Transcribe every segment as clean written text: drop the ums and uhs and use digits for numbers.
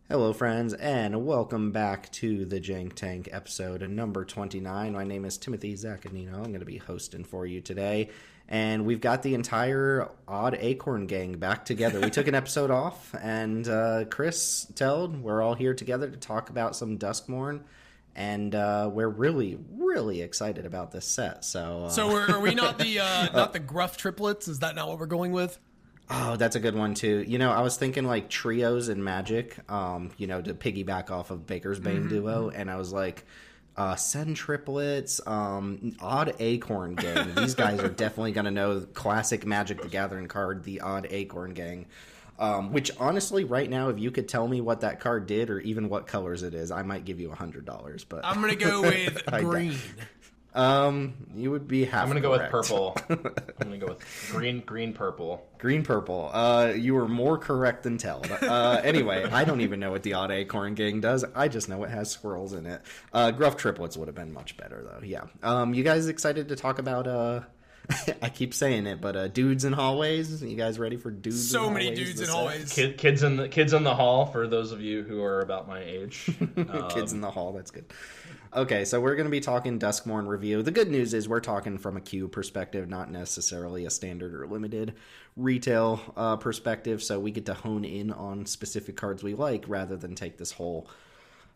Hello, friends, and welcome back to the Jank Tank episode number 29. My name is Timothy Zaccanino. I'm going to be hosting for you today, and we've got the entire Odd Acorn gang back together. We took an episode off, and Chris, Teld, we're all here together to talk about some Duskmourn, and we're really, really excited about this set. So are we not the gruff triplets? Is that not what we're going with? Oh, that's a good one, too. You know, I was thinking, like, trios and magic, to piggyback off of Baker's Bane duo, and I was like, send triplets, Odd Acorn Gang. These guys are definitely going to know the classic Magic the Gathering card, the Odd Acorn Gang. Which, honestly, right now, if you could tell me what that card did or even what colors it is, I might give you $100, but... I'm going to go with green. You would be half. I'm gonna correct. go with purple. I'm gonna go with green, purple. Green, purple. You were more correct than Teld. Anyway, I don't even know what the Odd Acorn Gang does. I just know it has squirrels in it. Gruff triplets would have been much better, though. Yeah. You guys excited to talk about? I keep saying it, but dudes in hallways. You guys ready for dudes? So in many hallways dudes in hallways. Kids in the hall. For those of you who are about my age, Kids in the hall. That's good. Okay, so we're going to be talking Duskmourn review. The good news is we're talking from a cube perspective, not necessarily a standard or limited retail perspective, so we get to hone in on specific cards we like rather than take this whole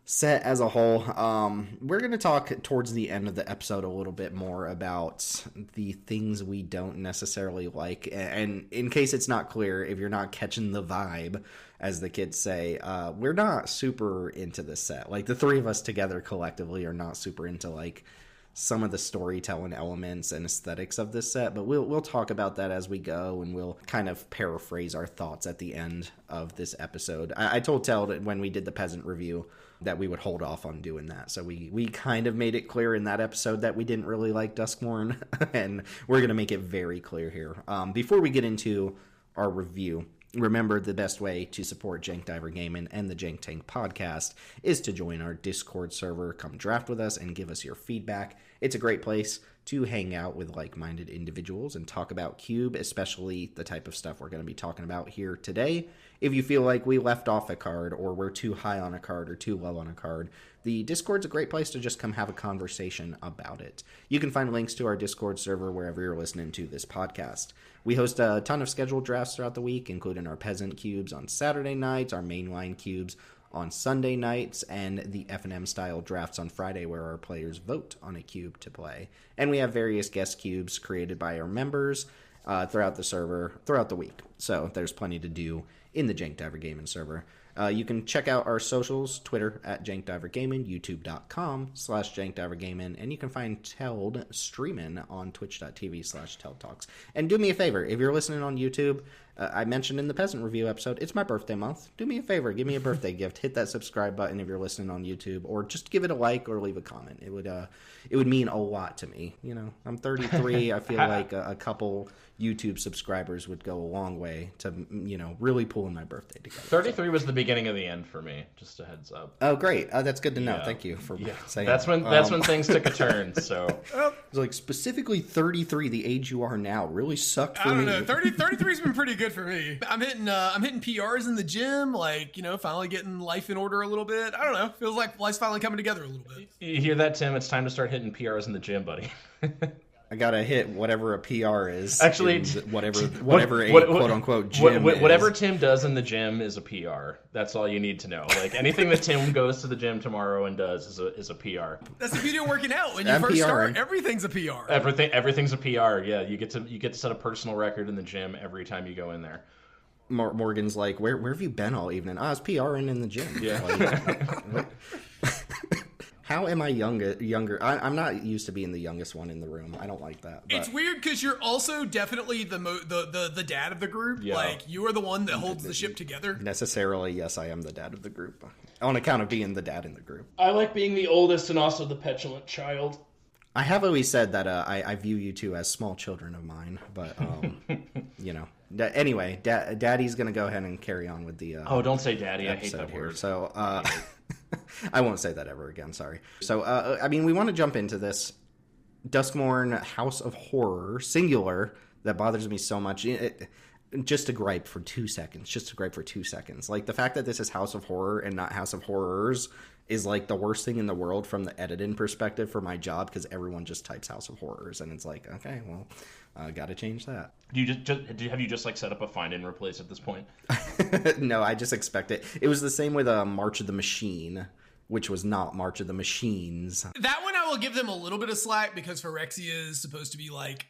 set as a whole. We're going to talk towards the end of the episode a little bit more about the things we don't necessarily like, and in case it's not clear, if you're not catching the vibe, as the kids say, we're not super into this set. Like, the three of us together collectively are not super into, like, some of the storytelling elements and aesthetics of this set, but we'll talk about that as we go, and we'll kind of paraphrase our thoughts at the end of this episode. I told Teld when we did the Peasant review that we would hold off on doing that, so we kind of made it clear in that episode that we didn't really like Duskmourn, and we're going to make it very clear here. Before we get into our review, remember, the best way to support Jank Diver Gaming and the Jank Tank podcast is to join our Discord server, come draft with us, and give us your feedback. It's a great place to hang out with like-minded individuals and talk about Cube, especially the type of stuff we're going to be talking about here today. If you feel like we left off a card, or we're too high on a card or too low on a card, the Discord's a great place to just come have a conversation about it. You can find links to our Discord server wherever you're listening to this podcast. We host a ton of scheduled drafts throughout the week, including our Peasant Cubes on Saturday nights, our Mainline Cubes on Sunday nights, and the F&M style drafts on Friday, where our players vote on a cube to play. And we have various guest cubes created by our members throughout the server throughout the week. So there's plenty to do in the Jank Diver Gaming server. You can check out our socials, Twitter at Jank Diver Gaming, YouTube.com/Jank Diver Gaming, and you can find Teld streaming on Twitch.tv/Teld Talks. And do me a favor, if you're listening on YouTube, I mentioned in the Peasant Review episode, it's my birthday month. Do me a favor, give me a birthday gift. Hit that subscribe button if you're listening on YouTube, or just give it a like or leave a comment. It would mean a lot to me. You know, I'm 33. I feel like a couple YouTube subscribers would go a long way to, really pulling my birthday together. 33 was the beginning of the end for me. Just a heads up. Oh, great! That's good to know. Yeah. Thank you for saying. That's when things took a turn. So it's like specifically 33, the age you are now, really sucked for me. I don't know. 33's been pretty good for me. I'm hitting PRs in the gym, finally getting life in order a little bit. I don't know. Feels like life's finally coming together a little bit. You hear that, Tim? It's time to start hitting PRs in the gym, buddy. I gotta hit whatever a PR is. Actually, whatever a quote unquote gym whatever is. Tim does in the gym is a PR. That's all you need to know. Like, anything that Tim goes to the gym tomorrow and does is a PR. That's the beauty of working out. When you first start, everything's a PR. Everything's a PR. Yeah, you get to set a personal record in the gym every time you go in there. Morgan's like, where have you been all evening? I was PRing in the gym. Yeah. Like, how am I younger? I'm not used to being the youngest one in the room. I don't like that. But it's weird because you're also definitely the dad of the group. Yeah. Like, you are the one that holds the ship together. Necessarily, yes, I am the dad of the group. On account of being the dad in the group. I like being the oldest and also the petulant child. I have always said that I view you two as small children of mine, but, anyway, Daddy's going to go ahead and carry on with the oh, don't say daddy. I hate that here. word. So, I won't say that ever again, sorry. So, we want to jump into this Duskmourn House of Horror, singular, that bothers me so much. just to gripe for 2 seconds. Like, the fact that this is House of Horror and not House of Horrors is like the worst thing in the world from the editing perspective for my job, because everyone just types House of Horrors, and it's like, okay, well, gotta change that. Do you have you just like set up a find and replace at this point? No, I just expect it. It was the same with March of the Machine, which was not March of the Machines. That one I will give them a little bit of slack, because Phyrexia is supposed to be like,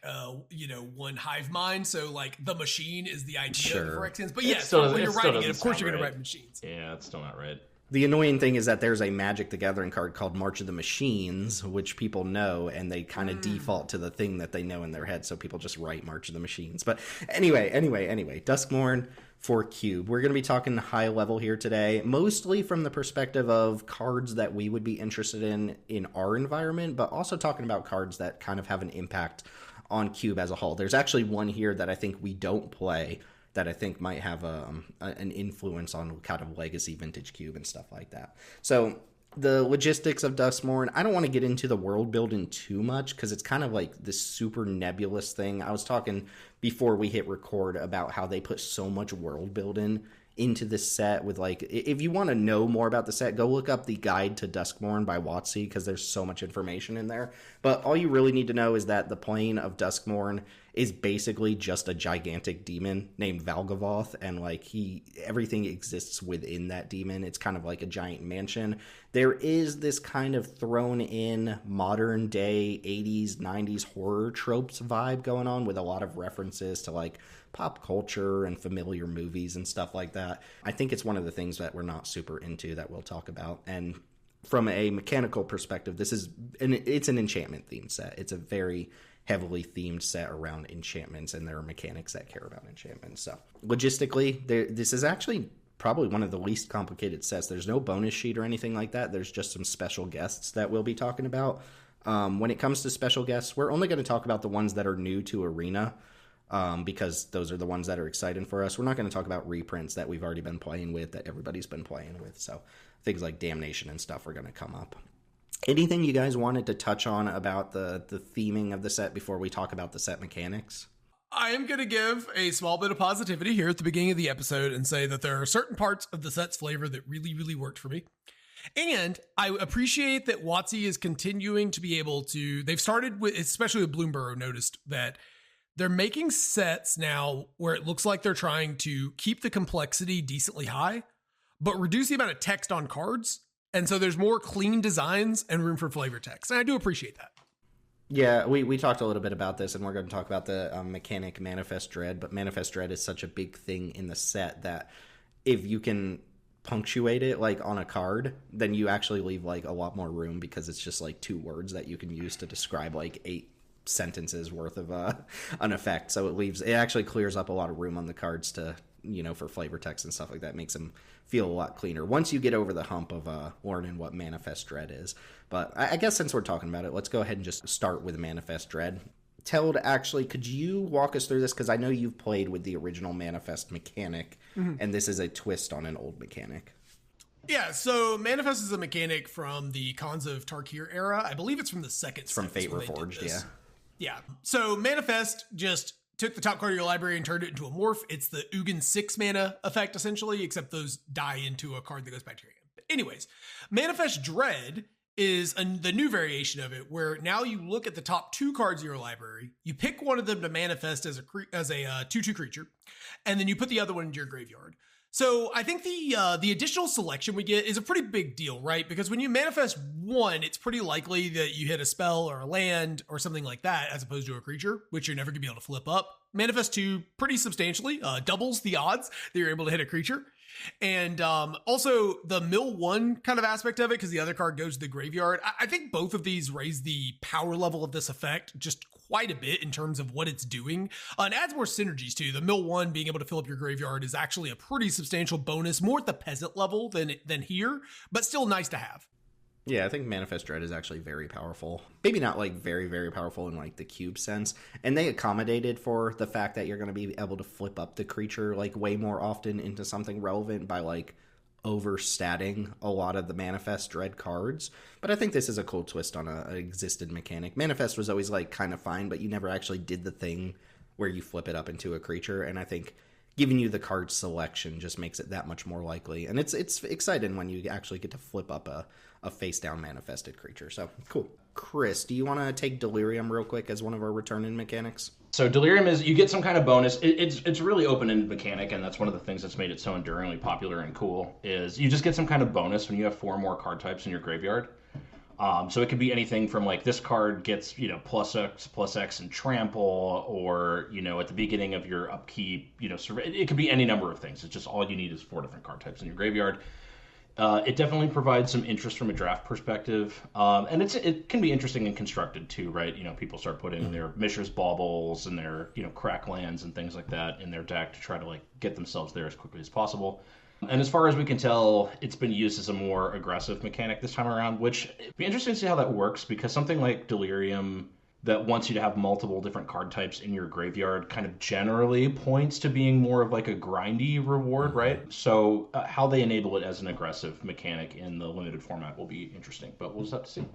one hive mind. So like the machine is the idea of Phyrexians. But yes, when you're writing it, of course you're going to write machines. Yeah, it's still not right. The annoying thing is that there's a Magic the Gathering card called March of the Machines, which people know, and they kind of default to the thing that they know in their head, so people just write March of the Machines. But anyway, Duskmourn for Cube. We're going to be talking high level here today, mostly from the perspective of cards that we would be interested in our environment, but also talking about cards that kind of have an impact on Cube as a whole. There's actually one here that I think we don't play that I think might have an influence on kind of legacy vintage Cube and stuff like that. So the logistics of Duskmourn, I don't want to get into the world building too much, because it's kind of like this super nebulous thing. I was talking before we hit record about how they put so much world building into this set with, like, if you want to know more about the set, go look up the Guide to Duskmourn by Watsy, because there's so much information in there. But all you really need to know is that the plane of Duskmourn is basically just a gigantic demon named Valgavoth, and like everything exists within that demon. It's kind of like a giant mansion. There is this kind of thrown in modern day 80s 90s horror tropes vibe going on, with a lot of references to like pop culture and familiar movies and stuff like that. I think it's one of the things that we're not super into that we'll talk about. And from a mechanical perspective, it's an enchantment themed set. It's a very heavily themed set around enchantments, and there are mechanics that care about enchantments. So logistically, this is actually probably one of the least complicated sets. There's no bonus sheet or anything like that. There's just some special guests that we'll be talking about. When it comes to special guests, we're only going to talk about the ones that are new to Arena, because those are the ones that are exciting for us. We're not going to talk about reprints that we've already been playing with, that everybody's been playing with. So things like Damnation and stuff are going to come up. Anything you guys wanted to touch on about the theming of the set before we talk about the set mechanics? I am going to give a small bit of positivity here at the beginning of the episode and say that there are certain parts of the set's flavor that really, really worked for me. And I appreciate that Watsy is continuing to be able to, they've started with, especially with Bloomburrow, noticed that they're making sets now where it looks like they're trying to keep the complexity decently high, but reduce the amount of text on cards. And so there's more clean designs and room for flavor text. And I do appreciate that. Yeah, we talked a little bit about this, and we're going to talk about the mechanic Manifest Dread. But Manifest Dread is such a big thing in the set that if you can punctuate it like on a card, then you actually leave like a lot more room, because it's just like 2 words that you can use to describe like 8 sentences worth of an effect. So it actually clears up a lot of room on the cards to, for flavor text and stuff like that. Makes them feel a lot cleaner once you get over the hump of learning what Manifest Dread is. But I guess since we're talking about it, let's go ahead and just start with Manifest Dread. Teld, actually, could you walk us through this? Because I know you've played with the original Manifest mechanic, and this is a twist on an old mechanic. Yeah, so Manifest is a mechanic from the Khans of Tarkir era. I believe it's from the second set. From Fate Reforged, yeah. Yeah. So Manifest just took the top card of your library and turned it into a morph. It's the Ugin 6 mana effect, essentially, except those die into a card that goes back to your hand. But anyways, Manifest Dread is the new variation of it, where now you look at the top 2 cards of your library, you pick one of them to manifest as a 2/2 creature, and then you put the other one into your graveyard. So I think the additional selection we get is a pretty big deal, right? Because when you manifest 1, it's pretty likely that you hit a spell or a land or something like that, as opposed to a creature, which you're never gonna be able to flip up. Manifest 2 pretty substantially, doubles the odds that you're able to hit a creature. And also the mill 1 kind of aspect of it, because the other card goes to the graveyard. I think both of these raise the power level of this effect just quite a bit in terms of what it's doing. And adds more synergies too. The mill 1 being able to fill up your graveyard is actually a pretty substantial bonus, more at the peasant level than here, but still nice to have. Yeah, I think Manifest Dread is actually very powerful. Maybe not like very, very powerful in like the cube sense. And they accommodated for the fact that you're going to be able to flip up the creature like way more often into something relevant by like overstatting a lot of the Manifest Dread cards. But I think this is a cool twist on an existed mechanic. Manifest was always like kind of fine, but you never actually did the thing where you flip it up into a creature. And I think giving you the card selection just makes it that much more likely. And it's exciting when you actually get to flip up a face down manifested creature. So cool. Chris, do you want to take Delirium real quick as one of our returning mechanics? So Delirium is, you get some kind of bonus. It's really open-ended mechanic, and that's one of the things that's made it so enduringly popular and cool, is you just get some kind of bonus when you have 4 more card types in your graveyard. So it could be anything from like this card gets, +X and trample, or, at the beginning of your upkeep, it could be any number of things. It's just all you need is 4 different card types in your graveyard. It definitely provides some interest from a draft perspective, and it can be interesting and constructed too, right? People start putting their Mishra's Baubles and their crack lands and things like that in their deck to try to like get themselves there as quickly as possible. And as far as we can tell, it's been used as a more aggressive mechanic this time around, which it'd be interesting to see how that works, because something like Delirium that wants you to have multiple different card types in your graveyard kind of generally points to being more of like a grindy reward, right? So how they enable it as an aggressive mechanic in the limited format will be interesting, but we'll just have to see.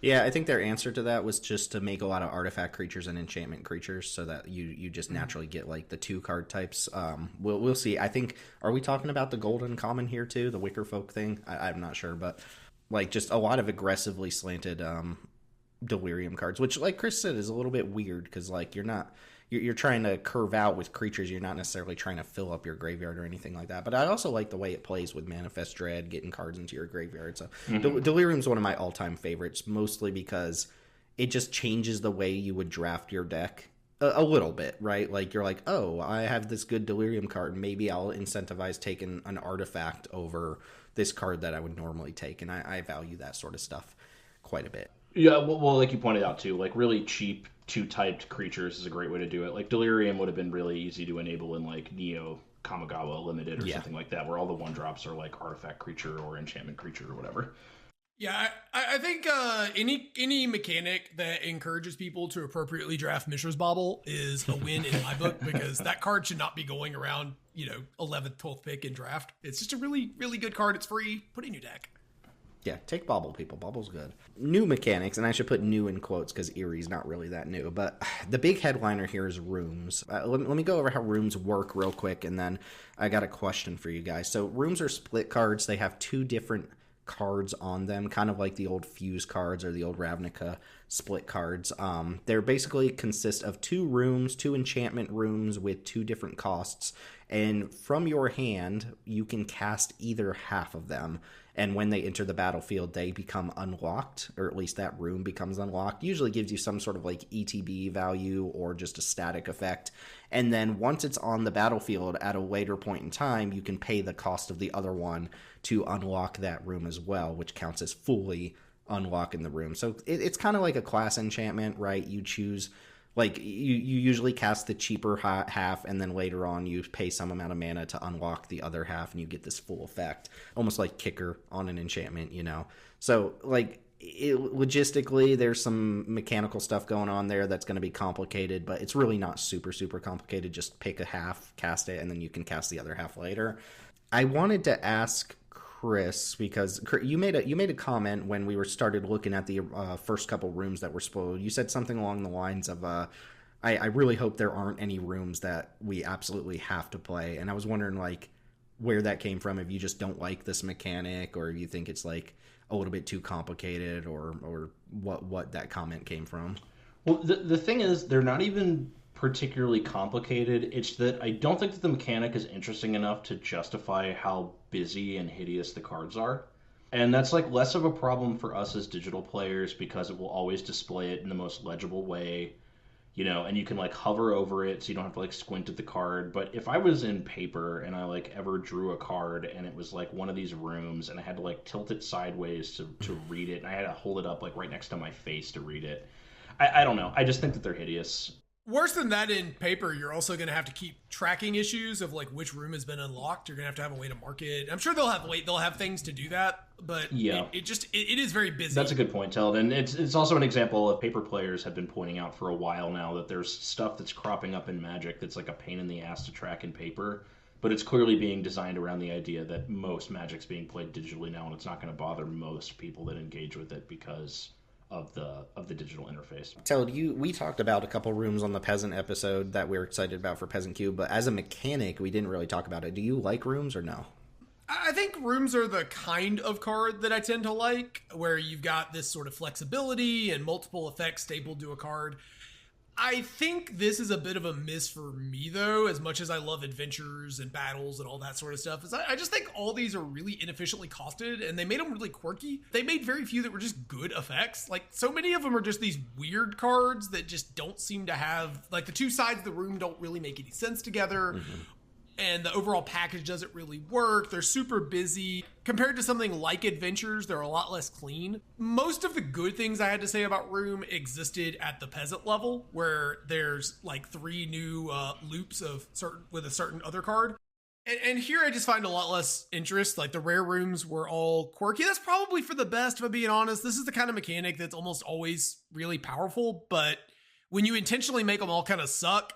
Yeah, I think their answer to that was just to make a lot of artifact creatures and enchantment creatures so that you just naturally get like the 2 card types. We'll see. I think, are we talking about the golden common here too, the Wicker Folk thing? I'm not sure, but like just a lot of aggressively slanted Delirium cards, which like Chris said is a little bit weird because like you're trying to curve out with creatures. You're not necessarily trying to fill up your graveyard or anything like that. But I also like the way it plays with Manifest Dread, getting cards into your graveyard. So Delirium's one of my all-time favorites, mostly because it just changes the way you would draft your deck a little bit, right? Like you're like, oh, I have this good Delirium card. Maybe I'll incentivize taking an artifact over this card that I would normally take. And I value that sort of stuff quite a bit. Yeah, well, like you pointed out too, like really cheap 2-typed creatures is a great way to do it. Like Delirium would have been really easy to enable in like Neo Kamigawa Limited or something like that, where all the 1-drops are like artifact creature or enchantment creature or whatever. Yeah, I think any mechanic that encourages people to appropriately draft Mishra's Bauble is a win in my book, because that card should not be going around, 11th, 12th pick in draft. It's just a really, really good card. It's free. Put it in your deck. Yeah, take Bauble, people. Bauble's good. New mechanics, and I should put new in quotes because Erie's not really that new, but the big headliner here is rooms. Let me go over how rooms work real quick, and then I got a question for you guys. So rooms are split cards. They have 2 different cards on them, kind of like the old Fuse cards or the old Ravnica split cards. They're basically consist of 2 rooms, 2 enchantment rooms with 2 different costs, and from your hand, you can cast either half of them. And when they enter the battlefield, they become unlocked, or at least that room becomes unlocked. Usually gives you some sort of like ETB value or just a static effect. And then once it's on the battlefield at a later point in time, you can pay the cost of the other one to unlock that room as well, which counts as fully unlocking the room. So it's kind of like a class enchantment, right? You choose... Like, you usually cast the cheaper half, and then later on you pay some amount of mana to unlock the other half, and you get this full effect. Almost like Kicker on an enchantment, So, like, logistically, there's some mechanical stuff going on there that's going to be complicated, but it's really not super, super complicated. Just pick a half, cast it, and then you can cast the other half later. I wanted to ask Chris, because you made a comment when we started looking at the first couple rooms that were spoiled. You said something along the lines of, I really hope there aren't any rooms that we absolutely have to play. And I was wondering, like, where that came from, if you just don't like this mechanic, or if you think it's, like, a little bit too complicated, or what that comment came from. Well, the thing is, they're not even particularly complicated. It's that I don't think that the mechanic is interesting enough to justify how busy and hideous the cards are. And that's like less of a problem for us as digital players, because it will always display it in the most legible way, and you can like hover over it so you don't have to like squint at the card. But if I was in paper and I like ever drew a card and it was like one of these rooms and I had to like tilt it sideways to read it, and I had to hold it up like right next to my face to read it, I don't know. I just think that they're hideous. Worse than that, in paper, you're also going to have to keep tracking issues of like which room has been unlocked. You're going to have a way to mark it. I'm sure they'll have things to do that, but yeah, it is very busy. That's a good point, Teld. And it's also an example of paper players have been pointing out for a while now that there's stuff that's cropping up in Magic that's like a pain in the ass to track in paper, but it's clearly being designed around the idea that most Magic's being played digitally now, and it's not going to bother most people that engage with it because of the digital interface. Teld, we talked about a couple rooms on the Peasant episode that we were excited about for Peasant Cube, but as a mechanic, we didn't really talk about it. Do you like rooms or no? I think rooms are the kind of card that I tend to like, where you've got this sort of flexibility and multiple effects stapled to a card. I think this is a bit of a miss for me, though, as much as I love adventures and battles and all that sort of stuff. Is I just think all these are really inefficiently costed, and they made them really quirky. They made very few that were just good effects. Like, so many of them are just these weird cards that just don't seem to have, like, the two sides of the room don't really make any sense together. Mm-hmm. And the overall package doesn't really work. They're super busy. Compared to something like Adventures, they're a lot less clean. Most of the good things I had to say about Room existed at the Peasant level, where there's like 3 new loops of with a certain other card. And here I just find a lot less interest. Like, the rare rooms were all quirky. That's probably for the best, if I'm being honest. This is the kind of mechanic that's almost always really powerful, but when you intentionally make them all kind of suck,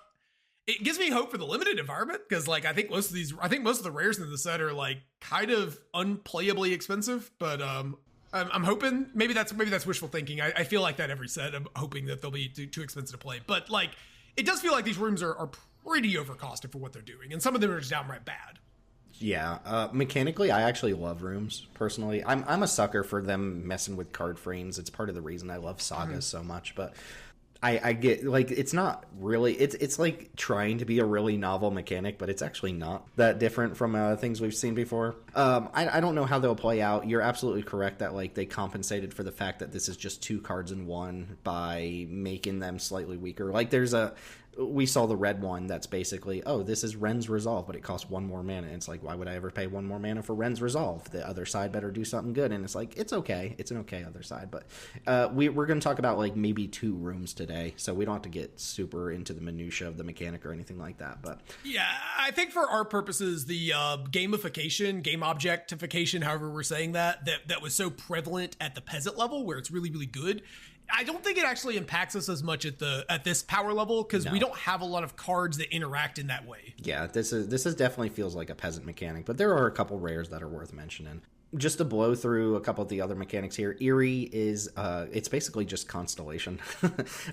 it gives me hope for the limited environment, because like I think most of the rares in the set are like kind of unplayably expensive. But I'm hoping maybe that's wishful thinking. I feel like that every set. I'm hoping that they'll be too expensive to play. But like it does feel like these rooms are pretty overcosted for what they're doing, and some of them are just downright bad. Yeah, mechanically, I actually love rooms, personally. I'm a sucker for them messing with card frames. It's part of the reason I love Sagas so much, but I get, like, it's not really, it's like trying to be a really novel mechanic, but it's actually not that different from things we've seen before. I don't know how they'll play out. You're absolutely correct that, like, they compensated for the fact that this is just 2 cards in one by making them slightly weaker. Like, we saw the red one that's basically, oh, this is Ren's Resolve, but it costs 1 more mana. And it's like, why would I ever pay 1 more mana for Ren's Resolve? The other side better do something good. And it's like, it's okay. It's an okay other side. But we're going to talk about, like, maybe 2 rooms today, so we don't have to get super into the minutia of the mechanic or anything like that. But yeah, I think for our purposes, the gamification, game objectification, however we're saying that was so prevalent at the Peasant level, where it's really, really good, I don't think it actually impacts us as much at this power level, because we don't have a lot of cards that interact in that way. Yeah, this is definitely feels like a Peasant mechanic, but there are a couple rares that are worth mentioning. Just to blow through a couple of the other mechanics here, Eerie is, it's basically just Constellation.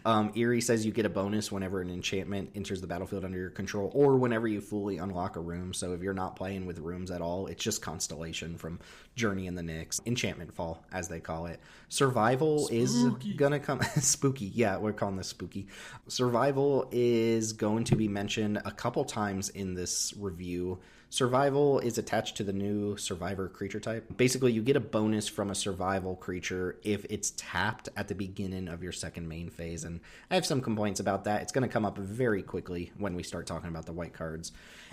Eerie says you get a bonus whenever an enchantment enters the battlefield under your control, or whenever you fully unlock a room. So if you're not playing with rooms at all, it's just Constellation from Journey in the Nyx. Enchantment Fall, as they call it. Survival Spooky. Is gonna come... Spooky, yeah, we're calling this Spooky. Survival is going to be mentioned a couple times in this review. Survival is attached to the new Survivor creature type. Basically, you get a bonus from a survival creature if it's tapped at the beginning of your second main phase, and I have some complaints about that. It's going to come up very quickly when we start talking about the white cards.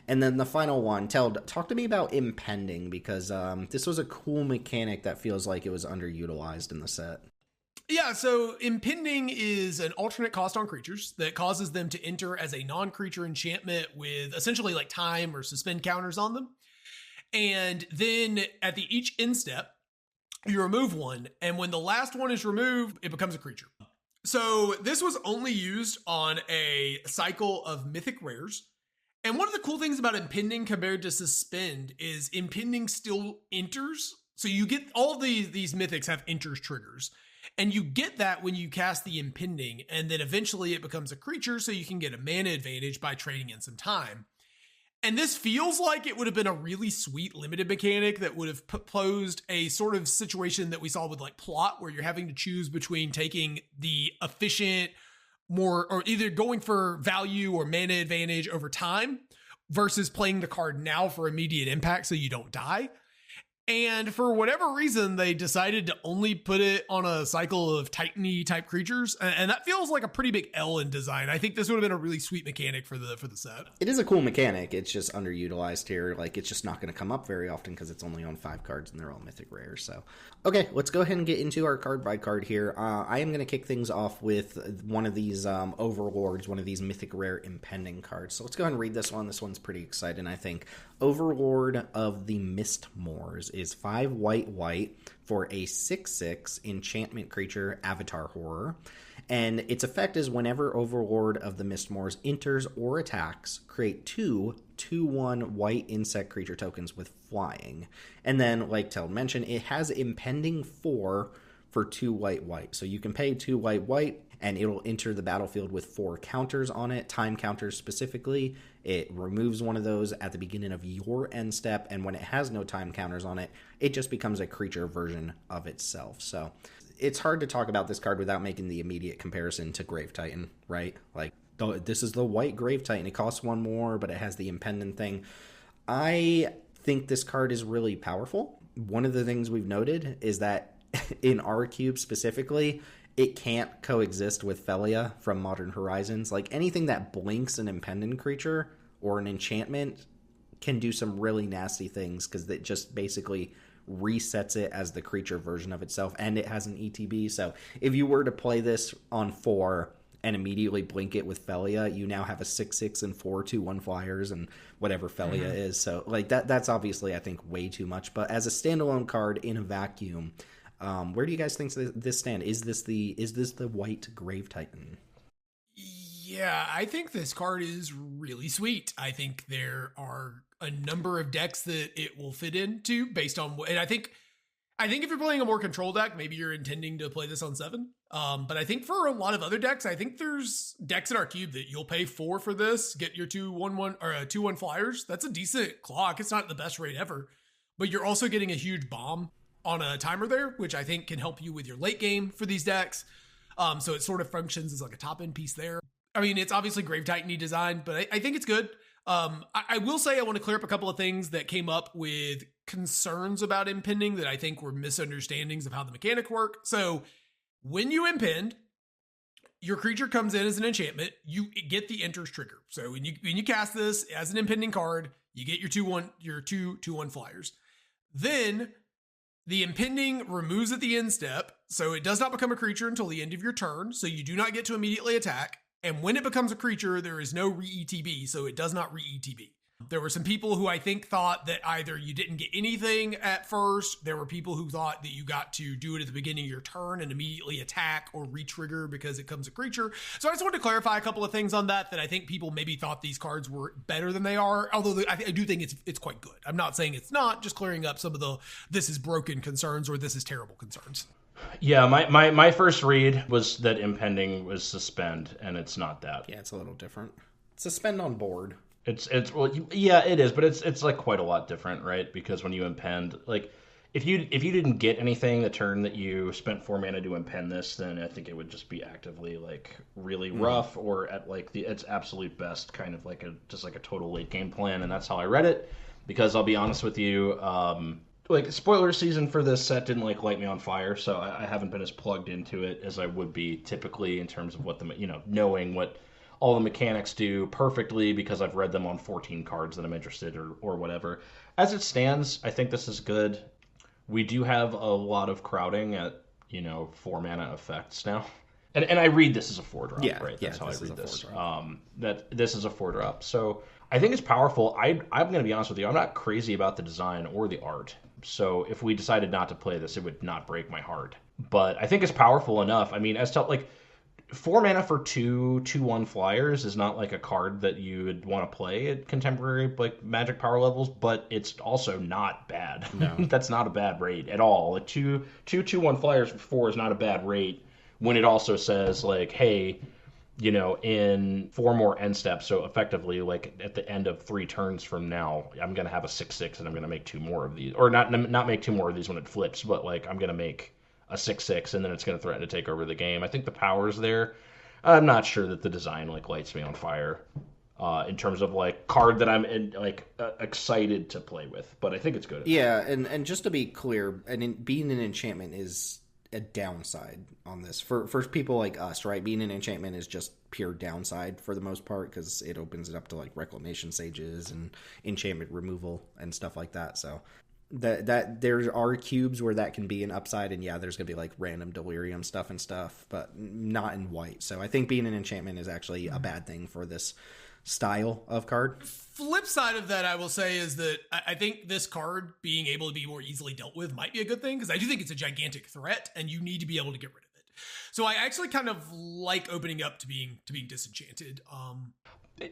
And then the final one, Teld, talk to me about Impending, because this was a cool mechanic that feels like it was underutilized in the set. Yeah, so Impending is an alternate cost on creatures that causes them to enter as a non-creature enchantment with essentially like time or suspend counters on them. And then at each end step, you remove one, and when the last one is removed, it becomes a creature. So this was only used on a cycle of mythic rares. And one of the cool things about Impending compared to Suspend is Impending still enters. So you get all of these mythics have enters triggers. And you get that when you cast the Impending, and then eventually it becomes a creature, so you can get a mana advantage by trading in some time. And this feels like it would have been a really sweet limited mechanic that would have posed a sort of situation that we saw with like Plot, where you're having to choose between taking the efficient, or either going for value or mana advantage over time versus playing the card now for immediate impact so you don't die. And for whatever reason, they decided to only put it on a cycle of Titan-y type creatures. And that feels like a pretty big L in design. I think this would have been a really sweet mechanic for the set. It is a cool mechanic. It's just underutilized here. Like, it's just not going to come up very often because it's only on 5 cards and they're all mythic rares. So, okay, let's go ahead and get into our card by card here. I am going to kick things off with one of these Overlords, one of these mythic rare Impending cards. So let's go ahead and read this one. This one's pretty exciting, I think. Overlord of the Mistmoors is 5 white for a 6/6 enchantment creature, Avatar Horror. And its effect is whenever Overlord of the Mistmoors enters or attacks, create 2/2/1 white insect creature tokens with flying. And then, like Teld mentioned, it has Impending 4 for 2 white. So you can pay 2 white, and it'll enter the battlefield with 4 counters on it, time counters specifically. It removes one of those at the beginning of your end step, and when it has no time counters on it, it just becomes a creature version of itself. So it's hard to talk about this card without making the immediate comparison to Grave Titan, right? Like, this is the white Grave Titan. It costs 1 more, but it has the impending thing. I think this card is really powerful. One of the things we've noted is that in our cube specifically, it can't coexist with Felia from Modern Horizons. Like, anything that blinks an impending creature or an enchantment can do some really nasty things because it just basically resets it as the creature version of itself, and it has an ETB. So if you were to play this on 4 and immediately blink it with Felia, you now have a 6/6 and 4 2/1 flyers and whatever Felia is. So like that's obviously, I think, way too much. But as a standalone card in a vacuum, where do you guys think this stand? Is this the white Grave Titan? Yeah, I think this card is really sweet. I think there are a number of decks that it will fit into based on what, and I think if you're playing a more control deck, maybe you're intending to play this on 7. But I think for a lot of other decks, I think there's decks in our cube that you'll pay 4 for this, get your 2/1 or 2/1 flyers. That's a decent clock. It's not the best rate ever, but you're also getting a huge bomb on a timer there, which I think can help you with your late game for these decks. So it sort of functions as like a top end piece there. I mean, it's obviously Grave Titan-y design, but I think it's good. I will say I want to clear up a couple of things that came up with concerns about impending that I think were misunderstandings of how the mechanic work. So when you impend, your creature comes in as an enchantment, you get the enters trigger. So when you cast this as an impending card, you get your 2/1 flyers. Then the impending removes at the end step, so it does not become a creature until the end of your turn, so you do not get to immediately attack. And when it becomes a creature, there is no re-ETB, so it does not re-ETB. There were some people who I think thought that either you didn't get anything at first, there were people who thought that you got to do it at the beginning of your turn and immediately attack or re-trigger because it comes a creature. So I just wanted to clarify a couple of things on that I think people maybe thought these cards were better than they are, although I do think it's quite good. I'm not saying it's not, just clearing up some of the this is broken concerns or this is terrible concerns. Yeah, my first read was that impending was suspend, and it's not that. Yeah, it's a little different. Suspend on board. Well, yeah, it is, but it's like quite a lot different, right? Because when you impend, like if you didn't get anything the turn that you spent 4 mana to impend this, then I think it would just be actively like really rough, or at like its absolute best, kind of like a total late game plan, and that's how I read it. Because I'll be honest with you, like spoiler season for this set didn't like light me on fire, so I haven't been as plugged into it as I would be typically in terms of what knowing what all the mechanics do perfectly because I've read them on 14 cards that I'm interested or whatever. As it stands, I think this is good. We do have a lot of crowding at 4 mana effects now, and I read this as a 4-drop, right? That's how I read this. That this is a 4-drop, so I think it's powerful. I'm going to be honest with you. I'm not crazy about the design or the art. So if we decided not to play this, it would not break my heart. But I think it's powerful enough. I mean, 4 mana for 2/1 flyers is not like a card that you would want to play at contemporary like Magic power levels, but it's also not bad. No. That's not a bad rate at all. Like 2/1 flyers for 4 is not a bad rate when it also says like, hey, in 4 more end steps, so effectively, like at the end of 3 turns from now, I'm going to have a 6/6 and I'm going to make 2 more of these. Or not make 2 more of these when it flips, but like I'm going to make a 6/6 and then it's going to threaten to take over the game. I think the power's there. I'm not sure that the design like lights me on fire in terms of like card that I'm excited to play with, but I think it's good. Yeah, and just to be clear, being an enchantment is a downside on this for people like us, right? Being an enchantment is just pure downside for the most part because it opens it up to like reclamation sages and enchantment removal and stuff like that. So that there are cubes where that can be an upside, and yeah, there's gonna be like random delirium stuff, but not in white. So I think being an enchantment is actually a bad thing for this style of card. Flip side of that, I will say, is that I think this card being able to be more easily dealt with might be a good thing, because I do think it's a gigantic threat and you need to be able to get rid of it. So I actually kind of like opening up to being disenchanted.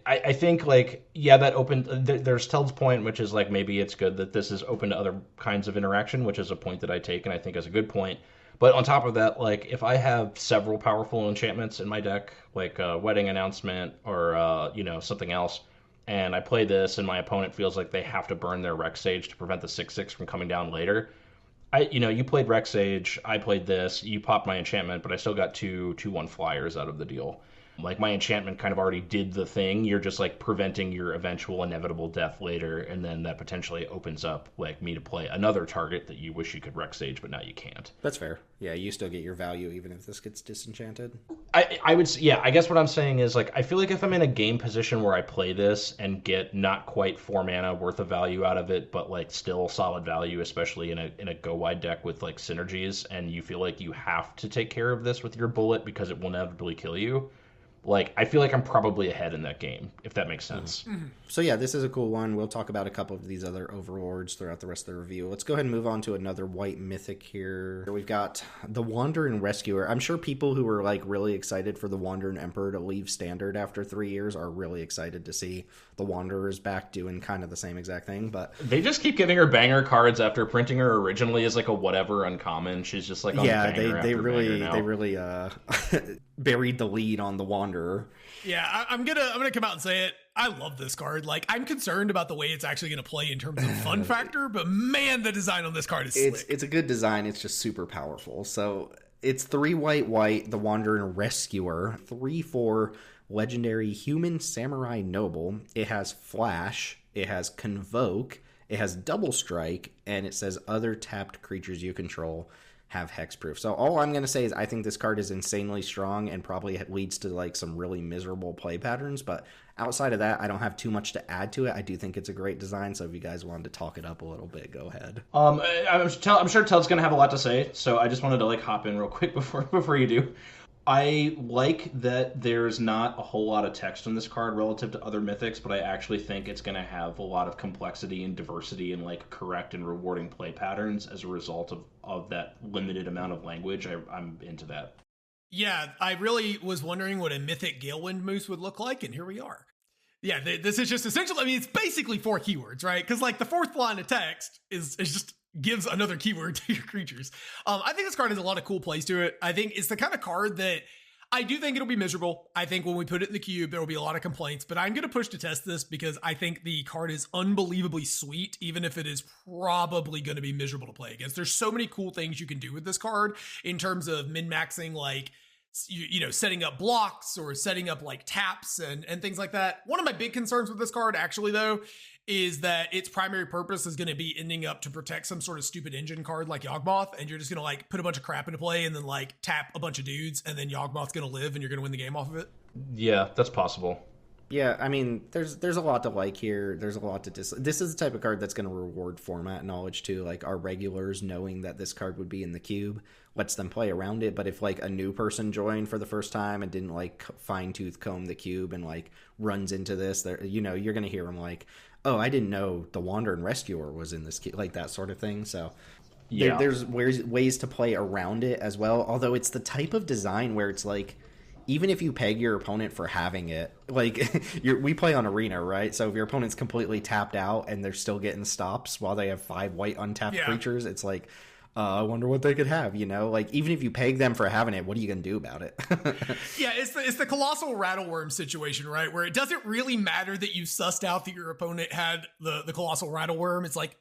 I think that opened. There's Teld's point, which is like maybe it's good that this is open to other kinds of interaction, which is a point that I take and I think is a good point. But on top of that, like if I have several powerful enchantments in my deck, like a wedding announcement or something else, and I play this and my opponent feels like they have to burn their Rex Sage to prevent the 6/6 from coming down later. You played Rex Sage, I played this, you popped my enchantment, but I still got two 2/1 flyers out of the deal. Like my enchantment kind of already did the thing. You're just like preventing your eventual inevitable death later, and then that potentially opens up like me to play another target that you wish you could Rex Sage, but now you can't. That's fair. Yeah, you still get your value even if this gets disenchanted. I would, yeah, I guess what I'm saying is like I feel like if I'm in a game position where I play this and get not quite 4 mana worth of value out of it, but like still solid value, especially in a go wide deck with like synergies, and you feel like you have to take care of this with your bullet because it will inevitably kill you. Like, I feel like I'm probably ahead in that game, if that makes sense. Mm-hmm. So yeah, this is a cool one. We'll talk about a couple of these other overlords throughout the rest of the review. Let's go ahead and move on to another white mythic here. We've got the Wandering Rescuer. I'm sure people who were like really excited for the Wandering Emperor to leave Standard after 3 years are really excited to see the Wanderers back doing kind of the same exact thing. But they just keep giving her banger cards after printing her originally as like a whatever uncommon. She's just like on banger they really buried the lead on the Wanderer. Yeah, I'm gonna come out and say it. I love this card. Like, I'm concerned about the way it's actually going to play in terms of fun factor, but man, the design on this card is slick. It's a good design. It's just super powerful. So it's 3 white, the Wandering Rescuer, 3/4 legendary human samurai noble. It has flash. It has convoke. It has double strike, and it says other tapped creatures you control have hexproof. So all I'm going to say is I think this card is insanely strong and probably leads to like some really miserable play patterns, but outside of that, I don't have too much to add to it. I do think it's a great design, so if you guys wanted to talk it up a little bit, go ahead. I'm sure Teld's going to have a lot to say, so I just wanted to like hop in real quick before you do. I like that there's not a whole lot of text on this card relative to other mythics, but I actually think it's going to have a lot of complexity and diversity and like correct and rewarding play patterns as a result of that limited amount of language. I'm into that. Yeah, I really was wondering what a mythic Galewind Moose would look like, and here we are. Yeah, this is just essentially, I mean, it's basically 4 keywords, right? Because like the 4th line of text is just gives another keyword to your creatures. I think this card has a lot of cool plays to it. I think it's the kind of card that I do think it'll be miserable. I think when we put it in the cube, there will be a lot of complaints, but I'm going to push to test this because I think the card is unbelievably sweet, even if it is probably going to be miserable to play against. There's so many cool things you can do with this card in terms of min-maxing, like, setting up blocks or setting up like taps and things like that. One of my big concerns with this card, actually, though, is that its primary purpose is going to be ending up to protect some sort of stupid engine card like Yawgmoth, and you're just going to like put a bunch of crap into play and then like tap a bunch of dudes, and then Yawgmoth's going to live and you're going to win the game off of it. Yeah, that's possible. Yeah, I mean, there's a lot to like here. There's a lot to This is the type of card that's going to reward format knowledge too. Like our regulars knowing that this card would be in the cube lets them play around it. But if like a new person joined for the first time and didn't like fine tooth comb the cube and like runs into this, you're going to hear them like, oh, I didn't know the Wandering Rescuer was in this cube, like that sort of thing. So yeah, there's ways to play around it as well. Although it's the type of design where it's like, even if you peg your opponent for having it, like we play on Arena, right? So if your opponent's completely tapped out and they're still getting stops while they have 5 white untapped creatures, it's like, I wonder what they could have, Like, even if you peg them for having it, what are you going to do about it? Yeah, it's the colossal rattleworm situation, right? Where it doesn't really matter that you sussed out that your opponent had the colossal rattleworm. It's like,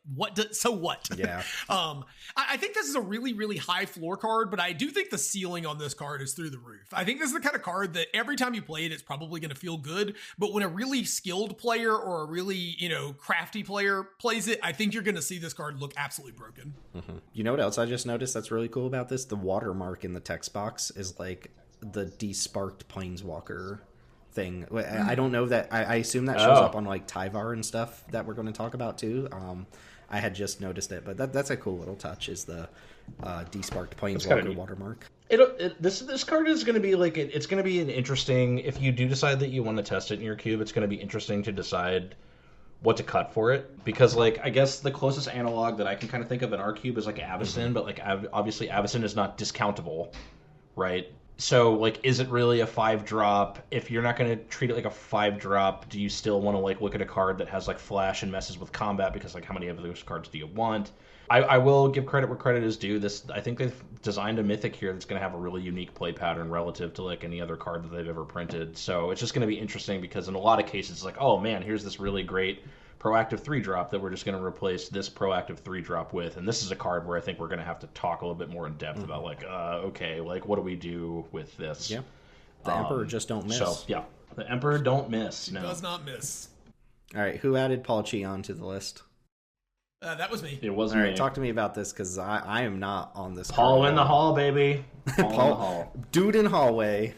so what? Yeah. I think this is a really, really high floor card, but I do think the ceiling on this card is through the roof. I think this is the kind of card that every time you play it, it's probably going to feel good. But when a really skilled player or a really, crafty player plays it, I think you're going to see this card look absolutely broken. Mm-hmm. You know what else I just noticed that's really cool about this? The watermark in the text box is like the desparked planeswalker thing. I don't know that. I assume that shows up on like Tyvar and stuff that we're going to talk about too. I had just noticed it, but that's a cool little touch, is the desparked planeswalker watermark. This card is going to be like, it's going to be an interesting, if you do decide that you want to test it in your cube, it's going to be interesting to decide what to cut for it, because like I guess the closest analog that I can kind of think of in our cube is like Avacyn, but like obviously Avacyn is not discountable, right? So like, is it really a 5-drop? If you're not going to treat it like a 5-drop, do you still want to like look at a card that has like flash and messes with combat, because like how many of those cards do you want? I will give credit where credit is due. I think they've designed a mythic here that's going to have a really unique play pattern relative to like any other card that they've ever printed. So it's just going to be interesting because in a lot of cases, it's like, oh man, here's this really great proactive 3-drop that we're just going to replace this proactive 3-drop with. And this is a card where I think we're going to have to talk a little bit more in depth about like, okay, like what do we do with this? Yeah, the Emperor just don't miss. So yeah, the Emperor don't miss. No, does not miss. All right, who added Paul Cheon to the list? That was me. It wasn't All right, me. talk to me about this because I am not on this. Paul in the hall, baby. Paul in the hall. Dude in hallway.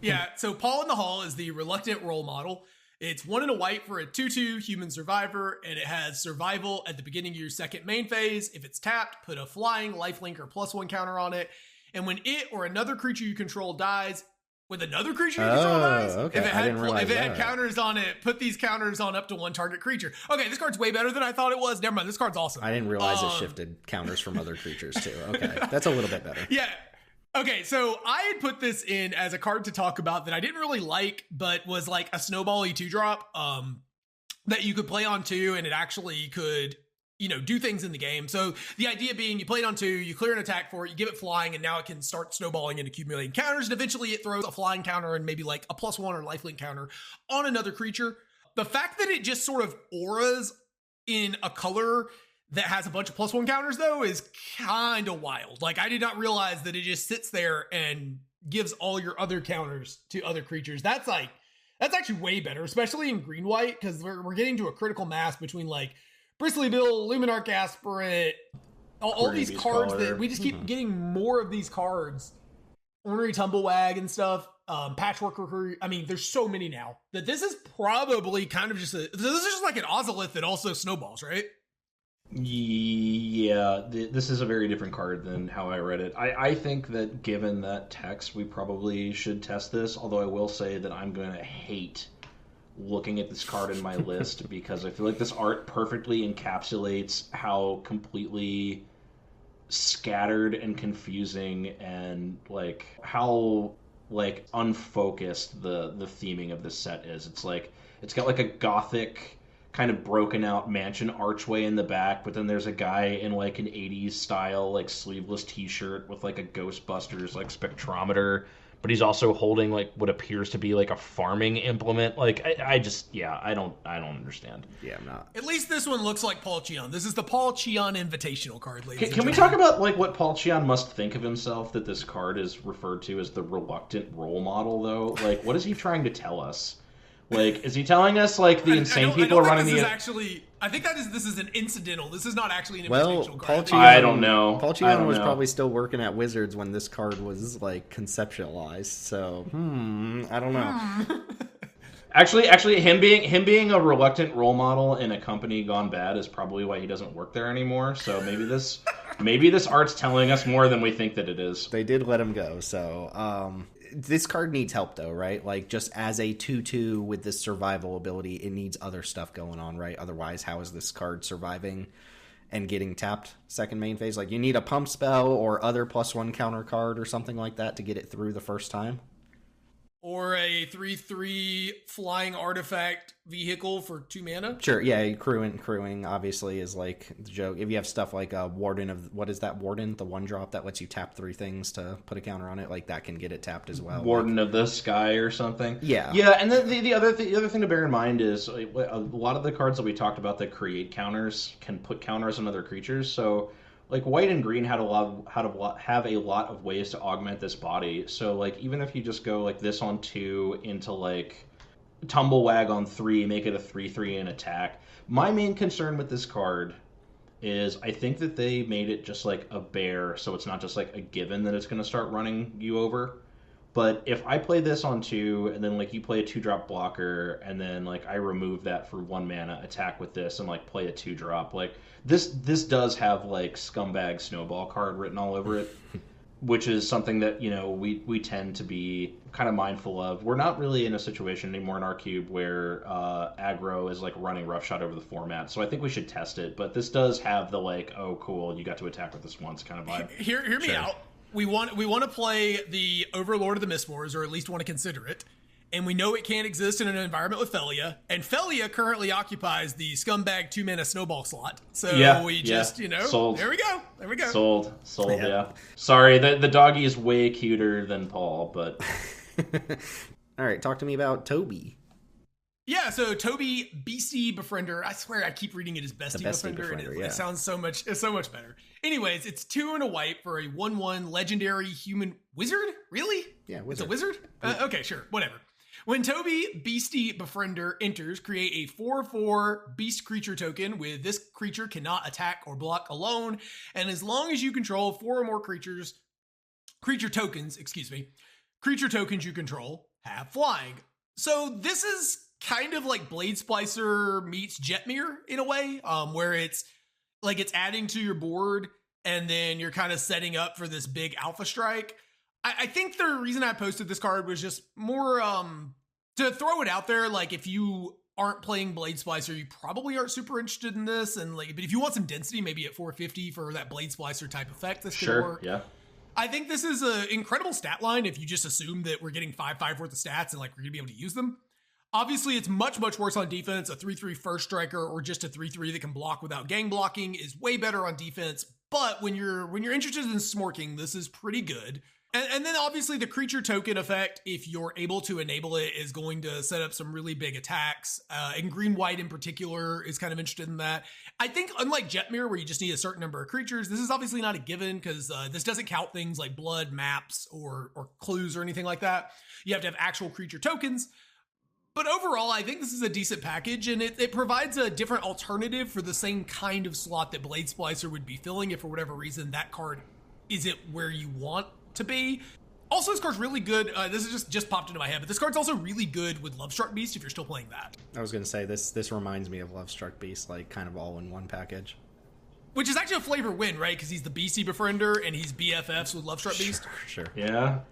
Yeah, so Paul in the Hall is the reluctant role model. It's 1 and a white for a 2/2 human survivor, and it has survival at the beginning of your second main phase. If it's tapped, put a flying, lifelink, or +1 counter on it. And when it or another creature you control dies, with another creature you control dies, okay. if it had had counters on it, put these counters on up to 1 target creature. Okay, this card's way better than I thought it was. Never mind, this card's awesome. I didn't realize it shifted counters from other creatures too. Okay, that's a little bit better. Yeah. Okay, so I had put this in as a card to talk about that I didn't really like, but was like a snowball-y 2-drop that you could play on 2, and it actually could, do things in the game. So the idea being you play it on 2, you clear an attack for it, you give it flying, and now it can start snowballing and accumulating counters, and eventually it throws a flying counter and maybe like a +1 or lifelink counter on another creature. The fact that it just sort of auras in a color that has a bunch of +1 counters though is kind of wild. Like I did not realize that it just sits there and gives all your other counters to other creatures. That's actually way better, especially in green white, because we're getting to a critical mass between like Bristly Bill, Luminarch Aspirant, all these cards that we just keep getting more of these cards. Ornery Tumblewag and stuff. Patchwork Recruit. I mean, there's so many now that this is probably kind of this is just like an Ozolith that also snowballs, right? Yeah, this is a very different card than how I read it. I think that given that text, we probably should test this, although I will say that I'm going to hate looking at this card in my list because I feel like this art perfectly encapsulates how completely scattered and confusing and like how like unfocused the theming of this set is. It's like it's got like a gothic kind of broken out mansion archway in the back, but then there's a guy in like an 80s style like sleeveless t-shirt with like a Ghostbusters like spectrometer, but he's also holding like what appears to be like a farming implement. Like I don't understand. Yeah, I'm not. At least this one looks like Paul Cheon. This is the Paul Cheon Invitational card, ladies. Can we talk about like what Paul Cheon must think of himself that this card is referred to as the reluctant role model though? Like what is he trying to tell us? Like, is he telling us like the insane people are running the? I think this is an incidental. This is not actually an Paul invitational card. Cheon, I don't know. Paul Cheon was probably still working at Wizards when this card was like conceptualized. So, I don't know. Actually, him being a reluctant role model in a company gone bad is probably why he doesn't work there anymore. So maybe this art's telling us more than we think that it is. They did let him go. So, this card needs help though, right? Like just as a 2/2 with this survival ability, it needs other stuff going on, right? Otherwise, how is this card surviving and getting tapped second main phase? Like you need a pump spell or other +1 counter card or something like that to get it through the first time. Or a 3/3 flying artifact vehicle for 2 mana. Sure, yeah, crewing obviously is like the joke. If you have stuff like a Warden of, what is that, Warden? The 1-drop that lets you tap 3 things to put a counter on it, like that can get it tapped as well. Warden of the Sky or something. Yeah. Yeah, and then the other thing to bear in mind is a lot of the cards that we talked about that create counters can put counters on other creatures, so like white and green have a lot of ways to augment this body. So like even if you just go like this on 2 into like Tumblewag on 3, make it a 3/3 and attack. My main concern with this card is I think that they made it just like a bear, so it's not just like a given that it's going to start running you over. But if I play this on 2, and then like you play a 2-drop blocker, and then like I remove that for 1 mana, attack with this, and like play a 2-drop, like this does have like scumbag snowball card written all over it, which is something that we tend to be kind of mindful of. We're not really in a situation anymore in our cube where aggro is like running roughshod over the format, so I think we should test it. But this does have the like, oh cool, you got to attack with this once kind of vibe. Hear me out. We want to play the Overlord of the Mistwars, or at least want to consider it. and we know it can't exist in an environment with Felia, and Felia currently occupies the scumbag 2-mana snowball slot. So we just, sold. There we go. Sold, yeah. Sorry, the doggy is way cuter than Paul, but... All right, talk to me about Toby. Yeah, so Toby, Beastie Befriender. I swear I keep reading it as Bestie Befriender, and it sounds so much better. Anyways, it's 2 and a white for a 1/1 legendary human wizard? Really? Yeah, wizard. It's a wizard? Okay, sure, whatever. When Toby, Beastie Befriender enters, create a 4/4 beast creature token with this creature cannot attack or block alone, and as long as you control 4 or more creature tokens you control have flying. So this is kind of like Blade Splicer meets Jetmir in a way, where it's adding to your board and then you're kind of setting up for this big alpha strike. I think the reason I posted this card was just more to throw it out there. Like, if you aren't playing Blade Splicer, you probably aren't super interested in this. And but if you want some density, maybe at 450 for that Blade Splicer type effect, this could work. Yeah. I think this is an incredible stat line if you just assume that we're getting 5/5 worth of stats and we're going to be able to use them. Obviously, it's much, much worse on defense. A 3/3 first striker or just a 3/3 that can block without gang blocking is way better on defense. But when you're interested in smorking, this is pretty good. And then obviously the creature token effect, if you're able to enable it, is going to set up some really big attacks. And green-white in particular is kind of interested in that. I think unlike Jetmir, where you just need a certain number of creatures, this is obviously not a given because this doesn't count things like blood, maps, or clues or anything like that. You have to have actual creature tokens. But overall, I think this is a decent package, and it provides a different alternative for the same kind of slot that Blade Splicer would be filling if for whatever reason that card isn't where you want to be. Also, this card's really good. This is just popped into my head, but this card's also really good with Lovestruck Beast if you're still playing that. I was going to say, this reminds me of Lovestruck Beast, like kind of all in one package. Which is actually a flavor win, right? Because he's the Beastie Befriender and he's BFFs with Lovestruck Beast. Sure. Yeah.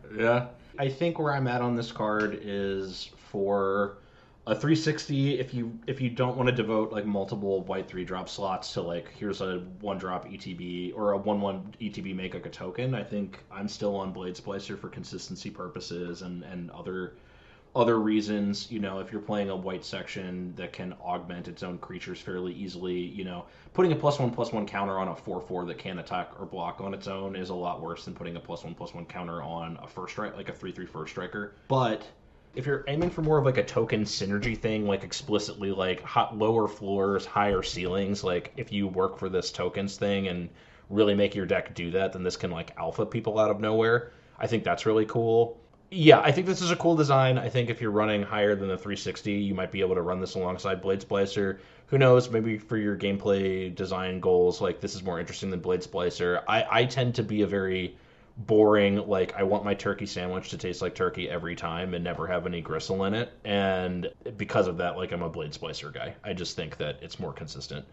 I think where I'm at on this card is for a 360, if you don't want to devote like multiple white 3-drop slots to like, here's a 1-drop ETB or a 1/1 ETB make like a token, I think I'm still on Blade Splicer for consistency purposes and other reasons. If you're playing a white section that can augment its own creatures fairly easily, putting a +1/+1 counter on a 4/4 that can attack or block on its own is a lot worse than putting a +1/+1 counter on a first strike, like a 3/3 first striker. But if you're aiming for more of like a token synergy thing, like explicitly like lower floors, higher ceilings, like if you work for this tokens thing and really make your deck do that, then this can like alpha people out of nowhere. I think that's really cool. Yeah, I think this is a cool design. I think if you're running higher than the 360, you might be able to run this alongside Blade Splicer. Who knows, maybe for your gameplay design goals, like this is more interesting than Blade Splicer. I tend to be a very boring, like I want my turkey sandwich to taste like turkey every time and never have any gristle in it, and because of that, like I'm a Blade Splicer guy. I just think that it's more consistent.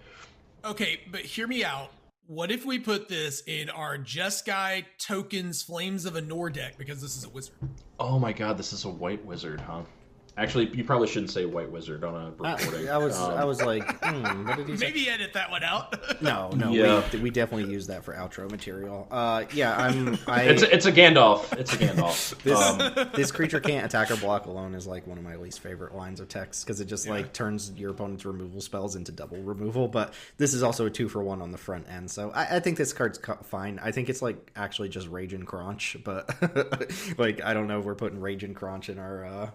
Okay, but hear me out. What if we put this in our Jeskai tokens Flames of Anor deck because this is a wizard? Oh my god, this is a white wizard, huh? Actually, you probably shouldn't say white wizard on a recording. I was like, what did he say? Maybe edit that one out. No, yeah. we definitely use that for outro material. It's a Gandalf. It's a Gandalf. This creature can't attack or block alone is like one of my least favorite lines of text because it just like turns your opponent's removal spells into double removal. But this is also a 2-for-1 on the front end, so I think this card's fine. I think it's like actually just Rage and Crunch, but like I don't know if we're putting Rage and Crunch in our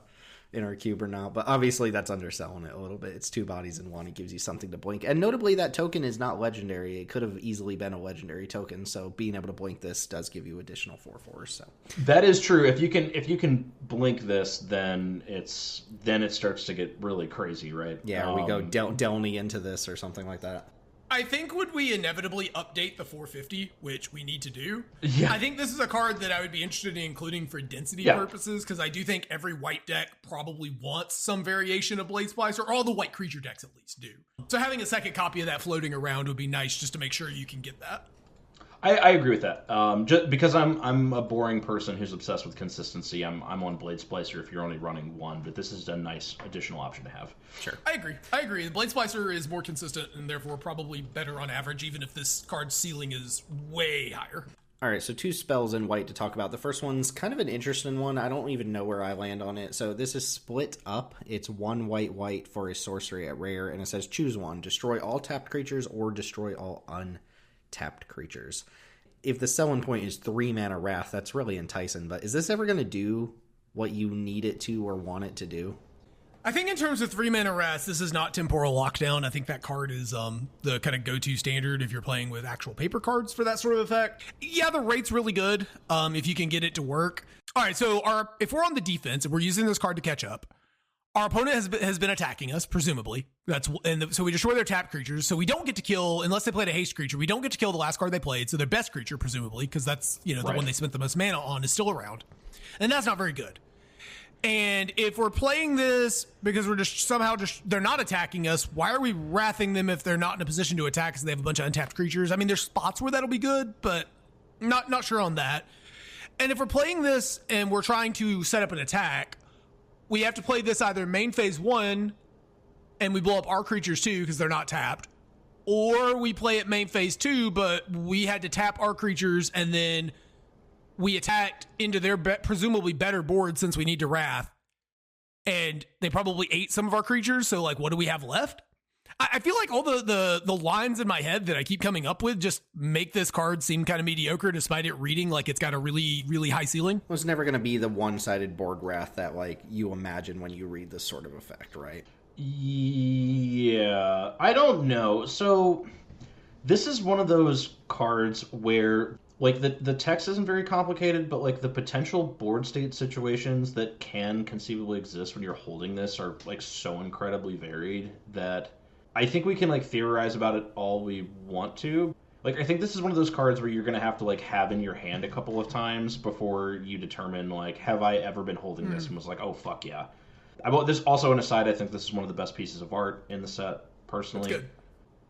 cube or not, but obviously that's underselling it a little bit. It's 2 bodies in 1. It gives you something to blink, and notably that token is not legendary. It could have easily been a legendary token, so being able to blink this does give you additional 4/4s. So that is true. If you can blink this, then it starts to get really crazy, right? Yeah, we go Delny into this or something like that. I think would we inevitably update the 450, which we need to do. Yeah. I think this is a card that I would be interested in including for density purposes, because I do think every white deck probably wants some variation of Blade Splicer, or all the white creature decks at least do. So having a second copy of that floating around would be nice just to make sure you can get that. I agree with that. Just because I'm a boring person who's obsessed with consistency, I'm on Blade Splicer if you're only running one, but this is a nice additional option to have. Sure. I agree. The Blade Splicer is more consistent and therefore probably better on average, even if this card's ceiling is way higher. All right, so 2 spells in white to talk about. The first one's kind of an interesting one. I don't even know where I land on it. So this is split up. It's 1 white for a sorcery at rare, and it says choose one. Destroy all tapped creatures or destroy all untapped creatures. If the selling point is 3 mana Wrath, that's really enticing. But is this ever going to do what you need it to or want it to do? I think in terms of 3 mana Wrath, this is not Temporal Lockdown. I think that card is the kind of go-to standard if you're playing with actual paper cards for that sort of effect. Yeah, the rate's really good if you can get it to work. All right, so if we're on the defense and we're using this card to catch up, our opponent has been attacking us, presumably. So we destroy their tapped creatures. So we don't get to kill, unless they played a haste creature, we don't get to kill the last card they played. So their best creature, presumably, because that's the one they spent the most mana on, is still around. And that's not very good. And if we're playing this because we're just they're not attacking us, why are we wrathing them if they're not in a position to attack because they have a bunch of untapped creatures? I mean, there's spots where that'll be good, but not sure on that. And if we're playing this and we're trying to set up an attack, we have to play this either main phase 1 and we blow up our creatures too because they're not tapped, or we play it main phase 2, but we had to tap our creatures and then we attacked into their presumably better board since we need to Wrath, and they probably ate some of our creatures. So, like, what do we have left? I feel like all the lines in my head that I keep coming up with just make this card seem kind of mediocre, despite it reading like it's got a really, really high ceiling. Well, it's never going to be the one-sided board Wrath that, like, you imagine when you read this sort of effect, right? Yeah, I don't know. So this is one of those cards where, like, the text isn't very complicated, but, like, the potential board state situations that can conceivably exist when you're holding this are, like, so incredibly varied that I think we can, like, theorize about it all we want to. Like, I think this is one of those cards where you're going to have to, like, have in your hand a couple of times before you determine, like, have I ever been holding this? And was like, oh, fuck yeah. This also an aside, I think this is one of the best pieces of art in the set, personally. That's good.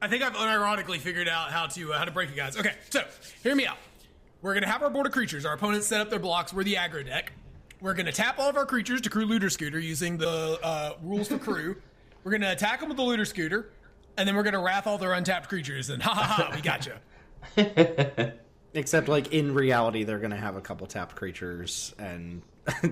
I think I've unironically figured out how to break it, guys. Okay, so, hear me out. We're going to have our board of creatures. Our opponents set up their blocks. We're the aggro deck. We're going to tap all of our creatures to crew Looter Scooter using the rules for crew. We're going to attack them with the Looter Scooter, and then we're going to Wrath all their untapped creatures, and we gotcha. Except, like, in reality, they're going to have a couple tapped creatures, and,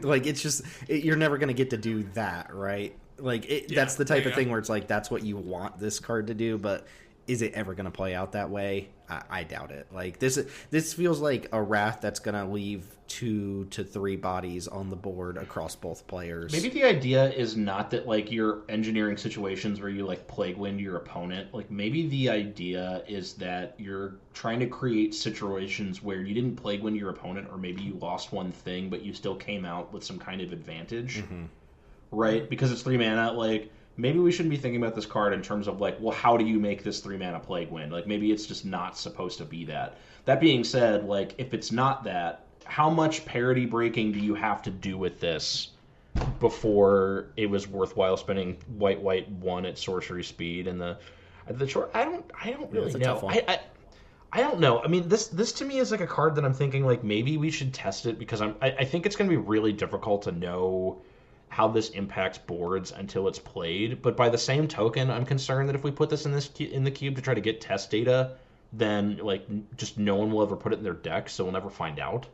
like, it's just, you're never going to get to do that, right? Like, that's the type of thing where it's like, that's what you want this card to do, but is it ever going to play out that way? I doubt it. Like, this feels like a Wrath that's going to leave 2 to 3 bodies on the board across both players. Maybe the idea is not that, like, you're engineering situations where you, like, plague wind your opponent. Like, maybe the idea is that you're trying to create situations where you didn't plague wind your opponent, or maybe you lost one thing, but you still came out with some kind of advantage. Mm-hmm. Right? Because it's 3 mana, like, maybe we shouldn't be thinking about this card in terms of, like, well, how do you make this 3 mana plague wind? Like, maybe it's just not supposed to be that. That being said, like, if it's not that, how much parity breaking do you have to do with this before it was worthwhile spending white 1 at sorcery speed? And the short, I don't really know. I don't know. I mean, this to me is like a card that I'm thinking, like, maybe we should test it, because I think it's going to be really difficult to know how this impacts boards until it's played. But by the same token, I'm concerned that if we put this in the cube to try to get test data, then, like, just no one will ever put it in their deck, so we'll never find out.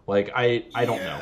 Like, I don't know.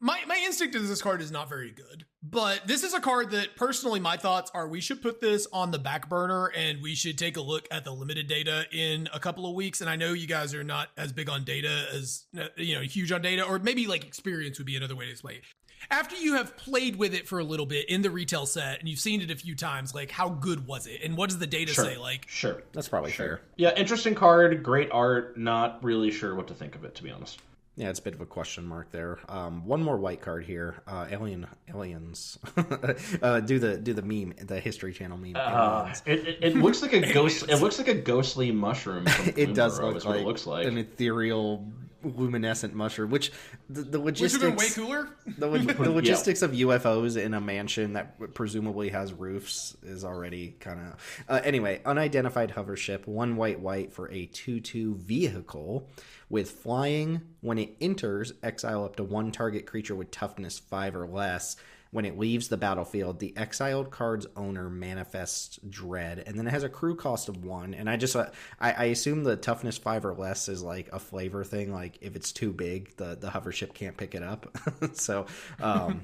My instinct is this card is not very good, but this is a card that, personally, my thoughts are we should put this on the back burner and we should take a look at the limited data in a couple of weeks. And I know you guys are not as big on data as, huge on data, or maybe, like, experience would be another way to explain it. After you have played with it for a little bit in the retail set and you've seen it a few times, like, how good was it? And what does the data say? Like, sure. That's probably fair. Yeah, interesting card, great art, not really sure what to think of it, to be honest. Yeah, it's a bit of a question mark there. One more white card here. Aliens. Do the meme, the History Channel meme. It looks like a ghost. It looks like a ghostly mushroom. It does look what it looks like an ethereal, luminescent mushroom. Which the logistics, which would have been way cooler. The logistics of UFOs in a mansion that presumably has roofs is already kind of. Anyway, unidentified hover ship. 1 white for a 2/2 vehicle. With flying, when it enters, exile up to 1 target creature with toughness 5 or less. When it leaves the battlefield, the exiled card's owner manifests dread, and then it has a crew cost of 1. And I assume the toughness 5 or less is like a flavor thing. Like if it's too big, the hover ship can't pick it up. So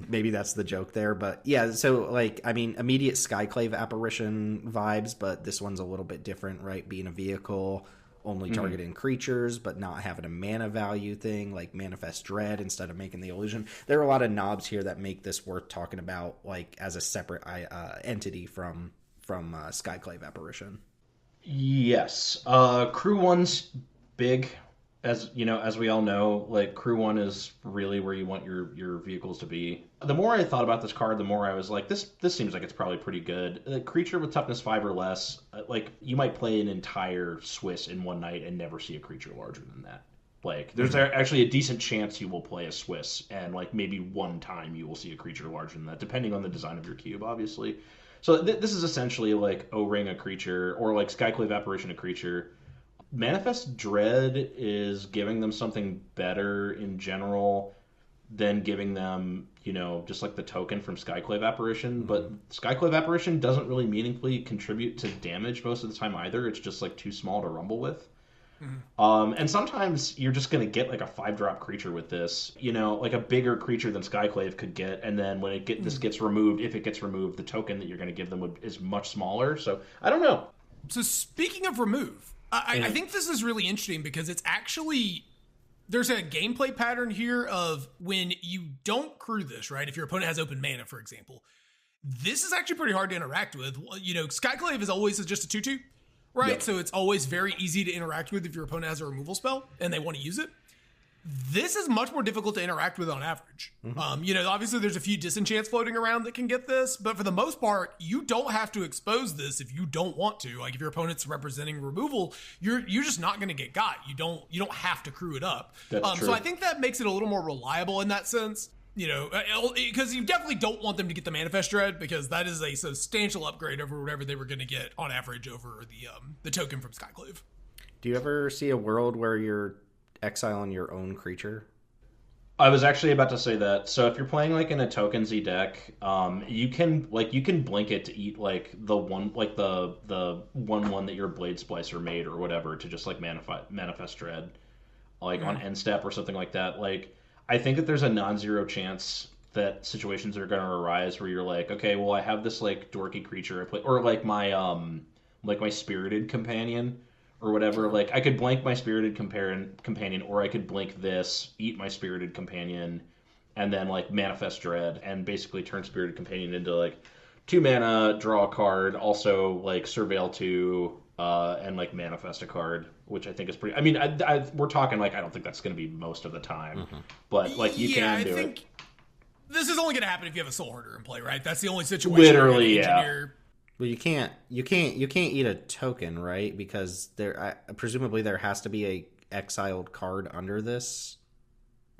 maybe that's the joke there. But yeah, so like, I mean, immediate Skyclave apparition vibes, but this one's a little bit different, right? Being a vehicle, only targeting creatures, but not having a mana value thing like Manifest Dread instead of making the illusion. There are a lot of knobs here that make this worth talking about, like as a separate entity from Skyclave Apparition. Yes, Crew 1's big, as you know, as we all know. Like Crew 1 is really where you want your vehicles to be. The more I thought about this card, the more I was like, this seems like it's probably pretty good. A creature with toughness 5 or less, like you might play an entire Swiss in one night and never see a creature larger than that. Like there's actually a decent chance you will play a Swiss, and like maybe one time you will see a creature larger than that, depending on the design of your cube, obviously. So this is essentially like O-Ring a creature, or like Skyclave Apparition a creature. Manifest Dread is giving them something better in general than giving them, you know, just like the token from Skyclave Apparition. But Skyclave Apparition doesn't really meaningfully contribute to damage most of the time either. It's just like too small to rumble with. And sometimes you're just going to get like a 5-drop creature with this, you know, like a bigger creature than Skyclave could get. And then when this gets removed, if it gets removed, the token that you're going to give them is much smaller. So I don't know. So speaking of remove, I think this is really interesting because it's actually, there's a gameplay pattern here of when you don't crew this, right? If your opponent has open mana, for example, this is actually pretty hard to interact with. You know, Skyclave is always just a 2/2, right? Yep. So it's always very easy to interact with if your opponent has a removal spell and they want to use it. This is much more difficult to interact with on average. You know, obviously there's a few disenchants floating around that can get this, but for the most part, you don't have to expose this if you don't want to. Like if your opponent's representing removal, you're just not going to get got. You don't have to crew it up. That's true. So I think that makes it a little more reliable in that sense. You know, because you definitely don't want them to get the Manifest Dread, because that is a substantial upgrade over whatever they were going to get on average over the token from Skyclave. Do you ever see a world where you're exiling your own creature? I was actually about to say that. So if you're playing like in a token Z deck, you can blink it to eat like the 1/1 that your Blade Splicer made or whatever to just like manifest Dread, like on end step or something like that. Like I think that there's a non-zero chance that situations are going to arise where you're like, okay, well I have this like dorky creature I play, or like my Spirited Companion or whatever. Like I could blank my Spirited Companion, or I could blink this, eat my Spirited Companion, and then like manifest Dread and basically turn Spirited Companion into like 2 mana, draw a card, also like surveil 2, and like manifest a card, which I think is pretty. I mean, we're talking like I don't think that's going to be most of the time, but like you can do it. This is only going to happen if you have a Soul Herder in play, right? That's the only situation. Literally, yeah. Well, you can't eat a token, right? Because presumably there has to be a exiled card under this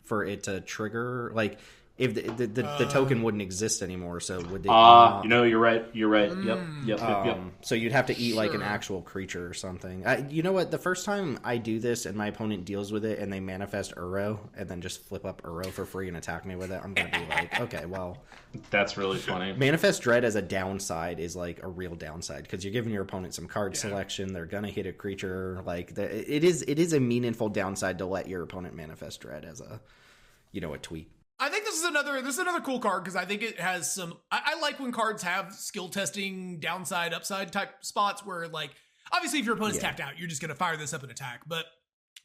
for it to trigger. Like if the token wouldn't exist anymore, so would they? You know, you're right. Yep. So you'd have to eat like an actual creature or something. You know what? The first time I do this and my opponent deals with it and they manifest Uro and then just flip up Uro for free and attack me with it, I'm gonna be like, okay, well, that's really funny. Manifest Dread as a downside is like a real downside because you're giving your opponent some card selection. They're gonna hit a creature. Like it is a meaningful downside to let your opponent manifest Dread as a tweak. I think this is another cool card because I think it has some. I like when cards have skill testing downside upside type spots where, like, obviously if your opponent's tapped out, you're just going to fire this up and attack. But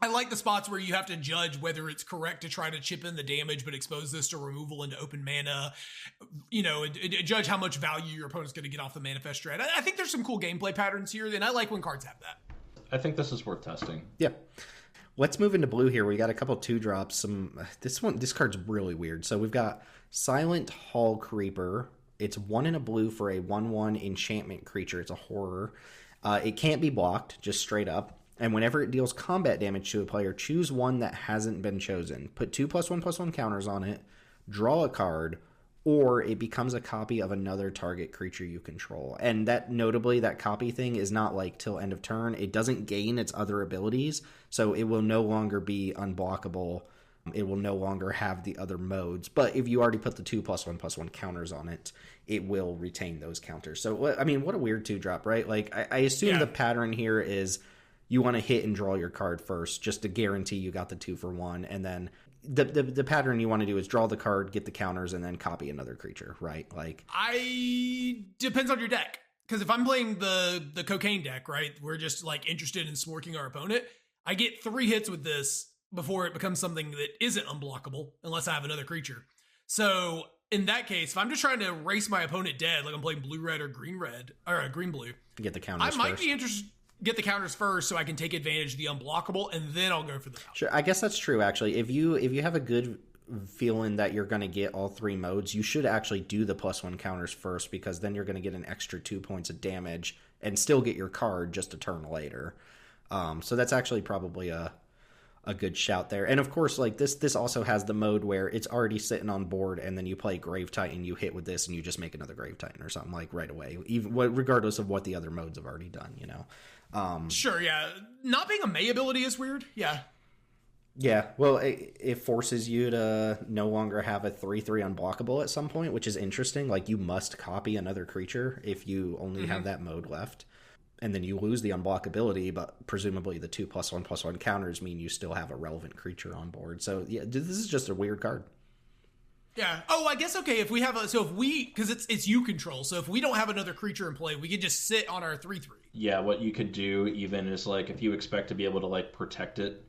I like the spots where you have to judge whether it's correct to try to chip in the damage but expose this to removal into open mana. You know, and judge how much value your opponent's going to get off the Manifest Dread. I think there's some cool gameplay patterns here, and I like when cards have that. I think this is worth testing. Yeah. Let's move into blue here. We got a couple 2-drops. This card's really weird. So we've got Silent Hall Creeper. It's 1 in a blue for a 1/1 enchantment creature. It's a horror. It can't be blocked, just straight up. And whenever it deals combat damage to a player, choose one that hasn't been chosen. Put 2 +1/+1 counters on it. Draw a card. Or it becomes a copy of another target creature you control. And that, notably, that copy thing is not like till end of turn. It doesn't gain its other abilities, so it will no longer be unblockable It will no longer have the other modes. But if you already put the 2+1/+1 counters on it, it will retain those counters. So, I mean, what a weird 2-drop, right? Like, I assume the pattern here is you want to hit and draw your card first just to guarantee you got the 2-for-1. And then the pattern you want to do is draw the card, get the counters, and then copy another creature, right? Like, depends on your deck. Because if I'm playing the cocaine deck, right, we're just like interested in smorking our opponent, I get 3 hits with this before it becomes something that isn't unblockable unless I have another creature. So in that case, if I'm just trying to race my opponent dead, like I'm playing blue-red or green-red, or green-blue, get the counters I might first. be interested get the counters first so I can take advantage of the unblockable, and then I'll go for the counters. Sure, I guess that's true, actually. If you have a good feeling that you're going to get all 3 modes, you should actually do the +1 counters first, because then you're going to get an extra 2 points of damage and still get your card just a turn later. So that's actually probably a good shout there. And of course, like this also has the mode where it's already sitting on board, and then you play Grave Titan, you hit with this, and you just make another Grave Titan or something like right away, even regardless of what the other modes have already done, you know. Sure, yeah. Not being a May ability is weird. Yeah. Yeah, well, it forces you to no longer have a 3/3 unblockable at some point, which is interesting. Like, you must copy another creature if you only have that mode left. And then you lose the unblockability, but presumably the 2+1/+1 counters mean you still have a relevant creature on board. So, yeah, this is just a weird card. Yeah. Oh, I guess, okay, if we have because it's you control, so if we don't have another creature in play, we can just sit on our 3/3. Yeah, what you could do even is, like, if you expect to be able to, like, protect it,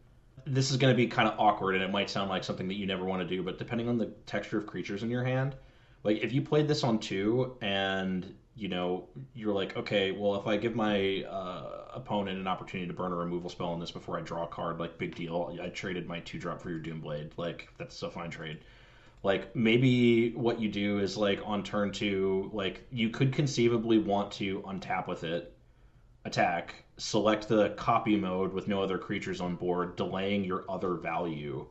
this is going to be kind of awkward, and it might sound like something that you never want to do, but depending on the texture of creatures in your hand, like, if you played this on 2 and, you know, you're like, okay, well, if I give my opponent an opportunity to burn a removal spell on this before I draw a card, like, big deal. I traded my 2-drop for your Doomblade. Like, that's a fine trade. Like, maybe what you do is, like, on turn 2, like, you could conceivably want to untap with it, attack, select the copy mode with no other creatures on board, delaying your other value,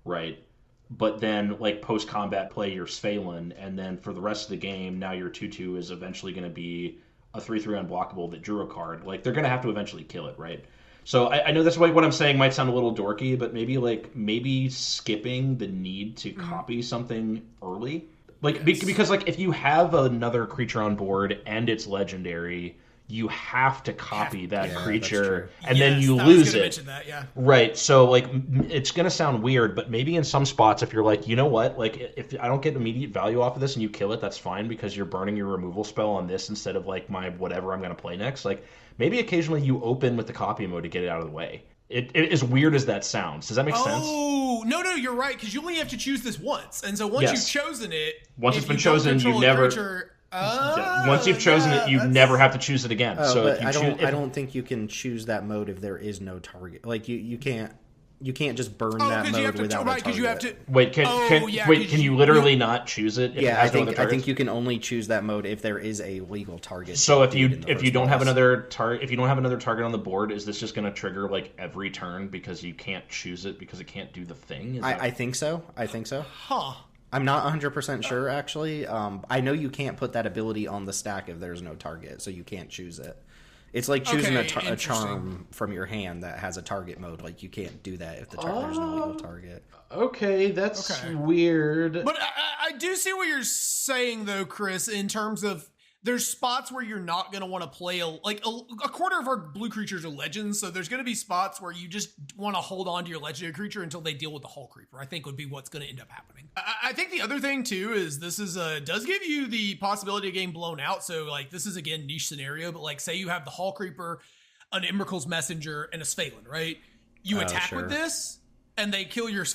right? But then, like, post-combat play your Sphalen, and then for the rest of the game, now your 2/2 is eventually going to be a 3/3 unblockable that drew a card. Like, they're going to have to eventually kill it, right? So I know that's what I'm saying might sound a little dorky, but maybe skipping the need to copy something early. Like, because, like, if you have another creature on board and it's legendary, you have to copy that creature, and then you lose it. That, yeah. Right. So, like, it's going to sound weird, but maybe in some spots, if you're like, you know what, like, if I don't get immediate value off of this and you kill it, that's fine, because you're burning your removal spell on this instead of, like, my whatever I'm going to play next. Like, maybe occasionally you open with the copy mode to get it out of the way. It as weird as that sounds. Does that make sense? Oh, no, you're right, because you only have to choose this once. And so once you've chosen it... Once it's been chosen, you never... Once you've chosen it, you never have to choose it again. So but I don't think you can choose that mode if there is no target. Like, you can't just burn that mode without a target. You have to, wait, can you literally not choose it? Yeah, I think you can only choose that mode if there is a legal target. So if you don't have another target on the board, is this just going to trigger, like, every turn because you can't choose it because it can't do the thing? I think so. Huh. I'm not 100% sure, actually. I know you can't put that ability on the stack if there's no target, so you can't choose it. It's like choosing a charm from your hand that has a target mode. Like, you can't do that if there's no legal target. Okay, that's weird. But I do see what you're saying, though, Chris, in terms of there's spots where you're not going to want to play a quarter of our blue creatures are legends, so there's going to be spots where you just want to hold on to your legendary creature until they deal with the Hull Creeper. I think would be what's going to end up happening. I think the other thing too is this is does give you the possibility of getting blown out. So, like, this is again niche scenario, but, like, say you have the Hull Creeper, an Imricle's Messenger, and a Sphalen, right? You attack with this, and they kill your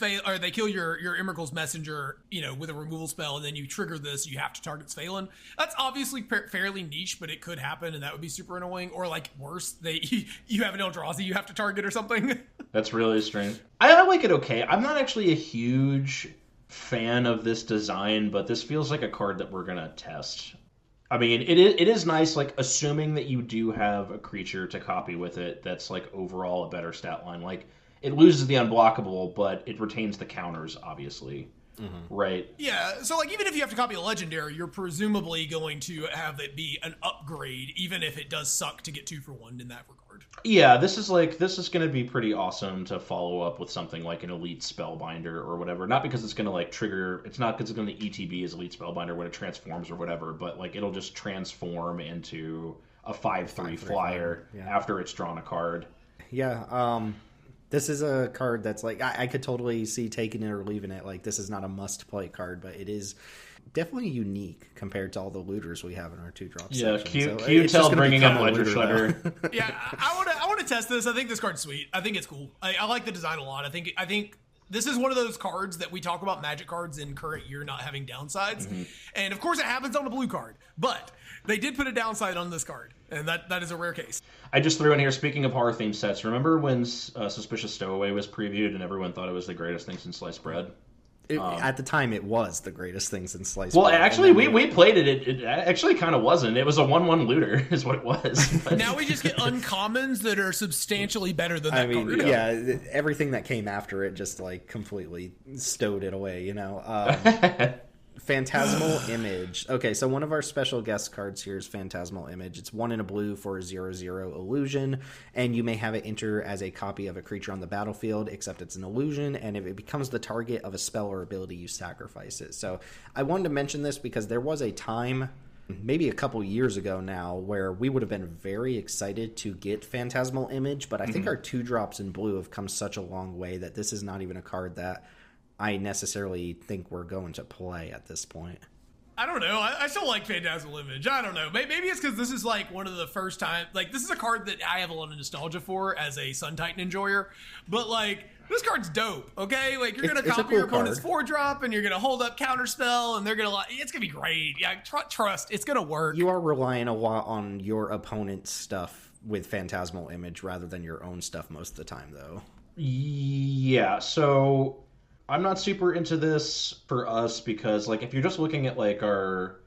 they kill your Imricle's Messenger, you know, with a removal spell, and then you trigger this, you have to target Sphalen. That's obviously fairly niche, but it could happen, and that would be super annoying. Or, like, worse, you have an Eldrazi you have to target or something. That's really strange. I like it okay. I'm not actually a huge fan of this design, but this feels like a card that we're going to test. I mean, it is nice, like, assuming that you do have a creature to copy with it that's, like, overall a better stat line. Like, it loses the unblockable, but it retains the counters, obviously. right? Yeah, so like even if you have to copy a legendary, you're presumably going to have it be an upgrade, even if it does suck to get 2 for 1 in that regard. Yeah, this is going to be pretty awesome to follow up with something like an elite spellbinder or whatever. Not because it's going to like trigger, it's not because it's going to ETB as elite spellbinder when it transforms or whatever, but like it'll just transform into a 5/3 flyer after it's drawn a card. Yeah, this is a card that's like I could totally see taking it or leaving it. Like this is not a must-play card, but it is definitely unique compared to all the looters we have in our 2-drop section. Cute Teld bringing up Ledger Shredder. Yeah, I want to test this. I think this card's sweet. I think it's cool. I like the design a lot. I think this is one of those cards that we talk about Magic cards in current year not having downsides, and of course it happens on a blue card, but they did put a downside on this card, and that is a rare case. I just threw in here, speaking of horror themed sets, remember when Suspicious Stowaway was previewed and everyone thought it was the greatest thing since sliced bread? At the time, it was the greatest thing since sliced bread. Well, actually, we played it. It actually kind of wasn't. It was a 1/1 looter is what it was. But... Now we just get uncommons that are substantially better than that card. Yeah, everything that came after it just like completely stowed it away, you know? Phantasmal Image. Okay, so one of our special guest cards here is Phantasmal Image. It's 1 in a blue for a 0/0 illusion, and you may have it enter as a copy of a creature on the battlefield, except it's an illusion, and if it becomes the target of a spell or ability, you sacrifice it. So I wanted to mention this because there was a time, maybe a couple years ago now, where we would have been very excited to get Phantasmal Image, but I think our 2-drops in blue have come such a long way that this is not even a card that I necessarily think we're going to play at this point. I don't know. I still like Phantasmal Image. I don't know. Maybe it's because this is like one of the first time. Like this is a card that I have a lot of nostalgia for as a Sun Titan enjoyer. But like this card's dope. Okay, like you're gonna copy your opponent's 4-drop and you're gonna hold up counterspell and they're gonna. It's gonna be great. Yeah, trust. It's gonna work. You are relying a lot on your opponent's stuff with Phantasmal Image rather than your own stuff most of the time, though. Yeah. So. I'm not super into this for us because, like, if you're just looking at, like, our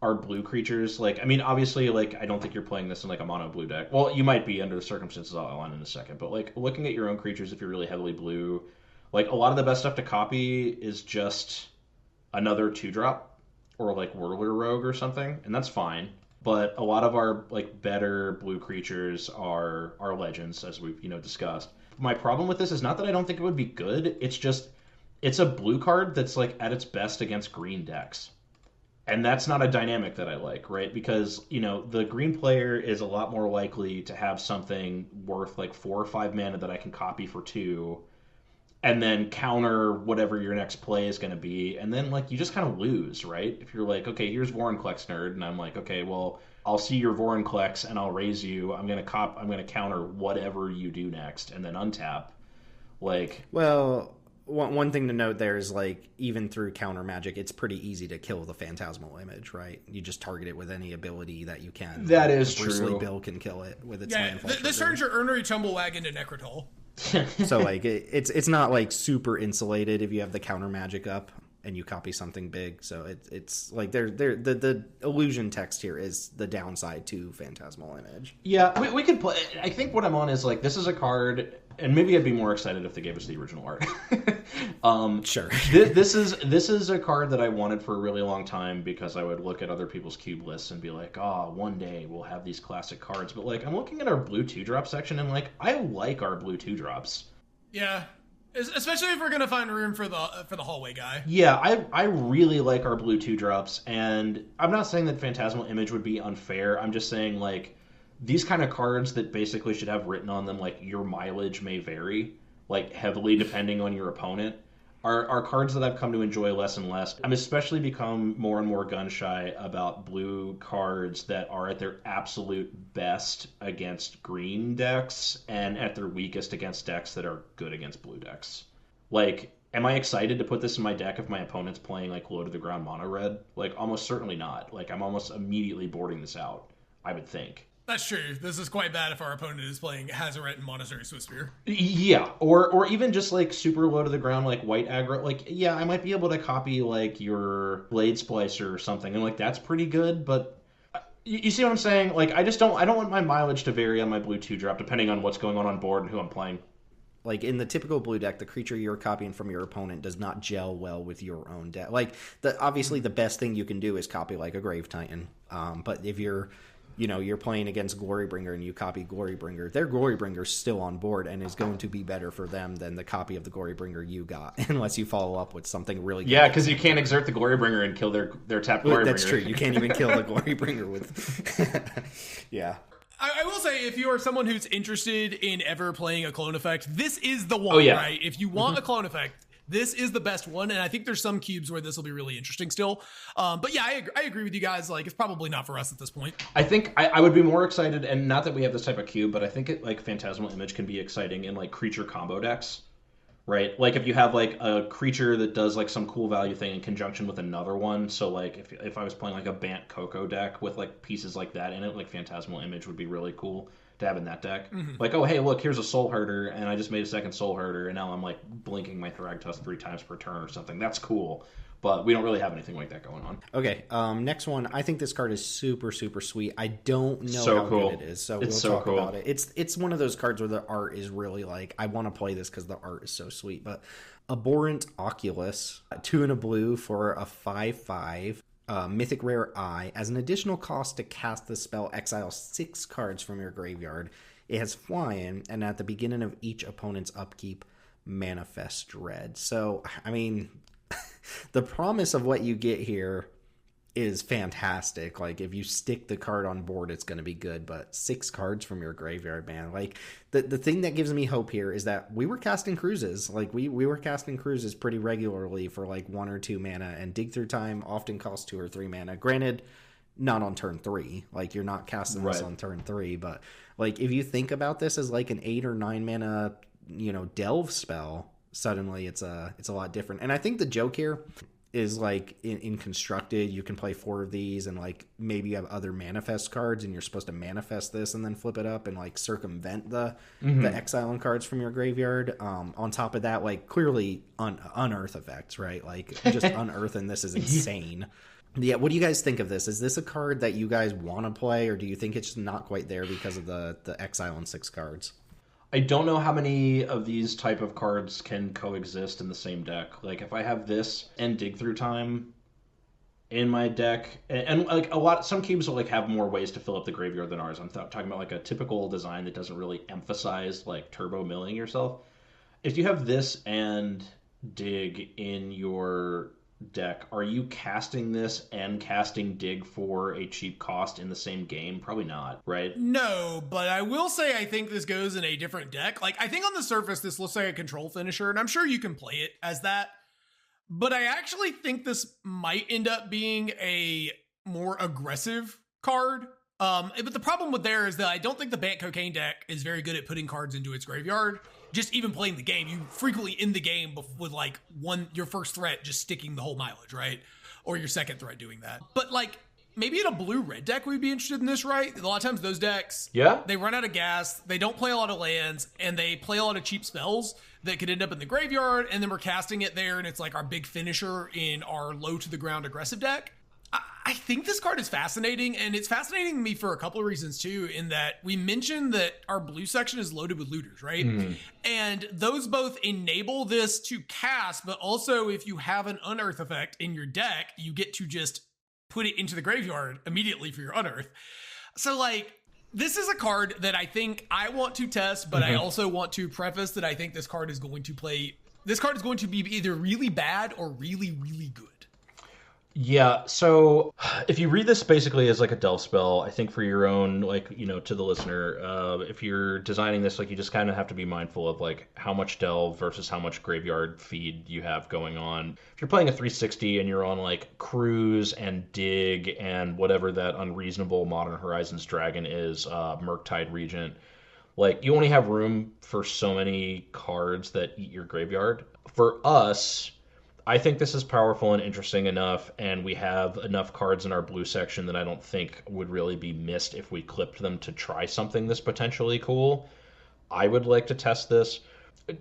blue creatures, like, I mean, obviously, like, I don't think you're playing this in, like, a mono blue deck. Well, you might be under the circumstances I'll outline in a second, but, like, looking at your own creatures, if you're really heavily blue, like, a lot of the best stuff to copy is just another 2-drop or, like, Whirler Rogue or something, and that's fine. But a lot of our, like, better blue creatures are legends, as we've, discussed. My problem with this is not that I don't think it would be good, it's just... It's a blue card that's like at its best against green decks. And that's not a dynamic that I like, right? Because, the green player is a lot more likely to have something worth like 4 or 5 mana that I can copy for 2 and then counter whatever your next play is going to be. And then like you just kind of lose, right? If you're like, okay, here's Vorinclex nerd. And I'm like, okay, well, I'll see your Vorinclex and I'll raise you. I'm going to counter whatever you do next and then untap. Like, well, one thing to note there is, like, even through counter magic, it's pretty easy to kill the Phantasmal Image, right? You just target it with any ability that you can. That is Bruce true. Lee Bill can kill it with its landfall. This turns your Ornery Tumblewagon to Necrotol. So, like, it's not, like, super insulated if you have the counter magic up and you copy something big. So it's like the illusion text here is the downside to Phantasmal Image. Yeah, we could play. I think what I'm on is like this is a card, and maybe I'd be more excited if they gave us the original art. Sure. This is a card that I wanted for a really long time because I would look at other people's cube lists and be like, one day we'll have these classic cards. But like I'm looking at our blue 2-drop section and like I like our blue 2-drops. Yeah. Especially if we're gonna find room for the hallway guy. Yeah, I really like our blue 2-drops, and I'm not saying that Phantasmal Image would be unfair. I'm just saying like these kind of cards that basically should have written on them like your mileage may vary, like heavily depending on your opponent, are cards that I've come to enjoy less and less. I'm especially become more and more gun shy about blue cards that are at their absolute best against green decks and at their weakest against decks that are good against blue decks. Like, am I excited to put this in my deck if my opponent's playing like low to the ground mono red? Like, almost certainly not. Like, I'm almost immediately boarding this out, I would think. That's true. This is quite bad if our opponent is playing Hazaret and Monastery Swiftspear. Yeah, or even just like super low to the ground, like white aggro. Like, yeah, I might be able to copy like your Blade Splicer or something, and like that's pretty good. But you see what I'm saying? Like, I don't want my mileage to vary on my blue 2-drop depending on what's going on board and who I'm playing. like in the typical blue deck, the creature you're copying from your opponent does not gel well with your own deck. Like obviously the best thing you can do is copy like a Grave Titan. But if you're playing against Glorybringer and you copy Glorybringer, their Glorybringer's still on board and is going to be better for them than the copy of the Glorybringer you got, unless you follow up with something really good. Yeah, because you can't exert the Glorybringer and kill their tapped Glorybringer. That's true. You can't even kill the Glorybringer with... Yeah. I will say, if you are someone who's interested in ever playing a clone effect, this is the one, right? If you want a clone effect, this is the best one, and I think there's some cubes where this will be really interesting still. But yeah, I agree with you guys. Like, it's probably not for us at this point. I think I would be more excited, and not that we have this type of cube, but I think like Phantasmal Image can be exciting in like creature combo decks, right? Like if you have like a creature that does like some cool value thing in conjunction with another one. So like if I was playing like a Bant Coco deck with like pieces like that in it, like Phantasmal Image would be really cool to have in that deck. Like, oh, hey, look, here's a Soul Herder, and I just made a second Soul Herder, and now I'm like blinking my Thragtusk 3 times per turn or something. That's cool. But we don't really have anything like that going on. Okay, next one. I think this card is super, super sweet. I don't know so how cool. good it is, so it's we'll so talk cool. about it. It's one of those cards where the art is really like, I want to play this because the art is so sweet. But Abhorrent Oculus, 2 and a blue for a 5/5. Mythic Rare Eye. As an additional cost to cast the spell, exile 6 cards from your graveyard. It has flying, and at the beginning of each opponent's upkeep, manifest dread. So, I mean, the promise of what you get here is fantastic. Like, if you stick the card on board, it's going to be good. But 6 cards from your graveyard, man. Like, the thing that gives me hope here is that we were casting cruises. Like, we were casting cruises pretty regularly for, like, 1 or 2 mana. And Dig Through Time often costs 2 or 3 mana. Granted, not on turn 3. Like, you're not casting this on turn 3. But, like, if you think about this as, like, an 8 or 9 mana, delve spell, suddenly it's a lot different. And I think the joke here is like in constructed, you can play 4 of these, and like maybe you have other manifest cards, and you're supposed to manifest this and then flip it up and like circumvent the exiling cards from your graveyard. On top of that, like clearly unearth effects, right? Like just unearthing this is insane. Yeah, what do you guys think of this? Is this a card that you guys want to play, or do you think it's just not quite there because of the exile and 6 cards? I don't know how many of these type of cards can coexist in the same deck. Like, if I have this and Dig Through Time in my deck, and like some cubes will like have more ways to fill up the graveyard than ours. I'm talking about like a typical design that doesn't really emphasize like turbo milling yourself. If you have this and Dig in your deck, are you casting this and casting Dig for a cheap cost in the same game? Probably not, right? No, but I will say I think this goes in a different deck. Like, I think on the surface this looks like a control finisher, and I'm sure you can play it as that, but I actually think this might end up being a more aggressive card. But the problem with there is that I don't think the Bant Cocaine deck is very good at putting cards into its graveyard. Just even playing the game, you frequently in the game with like your first threat just sticking the whole mileage, right? Or your second threat doing that. But like maybe in a blue-red deck we'd be interested in this, right? A lot of times those decks, they run out of gas, they don't play a lot of lands, and they play a lot of cheap spells that could end up in the graveyard, and then we're casting it there, and it's like our big finisher in our low-to-the-ground aggressive deck. I think this card is fascinating, and it's fascinating to me for a couple of reasons too, in that we mentioned that our blue section is loaded with looters, right? And those both enable this to cast, but also if you have an unearth effect in your deck, you get to just put it into the graveyard immediately for your unearth. So like, this is a card that I think I want to test, but I also want to preface that I think this card is going to be either really bad or really, really good. Yeah, so if you read this basically as like a delve spell, I think for your own, like, to the listener, if you're designing this, like, you just kind of have to be mindful of like how much delve versus how much graveyard feed you have going on. If you're playing a 360 and you're on like cruise and dig and whatever that unreasonable Modern Horizons dragon is, Murktide Regent, like you only have room for so many cards that eat your graveyard. For us, I think this is powerful and interesting enough, and we have enough cards in our blue section that I don't think would really be missed if we clipped them to try something that's potentially cool. I would like to test this.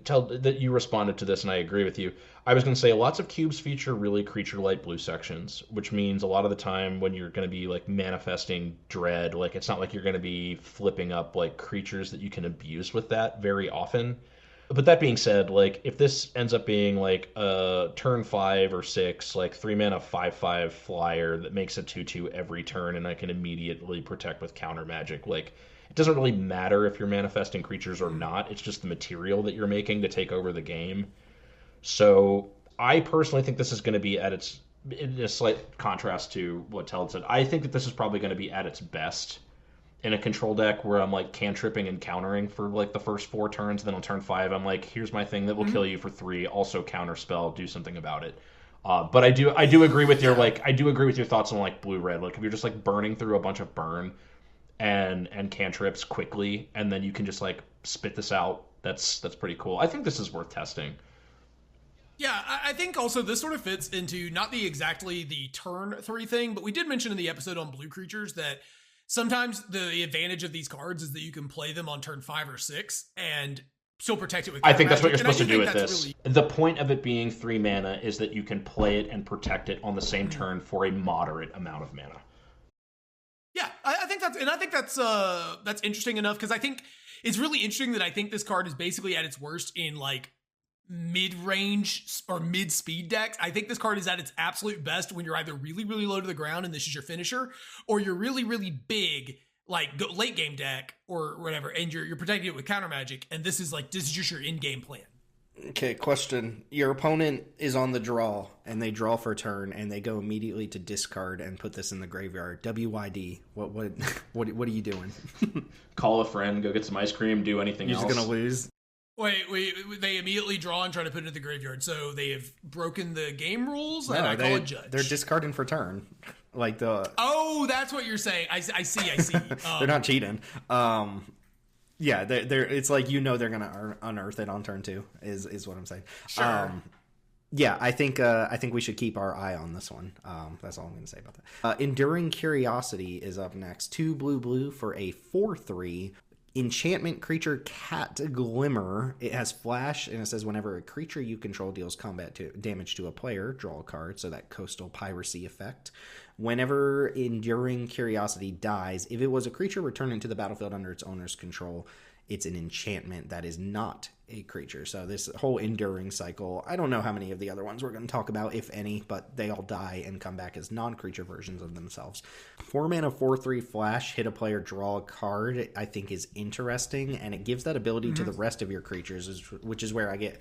Teld that you responded to this, and I agree with you. I was going to say lots of cubes feature really creature-light blue sections, which means a lot of the time when you're going to be like manifesting dread, like it's not like you're going to be flipping up like creatures that you can abuse with that very often. But that being said, like if this ends up being like a turn 5 or 6, like 3 mana 5/5 flyer that makes a 2/2 every turn, and I can immediately protect with counter magic, like it doesn't really matter if you're manifesting creatures or not. It's just the material that you're making to take over the game. So I personally think this is going to be at its, in a slight contrast to what Teld said, I think that this is probably going to be at its best in a control deck where I'm like cantripping and countering for like the first 4 turns. Then on turn 5, I'm like, here's my thing that will kill you for 3. Also counter spell, do something about it. But I do agree with your thoughts on like blue red. Like if you're just like burning through a bunch of burn and cantrips quickly, and then you can just like spit this out. That's pretty cool. I think this is worth testing. Yeah, I think also this sort of fits into not exactly the turn 3 thing, but we did mention in the episode on blue creatures that sometimes the advantage of these cards is that you can play them on turn 5 or 6 and still protect it with. I think that's what you're supposed to do with this. The point of it being 3 mana is that you can play it and protect it on the same turn for a moderate amount of mana. Yeah, I think that's interesting enough, because I think it's really interesting that I think this card is basically at its worst in like mid-range or mid-speed decks. I think this card is at its absolute best when you're either really, really low to the ground and this is your finisher, or you're really, really big, like late game deck or whatever, and you're protecting it with counter magic, and this is just your in-game plan. Okay, question. Your opponent is on the draw, and they draw for a turn, and they go immediately to discard and put this in the graveyard. WYD. What are you doing? Call a friend, go get some ice cream, do anything else. You're just going to lose? Wait, they immediately draw and try to put it in the graveyard, so they have broken the game rules, no, and I call a judge. They're discarding for turn. Like the... Oh, that's what you're saying. I see. They're not cheating. Yeah, they're it's like, they're going to unearth it on turn 2, is what I'm saying. Sure. Yeah, I think we should keep our eye on this one. That's all I'm going to say about that. Enduring Curiosity is up next. 2 blue for a 4/3. Enchantment creature Cat Glimmer. It has flash, and it says whenever a creature you control deals combat damage to a player, draw a card. So that coastal piracy effect. Whenever Enduring Curiosity dies, if it was a creature, return it to the battlefield under its owner's control. It's an enchantment that is not a creature. So this whole enduring cycle, I don't know how many of the other ones we're going to talk about, if any, but they all die and come back as non-creature versions of themselves. 4 mana, 4/3 flash, hit a player, draw a card, I think is interesting, and it gives that ability to the rest of your creatures, which is where I get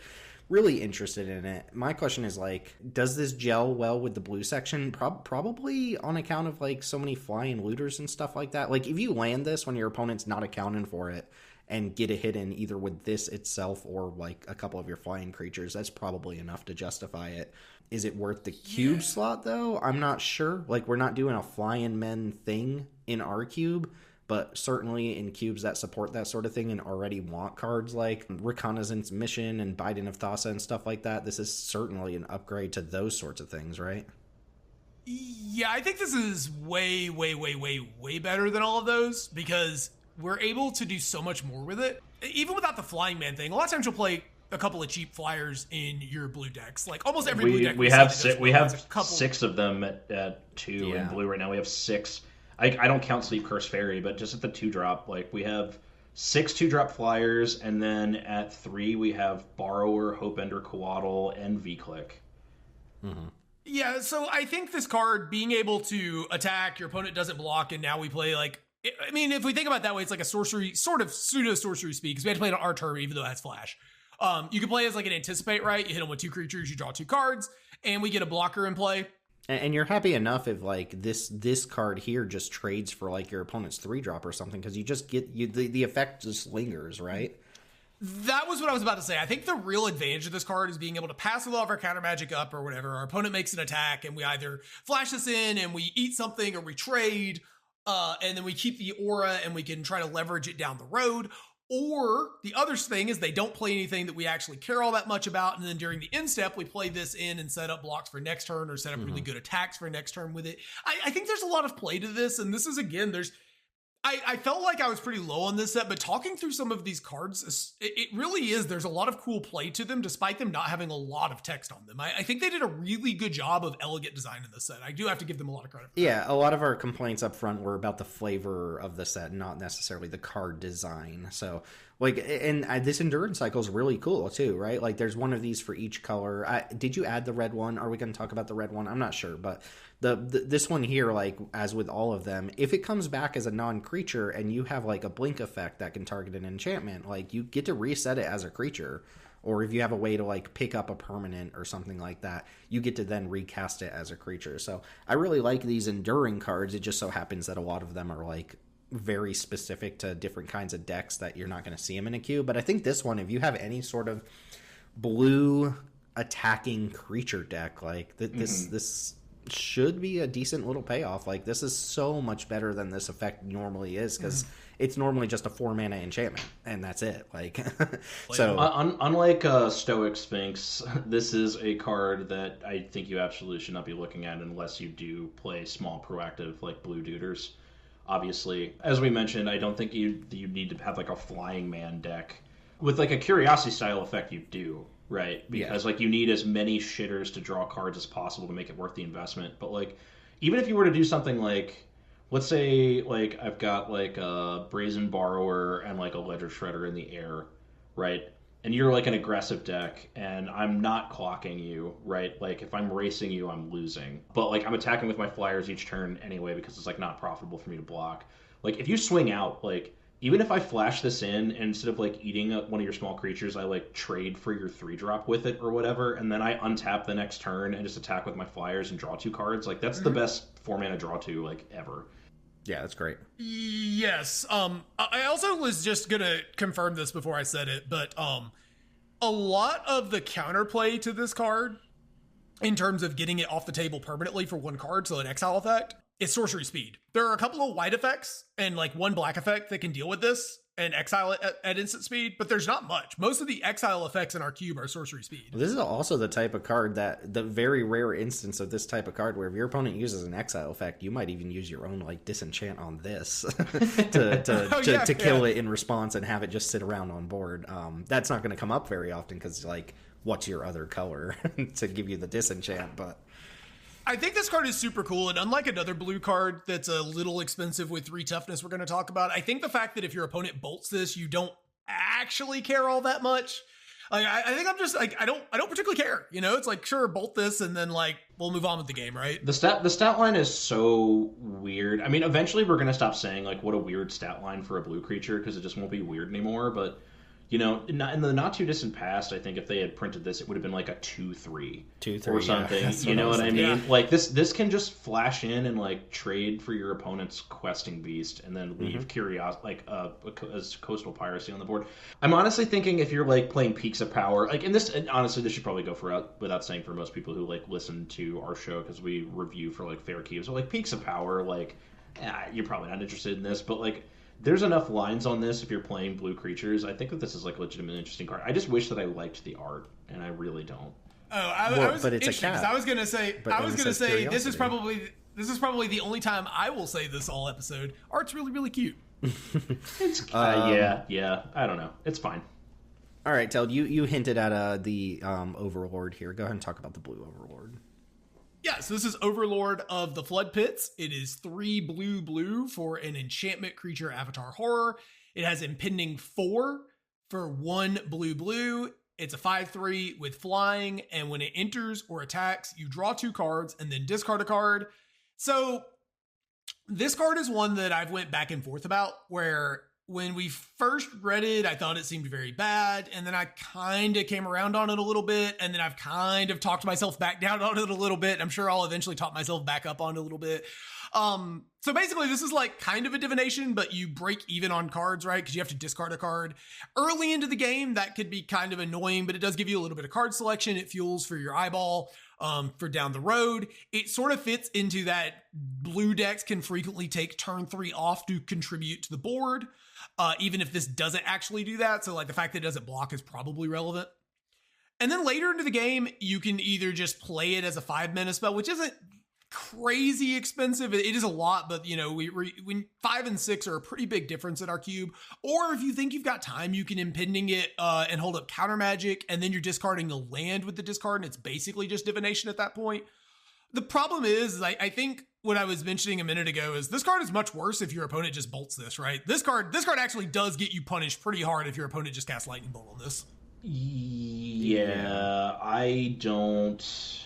really interested in it. My question is, like, does this gel well with the blue section? Probably, on account of like so many flying looters and stuff like that. Like if you land this when your opponent's not accounting for it and get a hit in either with this itself or like a couple of your flying creatures, that's probably enough to justify it. Is it worth the cube slot though? I'm not sure. Like, we're not doing a flying men thing in our cube, but certainly in cubes that support that sort of thing and already want cards like Reconnaissance Mission and Biden of Thassa and stuff like that, this is certainly an upgrade to those sorts of things, right? Yeah, I think this is way, way, way, way, way better than all of those, because we're able to do so much more with it. Even without the flying man thing, a lot of times you'll play a couple of cheap flyers in your blue decks. Like almost every blue deck we have 6 of them at 2 in blue right now. We have 6. I don't count Sleep Curse Fairy, but just at the 2-drop, like we have 6 2-drop flyers, and then at 3 we have Borrower, Hopeender, Coatl, and V-Click. Mm-hmm. Yeah, so I think this card being able to attack, your opponent doesn't block, and now we play like, I mean, if we think about it that way, it's like a sorcery, sort of pseudo sorcery speed, because we have to play it on our turn, even though it has flash. You can play as like an Anticipate, right? You hit them with 2 creatures, you draw 2 cards, and we get a blocker in play. And you're happy enough if like this card here just trades for like your opponent's 3-drop or something, because you just get the effect just lingers, right? That was what I was about to say. I think the real advantage of this card is being able to pass with all of our counter magic up or whatever. Our opponent makes an attack, and we either flash this in and we eat something, or we trade, and then we keep the aura and we can try to leverage it down the road. Or the other thing is they don't play anything that we actually care all that much about, and then during the end step, we play this in and set up blocks for next turn, or set up really good attacks for next turn with it. I think there's a lot of play to this, and this is, again, I felt like I was pretty low on this set, but talking through some of these cards, it really is, there's a lot of cool play to them, despite them not having a lot of text on them. I think they did a really good job of elegant design in this set. I do have to give them a lot of credit for that. Yeah, a lot of our complaints up front were about the flavor of the set, not necessarily the card design. So Like, and this endurance cycle is really cool too, right? Like, there's one of these for each color. Did you add the red one? Are we going to talk about the red one? I'm not sure, but this one here, like, as with all of them, if it comes back as a non-creature and you have like a blink effect that can target an enchantment, like, you get to reset it as a creature. Or if you have a way to like pick up a permanent or something like that, you get to then recast it as a creature. So I really like these enduring cards. It just so happens that a lot of them are like very specific to different kinds of decks that you're not going to see them in a queue. But I think this one, if you have any sort of blue attacking creature deck, like this should be a decent little payoff. Like, this is so much better than this effect normally is, because it's normally just a 4-mana enchantment and that's it. Like, so unlike Stoic Sphinx, this is a card that I think you absolutely should not be looking at unless you do play small proactive like blue duders. Obviously, as we mentioned, I don't think you need to have like a flying man deck. With like a curiosity style effect, you do, right? Because like you need as many shitters to draw cards as possible to make it worth the investment. But like, even if you were to do something like, let's say like I've got like a Brazen Borrower and like a Ledger Shredder in the air, right? And you're like an aggressive deck, and I'm not clocking you, right? Like, if I'm racing you, I'm losing. But like, I'm attacking with my flyers each turn anyway because it's like not profitable for me to block. Like, if you swing out, like, even if I flash this in, and instead of like eating one of your small creatures, I like trade for your 3-drop with it or whatever, and then I untap the next turn and just attack with my flyers and draw 2 cards. Like, that's the best 4-mana draw 2 like ever. yeah, that's great. Yes. I also was just gonna confirm this before I said it, but a lot of the counterplay to this card, in terms of getting it off the table permanently for 1 card, so an exile effect, is sorcery speed. There are a couple of white effects and like 1 black effect that can deal with this and exile it at instant speed, but there's not much. Most of the exile effects in our cube are sorcery speed. This is also the type of card that, the very rare instance of this type of card where if your opponent uses an exile effect, you might even use your own like disenchant on this to kill it in response and have it just sit around on board. That's not going to come up very often because like, what's your other color to give you the disenchant? But I think this card is super cool, and unlike another blue card that's a little expensive with 3 toughness we're going to talk about, I think the fact that if your opponent bolts this, you don't actually care all that much. Like, I think I'm just like, I don't particularly care. You know, it's like, sure, bolt this, and then like we'll move on with the game, right? The stat line is so weird. I mean, eventually we're gonna stop saying like what a weird stat line for a blue creature because it just won't be weird anymore. But you know, in the not too distant past, I think if they had printed this, it would have been like a 2/3 or something. Yeah, you know what I mean? Yeah. Like this can just flash in and like trade for your opponent's questing beast, and then leave curiosity like as coastal piracy on the board. I'm honestly thinking if you're like playing Peaks of Power, like and honestly, this should probably go for without saying for most people who like listen to our show because we review for like fair cubes. So like Peaks of Power, like you're probably not interested in this, but like. There's enough lines on this if you're playing blue creatures. I think that this is like a legitimately interesting card. I just wish that I liked the art, and I really don't. Oh, I was but it's a interested, 'cause cat. I was gonna say this is Curiosity. probably the only time I will say this all episode. Art's really, really cute. It's yeah. I don't know. It's fine. all right, Teld, you hinted at the Overlord here. Go ahead and talk about the blue Overlord. Yeah, so this is Overlord of the Flood Pits. It is 3 blue for an enchantment creature avatar horror. It has impending 4 for 1 blue. It's a 5/3 with flying, and when it enters or attacks, you draw 2 cards and then discard a card. So this card is one that I've went back and forth about, where when we first read it, I thought it seemed very bad, and then I kind of came around on it a little bit, and then I've kind of talked myself back down on it a little bit. I'm sure I'll eventually talk myself back up on it a little bit. So basically, this is like kind of a divination, but you break even on cards, right? Because you have to discard a card. Early into the game, that could be kind of annoying, but it does give you a little bit of card selection. It fuels for your eyeball. For down the road, it sort of fits into that blue decks can frequently take turn 3 off to contribute to the board, even if this doesn't actually do that. So like the fact that it doesn't block is probably relevant. And then later into the game, you can either just play it as a 5-mana spell, which isn't crazy expensive. It is a lot, but you know, when 5 and 6 are a pretty big difference in our cube. Or if you think you've got time, you can impending it and hold up counter magic, and then you're discarding a land with the discard, and it's basically just divination at that point. The problem is I think what I was mentioning a minute ago is this card is much worse if your opponent just bolts this, right? This card actually does get you punished pretty hard if your opponent just casts Lightning Bolt on this. Yeah, I don't...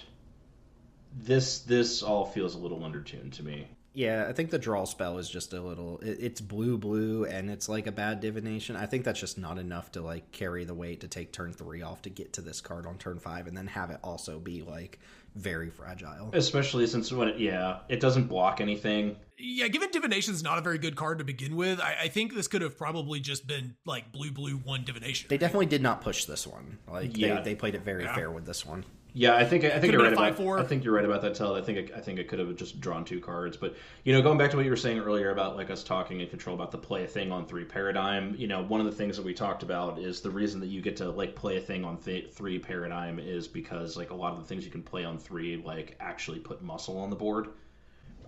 This all feels a little undertuned to me. Yeah, I think the draw spell is just a little... It's blue, and it's like a bad divination. I think that's just not enough to, like, carry the weight to take turn 3 off to get to this card on turn 5, and then have it also be, like, very fragile. Especially since, it doesn't block anything. Yeah, given divination's not a very good card to begin with, I think this could have probably just been, like, blue, 1 divination. They definitely did not push this one. Like, they played it very fair with this one. Yeah, I think you're right about. I think you're right about that, Teld. I think it could have just drawn 2 cards, but going back to what you were saying earlier about like us talking in control about the play a thing on 3 paradigm. One of the things that we talked about is the reason that you get to like play a thing on 3 paradigm is because like a lot of the things you can play on 3 like actually put muscle on the board.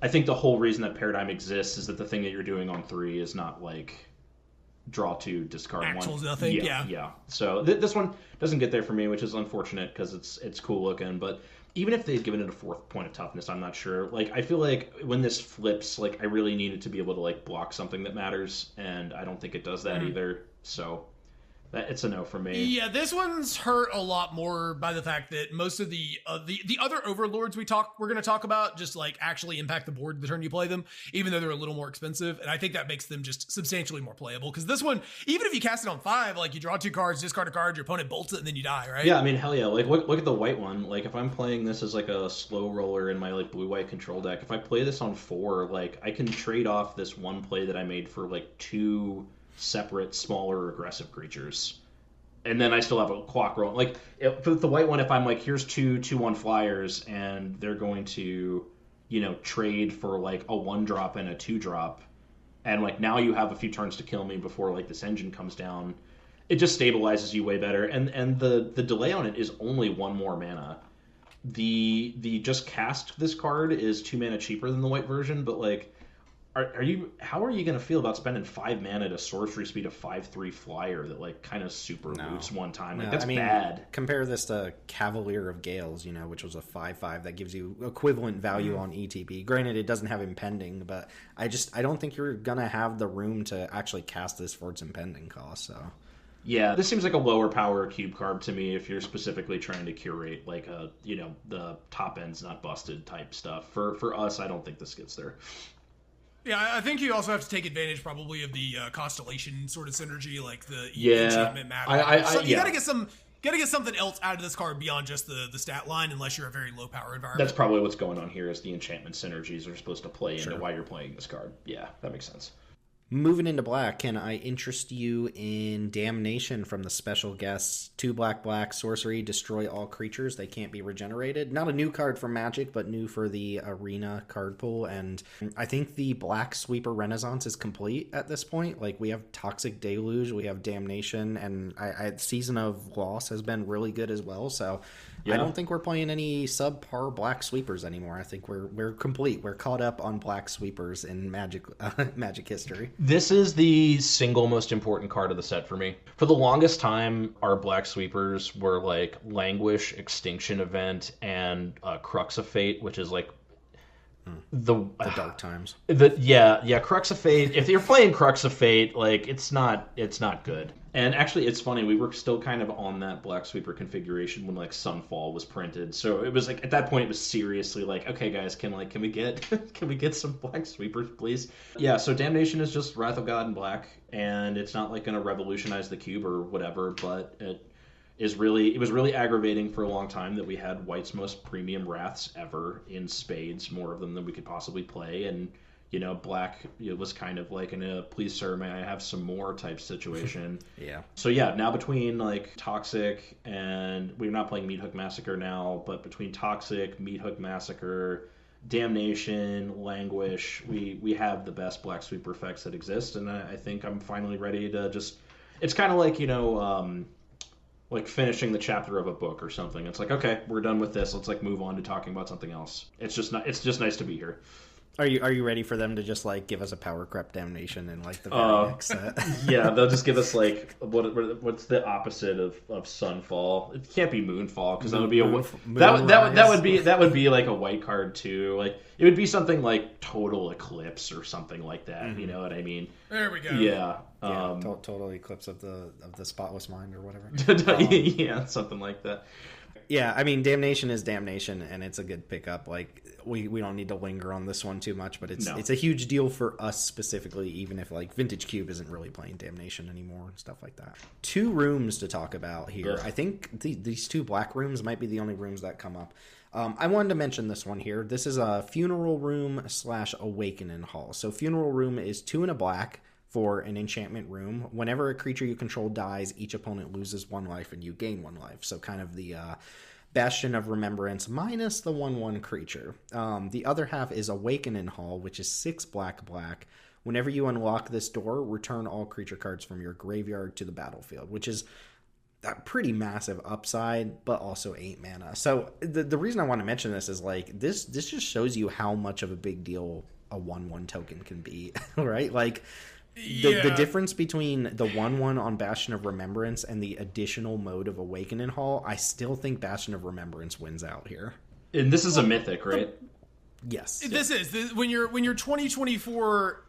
I think the whole reason that paradigm exists is that the thing that you're doing on 3 is not like draw 2, discard Actuals 1. Nothing. Yeah. So this one doesn't get there for me, which is unfortunate because it's cool looking. But even if they'd given it a 4th point of toughness, I'm not sure. Like I feel like when this flips, like I really needed to be able to like block something that matters, and I don't think it does that either. So it's a no for me. Yeah, this one's hurt a lot more by the fact that most of the other overlords we're going to talk about just like actually impact the board the turn you play them, even though they're a little more expensive, and I think that makes them just substantially more playable. Because this one, even if you cast it on 5, like you draw 2 cards, discard a card, your opponent bolts it, and then you die, right? Yeah, I mean, hell yeah. Like look at the white one. Like if I'm playing this as like a slow roller in my like blue-white control deck, if I play this on 4, like I can trade off this one play that I made for like 2 separate smaller aggressive creatures. And then I still have a clock roll. Like, for the white one, if I'm like, here's 2/2/1 flyers, and they're going to, trade for like a 1-drop and a 2-drop, and like now you have a few turns to kill me before like this engine comes down, it just stabilizes you way better. And the delay on it is only 1 more mana. The just cast this card is 2 mana cheaper than the white version, but like, how are you going to feel about spending 5 mana to sorcery speed a 5/3 flyer that like kind of super loots one time? Like that's bad. Compare this to Cavalier of Gales, which was a 5/5 that gives you equivalent value on ETB. Granted, it doesn't have impending, but I don't think you're going to have the room to actually cast this for its impending cost. So yeah, this seems like a lower power cube card to me if you're specifically trying to curate like a the top end's not busted type stuff. For us, I don't think this gets there. Yeah, I think you also have to take advantage probably of the constellation sort of synergy, like the enchantment matter. You gotta get something else out of this card beyond just the stat line, unless you're a very low power environment. That's probably what's going on here. Is the enchantment synergies are supposed to play into why you're playing this card? Yeah, that makes sense. Moving into black, can I interest you in Damnation from the special guests? 2 black, sorcery, destroy all creatures. They can't be regenerated. Not a new card for Magic, but new for the Arena card pool. And I think the Black Sweeper Renaissance is complete at this point. Like, we have Toxic Deluge, we have Damnation, and Season of Loss has been really good as well. So I don't think we're playing any subpar Black Sweepers anymore. I think we're complete. We're caught up on Black Sweepers in Magic history. This is the single most important card of the set for me. For the longest time, our Black Sweepers were like Languish, Extinction Event, and Crux of Fate, which is like the dark times. Crux of Fate. If you're playing Crux of Fate, like it's not good. And actually, it's funny. We were still kind of on that Black Sweeper configuration when like Sunfall was printed. So it was like at that point, it was seriously like, okay, guys, can we get some Black Sweepers, please? Yeah. So Damnation is just Wrath of God in black, and it's not like going to revolutionize the cube or whatever, but it was really aggravating for a long time that we had White's most premium Wraths ever in spades, more of them than we could possibly play, and black, it was kind of like in a please sir may I have some more type situation. Yeah. So yeah, now between like Toxic and we're not playing Meat Hook Massacre now, but between Toxic, Meat Hook Massacre, Damnation, Languish, we have the best Black Sweeper effects that exist, and I think I'm finally ready to just, it's kind of like, like finishing the chapter of a book or something. It's like, okay, we're done with this. Let's like move on to talking about something else. It's just nice to be here. Are you ready for them to just like give us a power creep damnation in like the very next set? Yeah, they'll just give us like what's the opposite of sunfall? It can't be moonfall because that would be that would be like a white card too. Like it would be something like total eclipse or something like that. Mm-hmm. You know what I mean? There we go. Yeah. Total eclipse of the spotless mind or whatever. Yeah, something like that. Yeah, I mean, Damnation is Damnation, and it's a good pickup. Like, we don't need to linger on this one too much, but it's a huge deal for us specifically, even if, like, Vintage Cube isn't really playing Damnation anymore and stuff like that. 2 rooms to talk about here. Ugh. I think these 2 black rooms might be the only rooms that come up. I wanted to mention this one here. This is a Funeral Room / Awakening Hall. So, Funeral Room is 2 in a black for an enchantment room. Whenever a creature you control dies, each opponent loses 1 life and you gain 1 life. So kind of the Bastion of Remembrance minus the 1/1 creature. The other half is Awakening Hall, which is 6 black. Whenever you unlock this door, return all creature cards from your graveyard to the battlefield, which is a pretty massive upside, but also 8 mana. So the reason I want to mention this is like this just shows you how much of a big deal a 1/1 token can be, right? Like the difference between the 1/1 on Bastion of Remembrance and the additional mode of Awakening Hall, I still think Bastion of Remembrance wins out here. And this is a mythic, right? Yes. This is when your 2024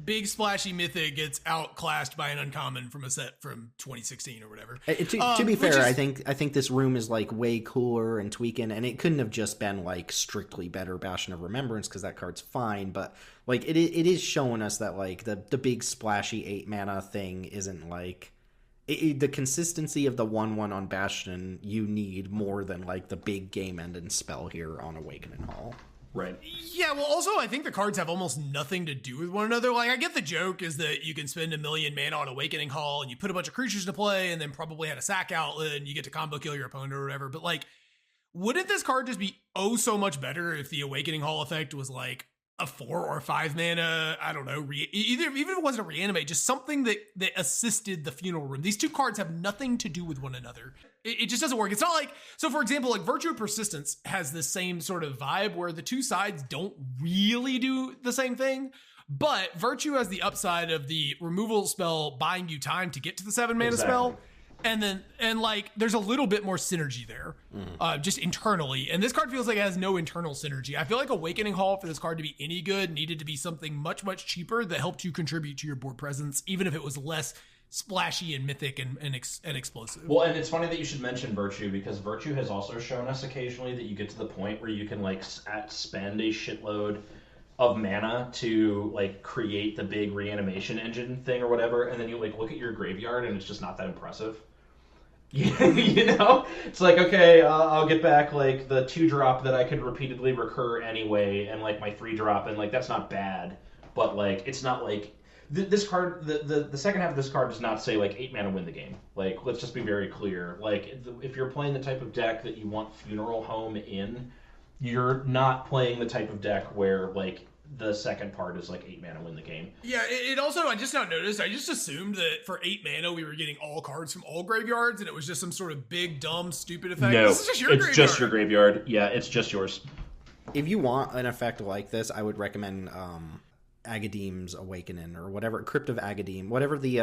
big splashy mythic gets outclassed by an uncommon from a set from 2016 or whatever. To be fair, I think this room is like way cooler and tweaking, and it couldn't have just been like strictly better Bastion of Remembrance because that card's fine, but like it is showing us that like the big splashy 8 mana thing isn't like the consistency of the 1/1 on Bastion you need more than like the big game ending spell here on Awakening Hall. Right. Yeah, well, also, I think the cards have almost nothing to do with one another. Like, I get the joke is that you can spend 1 million mana on Awakening Hall and you put a bunch of creatures to play and then probably had a sack outlet and you get to combo kill your opponent or whatever. But, like, wouldn't this card just be so much better if the Awakening Hall effect was, like, a 4 or 5 mana, I don't know, even if it wasn't a reanimate, just something that assisted the Funeral Room. These 2 cards have nothing to do with one another. It just doesn't work. It's not like, so for example, like Virtue of Persistence has the same sort of vibe where the 2 sides don't really do the same thing, but Virtue has the upside of the removal spell buying you time to get to the 7 mana spell. And like, there's a little bit more synergy there, just internally. And this card feels like it has no internal synergy. I feel like Awakening Hall, for this card to be any good, needed to be something much, much cheaper that helped you contribute to your board presence, even if it was less splashy and mythic and explosive. Well, and it's funny that you should mention Virtue, because Virtue has also shown us occasionally that you get to the point where you can like spend a shitload of mana to like create the big reanimation engine thing or whatever, and then you like look at your graveyard and it's just not that impressive. You know, it's like, okay, I'll get back like the 2-drop that I could repeatedly recur anyway, and like my 3-drop, and like that's not bad, but like it's not like this card. The second half of this card does not say like 8 mana win the game. Like, let's just be very clear. Like, if you're playing the type of deck that you want Funeral Home in, you're not playing the type of deck where like the second part is like 8 mana win the game. Yeah, it also, I just now noticed, I just assumed that for 8 mana we were getting all cards from all graveyards and it was just some sort of big, dumb, stupid effect. No, this is just your it's just your graveyard. Yeah, it's just yours. If you want an effect like this, I would recommend Agadeem's Awakening or whatever, Crypt of Agadeem, whatever the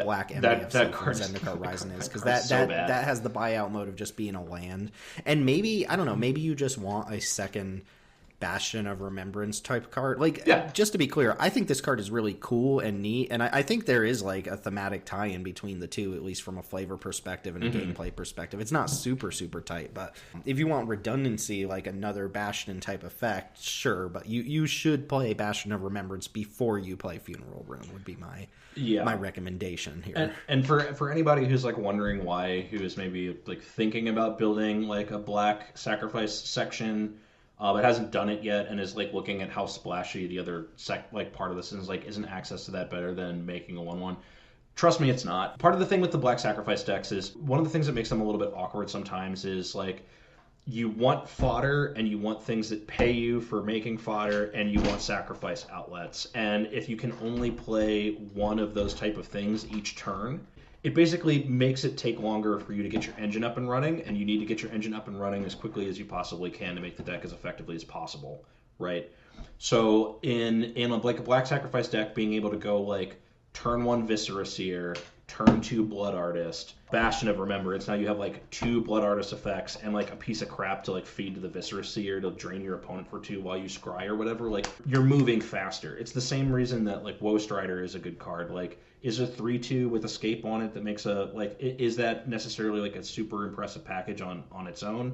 black MDF Zendikar Rising is, because that has the buyout mode of just being a land. And maybe, I don't know, maybe you just want a second Bastion of Remembrance type card. Like, just to be clear, I think this card is really cool and neat, and I think there is like a thematic tie-in between the two, at least from a flavor perspective and a gameplay perspective. It's not super tight, but if you want redundancy, like another Bastion type effect, sure, but you should play Bastion of Remembrance before you play Funeral Room, would be my recommendation here. And for anybody who's like wondering why, who is maybe like thinking about building like a black sacrifice section, but hasn't done it yet, and is like looking at how splashy the other part of this is, like, isn't access to that better than making a 1/1? Trust me, it's not. Part of the thing with the black sacrifice decks is one of the things that makes them a little bit awkward sometimes is like you want fodder and you want things that pay you for making fodder, and you want sacrifice outlets. And if you can only play one of those type of things each turn, it basically makes it take longer for you to get your engine up and running, and you need to get your engine up and running as quickly as you possibly can to make the deck as effectively as possible, right? So in like a black sacrifice deck, being able to go like turn 1 Viscera Seer, turn 2 Blood Artist, Bastion of Remembrance. Now you have like 2 Blood Artist effects and like a piece of crap to like feed to the Viscera Seer to drain your opponent for 2 while you scry or whatever. Like you're moving faster. It's the same reason that like Woe Strider is a good card. Like is a 3/2 with Escape on it that makes a like is that necessarily like a super impressive package on its own?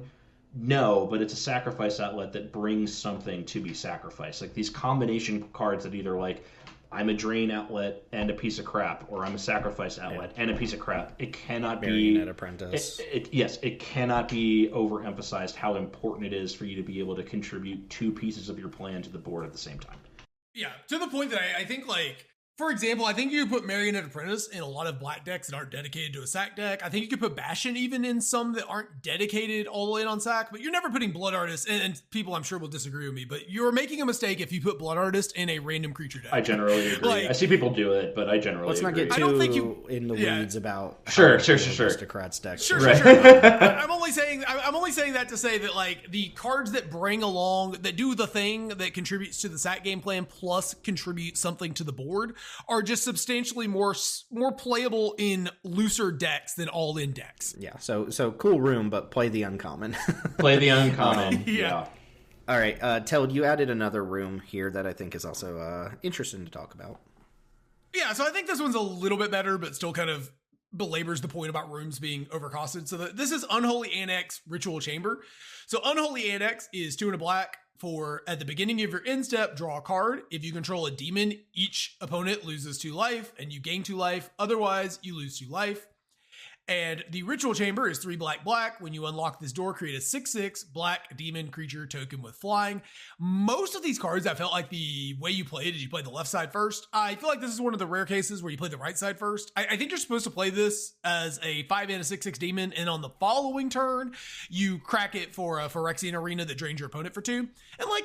No, but it's a sacrifice outlet that brings something to be sacrificed. Like these combination cards that either like I'm a drain outlet and a piece of crap, or I'm a sacrifice outlet and a piece of crap. It cannot Marionette Apprentice. Yes, it cannot be overemphasized how important it is for you to be able to contribute 2 pieces of your plan to the board at the same time. Yeah, to the point that I think, like, for example, I think you could put Marionette Apprentice in a lot of black decks that aren't dedicated to a sack deck. I think you could put Bastion even in some that aren't dedicated all in on sack, but you're never putting Blood Artist, and people I'm sure will disagree with me, but you're making a mistake if you put Blood Artist in a random creature deck. I generally agree. Like, I see people do it, but I generally let's not agree. get too in the weeds about sure. Aristocrats decks. Sure. I'm only saying that to say that like the cards that bring along, that do the thing that contributes to the sack game plan plus contribute something to the board are just substantially more playable in looser decks than all-in decks. Yeah, so cool room, but play the uncommon. Play the uncommon. Yeah. All right, Teld, you added another room here that I think is also interesting to talk about. Yeah, so I think this one's a little bit better, but still kind of belabors the point about rooms being overcosted. So this is Unholy Annex Ritual Chamber. So Unholy Annex is 2 and a black. For at the beginning of your end step, draw a card. If you control a demon, each opponent loses 2 life and you gain 2 life. Otherwise, you lose 2 life. And the Ritual Chamber is 3 black. When you unlock this door, create a 6/6 black demon creature token with flying. Most of these cards, I felt like the way you played is you played the left side first. I feel like this is one of the rare cases where you play the right side first. I think you're supposed to play this as a 5 and a 6/6 demon, and on the following turn, you crack it for a Phyrexian Arena that drains your opponent for 2. And like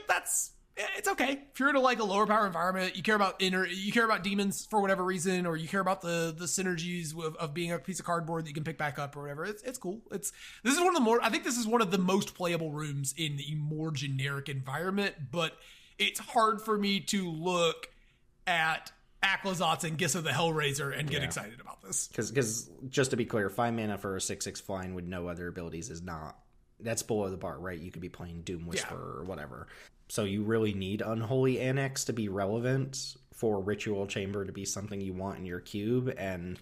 it's okay if you're in a lower power environment. You care about demons for whatever reason, or you care about the synergies of being a piece of cardboard that you can pick back up or whatever. It's cool. I think this is one of the most playable rooms in the more generic environment, but it's hard for me to look at Aclazotz and Gissa the Hellraiser and get excited about this. Because just to be clear, 5 mana for a 6/6 flying with no other abilities is not. That's below the bar, right? You could be playing Doom Whisperer or whatever. So you really need Unholy Annex to be relevant for Ritual Chamber to be something you want in your cube, and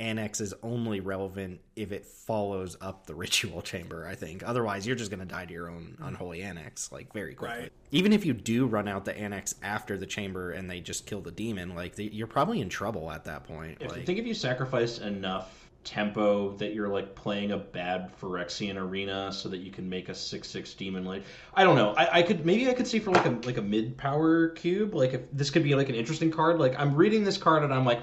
Annex is only relevant if it follows up the Ritual Chamber, I think. Otherwise, you're just going to die to your own Unholy Annex, like, very quickly. Right. Even if you do run out the Annex after the Chamber and they just kill the demon, like, you're probably in trouble at that point. I think if you sacrifice enough tempo that you're like playing a bad Phyrexian Arena so that you can make a 6/6 demon, like I don't know, I could see for like a mid power cube, like if this could be like an interesting card. Like I'm reading this card and I'm like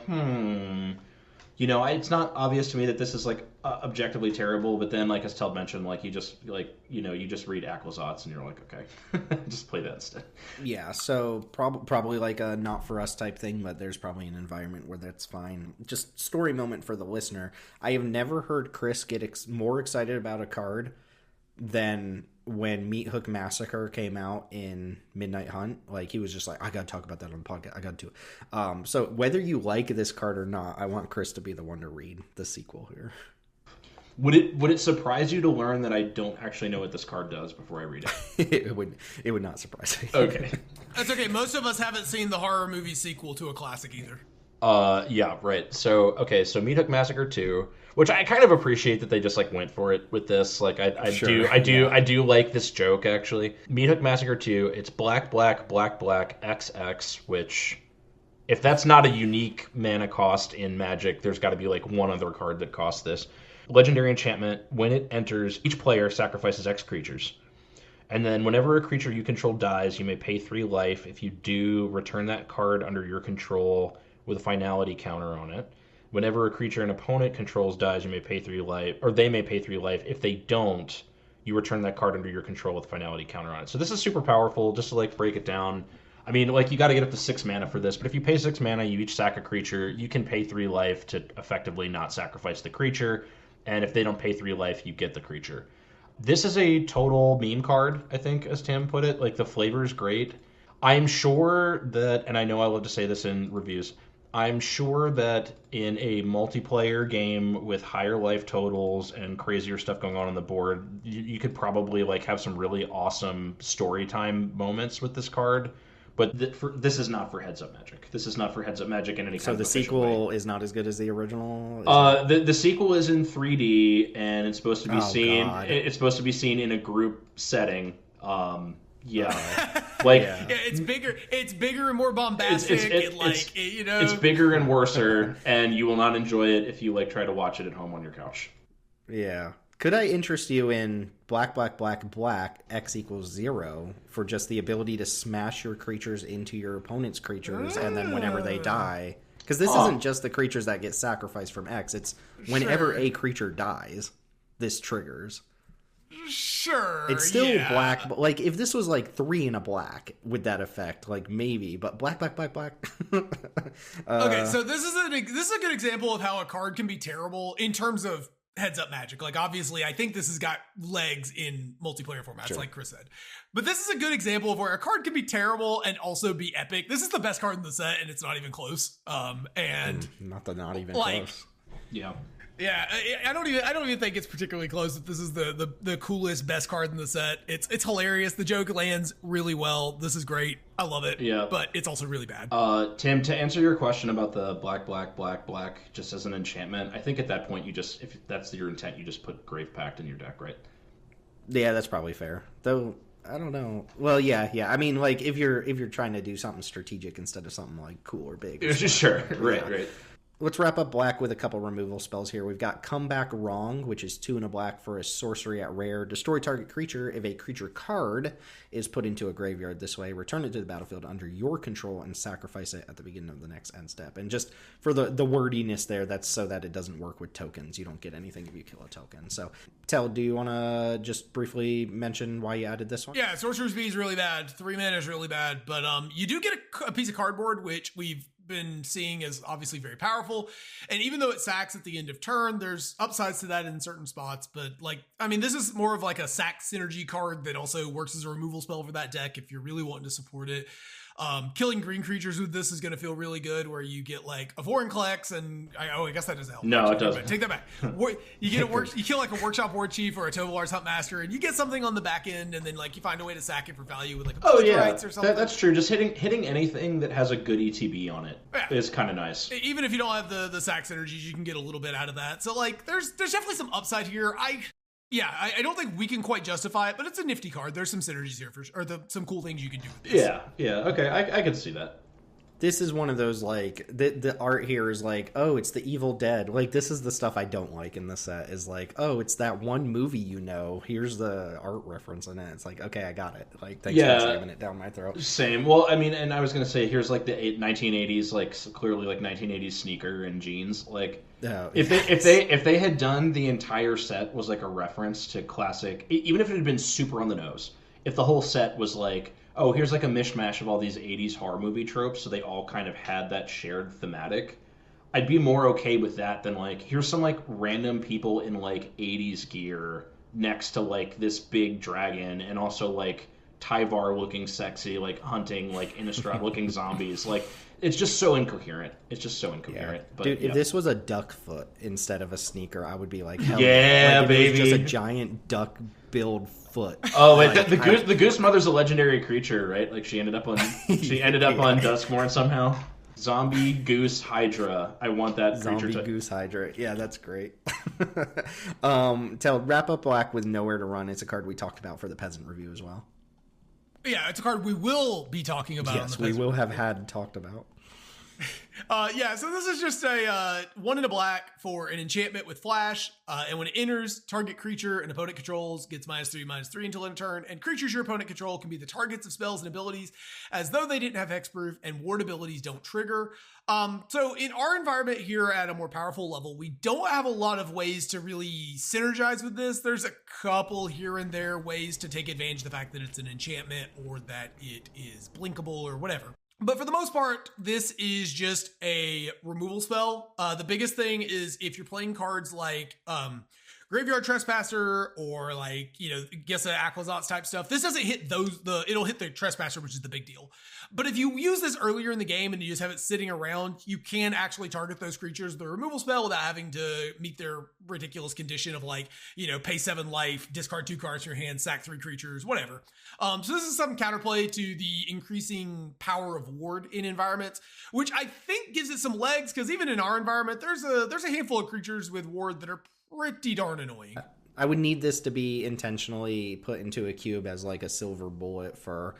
it's not obvious to me that this is like objectively terrible, but then like as Teld mentioned, like you just read Aclazotz and you're like, okay, just play that instead. Yeah, so probably like a not for us type thing, but there's probably an environment where that's fine. Just story moment for the listener. I have never heard Chris get more excited about a card than when Meat Hook Massacre came out in Midnight Hunt. Like he was just like, I gotta talk about that on the podcast. I gotta do it. So whether you like this card or not, I want Chris to be the one to read the sequel here. Would it surprise you to learn that I don't actually know what this card does before I read it? It would not surprise me. Okay. That's okay. Most of us haven't seen the horror movie sequel to a classic either. Yeah, right. So Meat Hook Massacre 2, which I kind of appreciate that they just like went for it with this. Like I do like this joke actually. Meat Hook Massacre 2, it's black XX, which if that's not a unique mana cost in Magic, there's got to be like one other card that costs this. Legendary enchantment, when it enters, each player sacrifices X creatures. And then whenever a creature you control dies, you may pay 3 life. If you do, return that card under your control with a finality counter on it. Whenever a creature an opponent controls dies, you may pay 3 life, or they may pay 3 life. If they don't, you return that card under your control with a finality counter on it. So this is super powerful. Just to like break it down, I mean, like you got to get up to 6 mana for this, but if you pay 6 mana, you each sack a creature. You can pay 3 life to effectively not sacrifice the creature, and if they don't pay 3 life, you get the creature. This is a total meme card, I think, as Tim put it. Like, the flavor is great. I'm sure that, and I know I love to say this in reviews, I'm sure that in a multiplayer game with higher life totals and crazier stuff going on the board, you could probably like have some really awesome story time moments with this card. But this is not for Heads Up Magic. This is not for Heads Up Magic in any kind of official way. So the sequel is not as good as the original? The sequel is in 3D and it's supposed to be seen. God. It's supposed to be seen in a group setting. Yeah, it's bigger. It's bigger and more bombastic. It's bigger and worser, and you will not enjoy it if you like try to watch it at home on your couch. Yeah. Could I interest you in black, X equals 0 for just the ability to smash your creatures into your opponent's creatures, and then whenever they die... Because this isn't just the creatures that get sacrificed from X, it's whenever a creature dies, this triggers. Sure. It's still black, but like if this was like 3 in a black, would that affect? Like maybe, but black. Okay, so this is a good example of how a card can be terrible in terms of Heads Up Magic. Like obviously, I think this has got legs in multiplayer formats, sure, like Chris said. But this is a good example of where a card can be terrible and also be epic. This is the best card in the set, and it's not even close. Not even close. Yeah. Yeah, I don't even think it's particularly close. That this is the coolest, best card in the set. It's hilarious. The joke lands really well. This is great. I love it. Yeah, but it's also really bad. Tim, to answer your question about the black, just as an enchantment, I think at that point if that's your intent, you just put Grave Pact in your deck, right? Yeah, that's probably fair. Though I don't know. Well, yeah. I mean, like if you're trying to do something strategic instead of something like cool or big. Sure. Right. Let's wrap up black with a couple removal spells here. We've got Come Back Wrong, which is 2 in a black for a sorcery at rare. Destroy target creature. If a creature card is put into a graveyard this way, return it to the battlefield under your control and sacrifice it at the beginning of the next end step. And just for the wordiness there, that's so that it doesn't work with tokens. You don't get anything if you kill a token. So, Teld, do you want to just briefly mention why you added this one? Yeah, Sorcerer's Bee is really bad. 3 mana is really bad. But you do get a piece of cardboard, which we've been seeing as obviously very powerful, and even though it sacks at the end of turn, there's upsides to that in certain spots. But like, I mean, this is more of like a sack synergy card that also works as a removal spell for that deck if you're really wanting to support it. Killing green creatures with this is going to feel really good, where you get like a foreign Klex, and I guess that doesn't help. No, it doesn't. Take that back. You get you kill like a Workshop War Chief or a Tovolar's Hunt Master, and you get something on the back end, and then like you find a way to sack it for value with like a rights or something. That's true. Just hitting anything that has a good ETB on it is kind of nice. Even if you don't have the sack synergies, you can get a little bit out of that. So like, there's definitely some upside here. I don't think we can quite justify it, but it's a nifty card. There's some synergies here some cool things you can do with this. Yeah. Okay, I can see that. This is one of those, like, the art here is like, oh, it's the Evil Dead. Like, this is the stuff I don't like in the set, is like, oh, it's that one movie here's the art reference in it. It's like, okay, I got it. Like, thanks for jamming it down my throat. Same. Well, I mean, and I was going to say, here's like the 1980s, like, clearly like 1980s sneaker and jeans. Like, if they had done the entire set was like a reference to classic, even if it had been super on the nose, if the whole set was like, oh, here's like a mishmash of all these 80s horror movie tropes, so they all kind of had that shared thematic, I'd be more okay with that than like, here's some like random people in like 80s gear next to like this big dragon, and also like Tyvar looking sexy, like hunting like Innistrad looking zombies. Like, it's just so incoherent. Yeah. But, dude, if this was a duck foot instead of a sneaker, I would be like, hell yeah, like, baby. It was just a giant duck build foot. Oh, wait, the goose mother's a legendary creature, right? Like, she ended up on on Duskmourn somehow. Zombie Goose Hydra. I want that creature. Zombie Goose Hydra. Yeah, that's great. Wrap Up Black with Nowhere to Run. It's a card we talked about for the Peasant review as well. Yeah, it's a card we will be talking about. Yes, we will have had talked about. So this is just a 1 in a black for an enchantment with flash, and when it enters, target creature an opponent controls gets -3/-3 until end of turn, and creatures your opponent control can be the targets of spells and abilities as though they didn't have hexproof, and ward abilities don't trigger. So in our environment here at a more powerful level, we don't have a lot of ways to really synergize with this. There's a couple here and there ways to take advantage of the fact that it's an enchantment or that it is blinkable or whatever. But for the most part, this is just a removal spell. The biggest thing is if you're playing cards like Graveyard Trespasser or Gissa Aquazotz type stuff. This doesn't hit it'll hit the Trespasser, which is the big deal. But if you use this earlier in the game and you just have it sitting around, you can actually target those creatures with the removal spell without having to meet their ridiculous condition of pay 7 life, discard 2 cards from your hand, sack 3 creatures, whatever. So this is some counterplay to the increasing power of ward in environments, which I think gives it some legs, because even in our environment, there's a handful of creatures with ward that are pretty darn annoying. I would need this to be intentionally put into a cube as a silver bullet for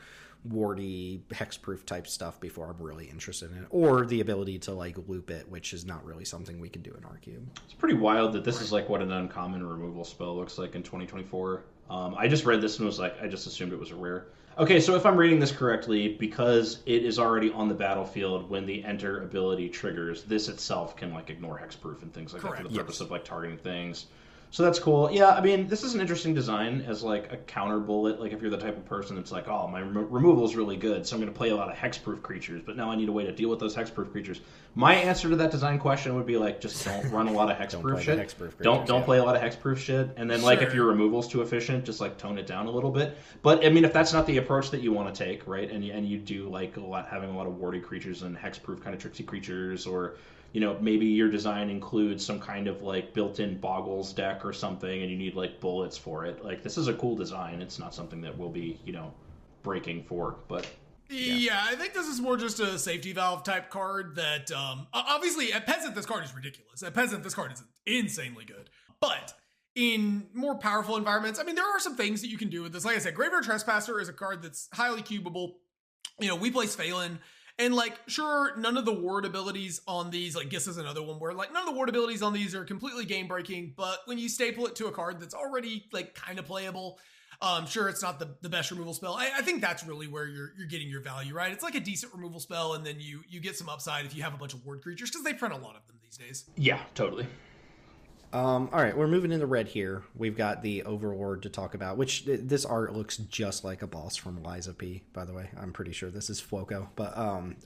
wardy hexproof type stuff before I'm really interested in it, or the ability to loop it, which is not really something we can do in our cube. It's pretty wild that this is what an uncommon removal spell looks like in 2024. I just read this and was I just assumed it was a rare. Okay, so if I'm reading this correctly, because it is already on the battlefield when the enter ability triggers, this itself can ignore hexproof and things like that for the purpose of targeting things. So that's cool. Yeah, I mean, this is an interesting design as a counter bullet. If you're the type of person that's oh, my removal is really good, so I'm going to play a lot of hexproof creatures, but now I need a way to deal with those hexproof creatures. My answer to that design question would be just don't run a lot of hexproof shit. Don't play a lot of hexproof shit. And then if your removal's too efficient, just tone it down a little bit. But I mean, if that's not the approach that you want to take, right? And you do having a lot of wardy creatures and hexproof kind of tricksy creatures, or maybe your design includes some kind of built-in boggles deck or something, and you need bullets for it. This is a cool design. It's not something that we'll be breaking for, but yeah, I think this is more just a safety valve type card that obviously at Peasant this card is ridiculous. At Peasant this card is insanely good, but in more powerful environments, I mean, there are some things that you can do with this. Like I said, Graveyard Trespasser is a card that's highly cubable. We play Phelan. And sure, none of the ward abilities on these, Giss is another one where none of the ward abilities on these are completely game breaking, but when you staple it to a card that's already kind of playable, sure, it's not the best removal spell. I think that's really where you're getting your value, right? It's a decent removal spell, and then you get some upside if you have a bunch of ward creatures, because they print a lot of them these days. Yeah, totally. All right, we're moving into red here. We've got the Overlord to talk about, which this art looks just like a boss from Lies of P, by the way. I'm pretty sure this is Floco. But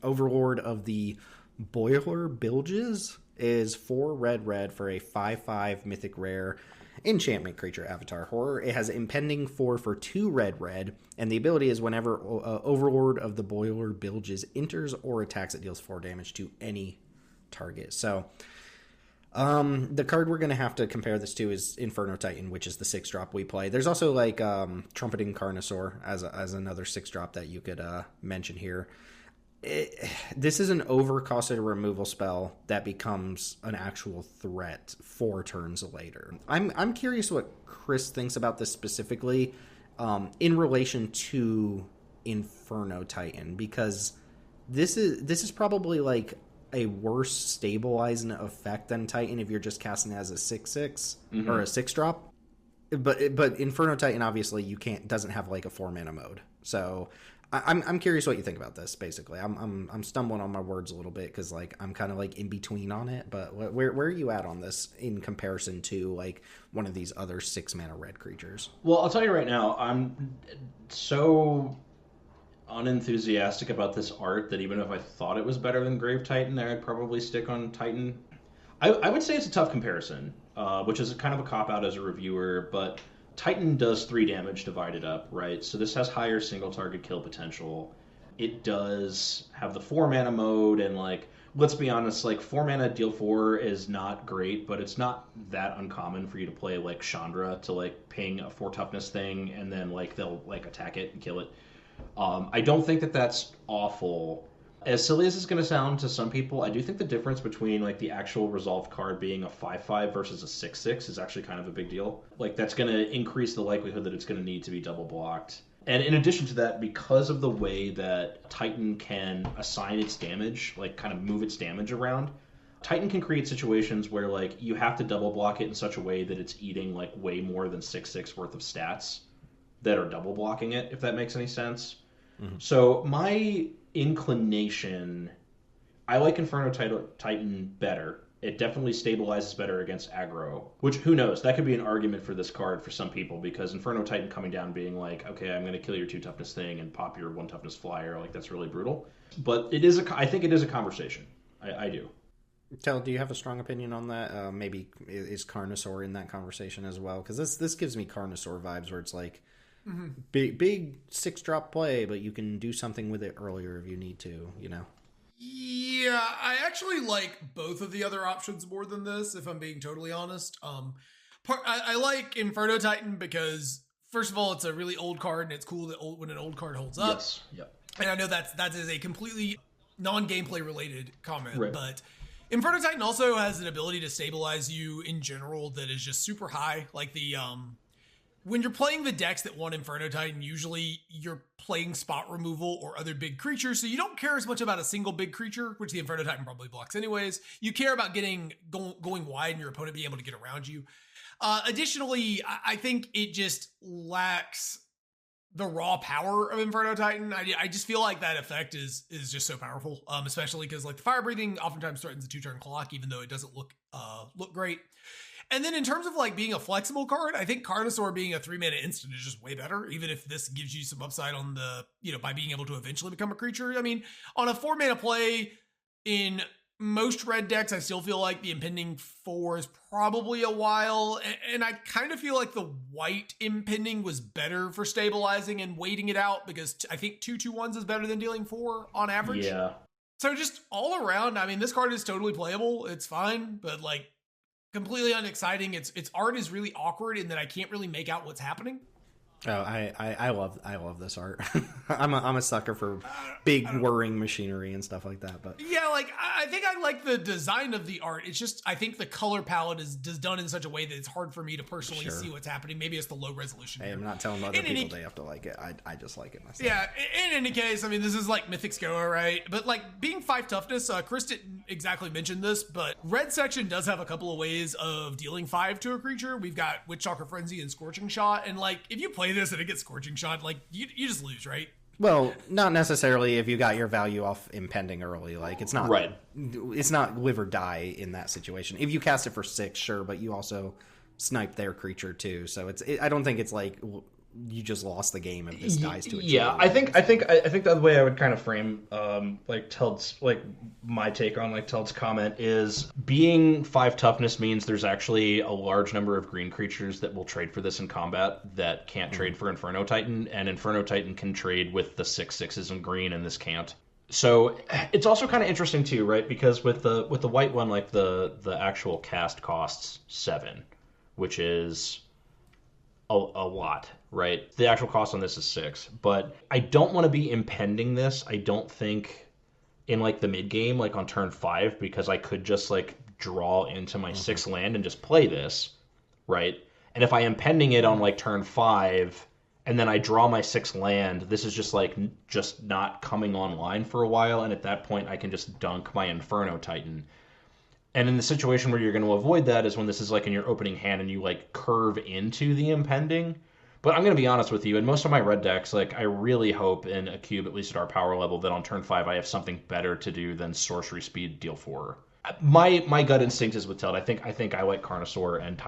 Overlord of the Boiler Bilges is 4 red for a 5/5 mythic rare enchantment creature avatar horror. It has impending 4 for 2 red, and the ability is whenever Overlord of the Boiler Bilges enters or attacks, it deals 4 damage to any target. So the card we're going to have to compare this to is Inferno Titan, which is the 6-drop we play. There's also Trumpeting Carnosaur as another 6-drop that you could mention here. This is an overcosted removal spell that becomes an actual threat 4 turns later. I'm curious what Chris thinks about this specifically in relation to Inferno Titan, because this is probably a worse stabilizing effect than Titan if you're just casting it as a 6/6 or a 6-drop. But Inferno Titan obviously doesn't have a 4-mana mode. So I'm curious what you think about this. Basically, I'm stumbling on my words a little bit because I'm kind of in between on it. But where are you at on this in comparison to one of these other 6-mana red creatures? Well, I'll tell you right now, I'm so unenthusiastic about this art that even if I thought it was better than Grave Titan, I'd probably stick on Titan. I would say it's a tough comparison, which is kind of a cop-out as a reviewer, but Titan does 3 damage divided up, right? So this has higher single target kill potential. It does have the 4-mana mode, and let's be honest, 4-mana deal 4 is not great, but it's not that uncommon for you to play Chandra to ping a 4 toughness thing, and then they'll attack it and kill it. I don't think that that's awful. As silly as it's going to sound to some people, I do think the difference between the actual resolved card being a 5/5 versus a 6/6 is actually kind of a big deal. That's going to increase the likelihood that it's going to need to be double blocked. And in addition to that, because of the way that Titan can assign its damage, kind of move its damage around, Titan can create situations where you have to double block it in such a way that it's eating way more than 6/6 worth of stats that are double blocking it, if that makes any sense. Mm-hmm. So my inclination, I like Inferno Titan better. It definitely stabilizes better against aggro, which, who knows, that could be an argument for this card for some people, because Inferno Titan coming down being okay, I'm going to kill your 2 toughness thing and pop your 1 toughness flyer, that's really brutal. But I think it is a conversation. I do. Teld, do you have a strong opinion on that? Maybe is Carnosaur in that conversation as well? Because this gives me Carnosaur vibes, where it's like big 6-drop play, but you can do something with it earlier if you need to. Yeah, I actually like both of the other options more than this, if I'm being totally honest. I like Inferno Titan because, first of all, it's a really old card, and it's cool that when an old card holds up. Yes. Yep. And I know that is a completely non-gameplay related comment, Right. but Inferno Titan also has an ability to stabilize you in general that is just super high. Like when you're playing the decks that want Inferno Titan, usually you're playing spot removal or other big creatures, so you don't care as much about a single big creature, which the Inferno Titan probably blocks anyways. You care about going wide and your opponent being able to get around you. Additionally, I think it just lacks the raw power of Inferno Titan. I just feel like that effect is just so powerful, especially because like the fire breathing oftentimes threatens a 2-turn clock, even though it doesn't look great. And then in terms of like being a flexible card, I think Carnosaur being a 3-mana instant is just way better, even if this gives you some upside on by being able to eventually become a creature. I mean, on a 4-mana play in most red decks, I still feel like the Impending 4 is probably a while. And I kind of feel like the white Impending was better for stabilizing and waiting it out, because I think 2/2/1s is better than dealing 4 on average. Yeah. So just all around, I mean, this card is totally playable. It's fine, but like completely unexciting. Its art is really awkward in that I can't really make out what's happening. Oh, I love this art. I'm a sucker for big whirring machinery and stuff like that. But yeah, like I think I like the design of the art. It's just I think the color palette is done in such a way that it's hard for me to personally see what's happening. Maybe it's the low resolution. Hey, I'm not telling other people they have to like it. I just like it myself. Yeah. In any case, I mean, this is like Mythic's Goa, right? But like being 5 toughness, Chris didn't exactly mention this, but red section does have a couple of ways of dealing 5 to a creature. We've got Witchstalker Frenzy and Scorching Shot, and like if you play this and it gets Scorching Shot, like you just lose, right? Well, not necessarily if you got your value off Impending early. Like it's not right. It's not live or die in that situation. If you cast it for 6, sure, but you also snipe their creature too. So I don't think it's like you just lost the game if this dies to a yeah. I think the other way I would kind of frame like Teld's, like my take on like Teld's comment is being 5 toughness means there's actually a large number of green creatures that will trade for this in combat that can't trade for Inferno Titan, and Inferno Titan can trade with the 6/6s in green, and this can't. So it's also kind of interesting too, right? Because with the white one, like the actual cast costs 7, which is a lot, right? The actual cost on this is 6, but I don't want to be impending this. I don't think in like the mid game, like on turn 5, because I could just like draw into my 6 land and just play this, right? And if I impending it on like turn 5 and then I draw my 6 land, this is just not coming online for a while, and at that point I can just dunk my Inferno Titan. And in the situation where you're going to avoid that is when this is like in your opening hand and you like curve into the impending. But I'm going to be honest with you, in most of my red decks, like I really hope in a cube, at least at our power level, that on turn 5 I have something better to do than sorcery speed deal 4. My gut instinct is with Teld. I think I like Carnosaur and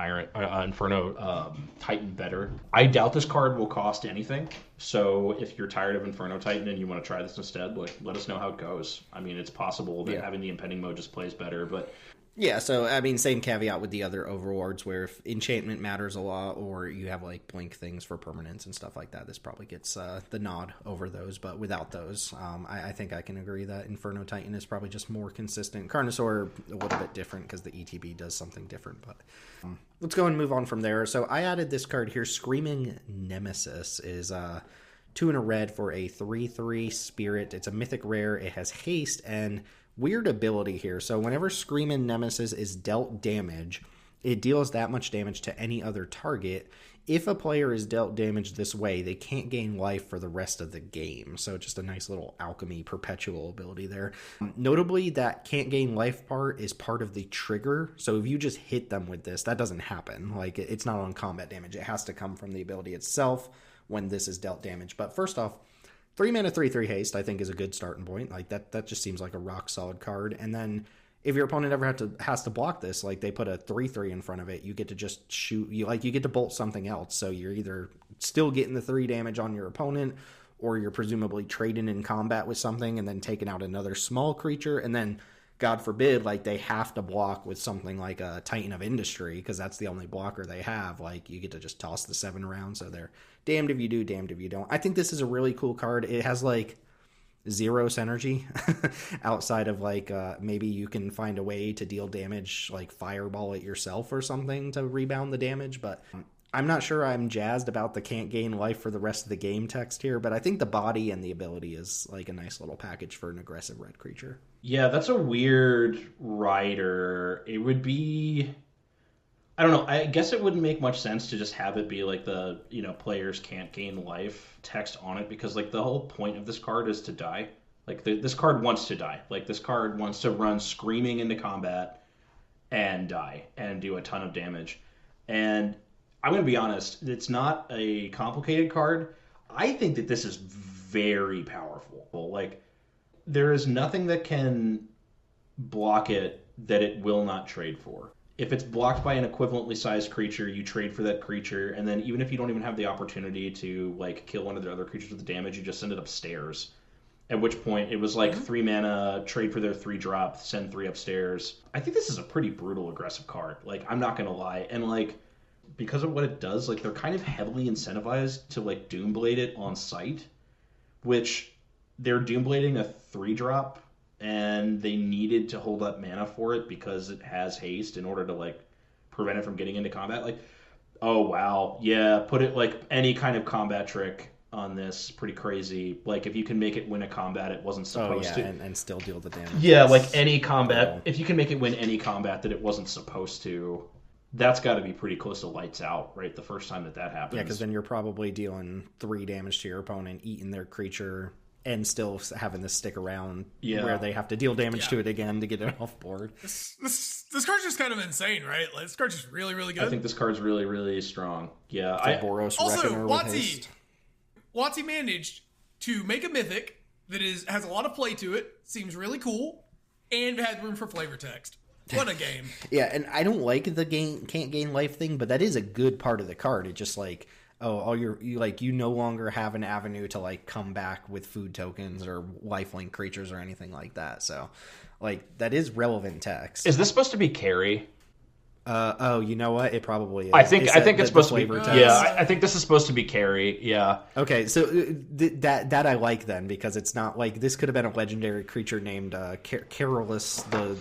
Inferno Titan better. I doubt this card will cost anything. So if you're tired of Inferno Titan and you want to try this instead, like let us know how it goes. I mean, it's possible that having the impending mode just plays better, but yeah, so I mean, same caveat with the other overlords, where if enchantment matters a lot, or you have like blink things for permanents and stuff like that, this probably gets the nod over those. But without those, I think I can agree that Inferno Titan is probably just more consistent. Carnosaur a little bit different because the ETB does something different. But let's go and move on from there. So I added this card here. Screaming Nemesis is 2 in a red for a 3/3 spirit. It's a mythic rare. It has haste and weird ability here. So whenever Screamin' Nemesis is dealt damage, it deals that much damage to any other target. If a player is dealt damage this way, they can't gain life for the rest of the game. So just a nice little alchemy perpetual ability there. Notably, that can't gain life part is part of the trigger. So if you just hit them with this, that doesn't happen. Like it's not on combat damage. It has to come from the ability itself when this is dealt damage. But first off, 3 mana 3/3 haste I think is a good starting point. Like that just seems like a rock solid card. And then if your opponent ever has to block this, like they put a 3/3 in front of it, you get to just shoot. You get to bolt something else. So you're either still getting the 3 damage on your opponent, or you're presumably trading in combat with something and then taking out another small creature, and then God forbid, like they have to block with something like a Titan of Industry, because that's the only blocker they have. Like you get to just toss the 7 around, so they're damned if you do, damned if you don't. I think this is a really cool card. It has like 0 synergy outside of like maybe you can find a way to deal damage, like fireball it yourself or something to rebound the damage, but I'm not sure I'm jazzed about the can't gain life for the rest of the game text here, but I think the body and the ability is like a nice little package for an aggressive red creature. Yeah, that's a weird rider. It would be... I don't know. I guess it wouldn't make much sense to just have it be like the, players can't gain life text on it, because like the whole point of this card is to die. Like this card wants to die. Like this card wants to run screaming into combat and die and do a ton of damage. And I'm going to be honest, it's not a complicated card. I think that this is very powerful. Like, there is nothing that can block it that it will not trade for. If it's blocked by an equivalently sized creature, you trade for that creature, and then even if you don't even have the opportunity to, like, kill one of the other creatures with the damage, you just send it upstairs. At which point, it was like 3 mana, trade for their 3-drop, send 3 upstairs. I think this is a pretty brutal, aggressive card. Like, I'm not going to lie. And, like, because of what it does, like, they're kind of heavily incentivized to, like, Doomblade it on sight, which they're Doomblading a 3-drop, and they needed to hold up mana for it because it has haste in order to, like, prevent it from getting into combat. Like, oh, wow, yeah, put it, like, any kind of combat trick on this, pretty crazy. Like, if you can make it win a combat it wasn't supposed to. And still deal the damage. Yeah, like, any combat, if you can make it win any combat that it wasn't supposed to, that's got to be pretty close to lights out, right? The first time that happens. Yeah, because then you're probably dealing 3 damage to your opponent, eating their creature, and still having this stick around where they have to deal damage to it again to get it off board. This card's just kind of insane, right? Like, this card's just really, really good. I think this card's really, really strong. Yeah. Boros also, Reckoner with haste. WotC managed to make a mythic that has a lot of play to it, seems really cool, and had room for flavor text. What a game. Yeah, and I don't like the can't gain life thing, but that is a good part of the card. It just like, you no longer have an avenue to like come back with food tokens or lifelink creatures or anything like that. So like that is relevant text. Is this supposed to be carry? You know what? It probably is. I think it's supposed to be. Text? Yeah, I think this is supposed to be carry. Yeah. Okay, so that I like then, because it's not like this could have been a legendary creature named Colorless the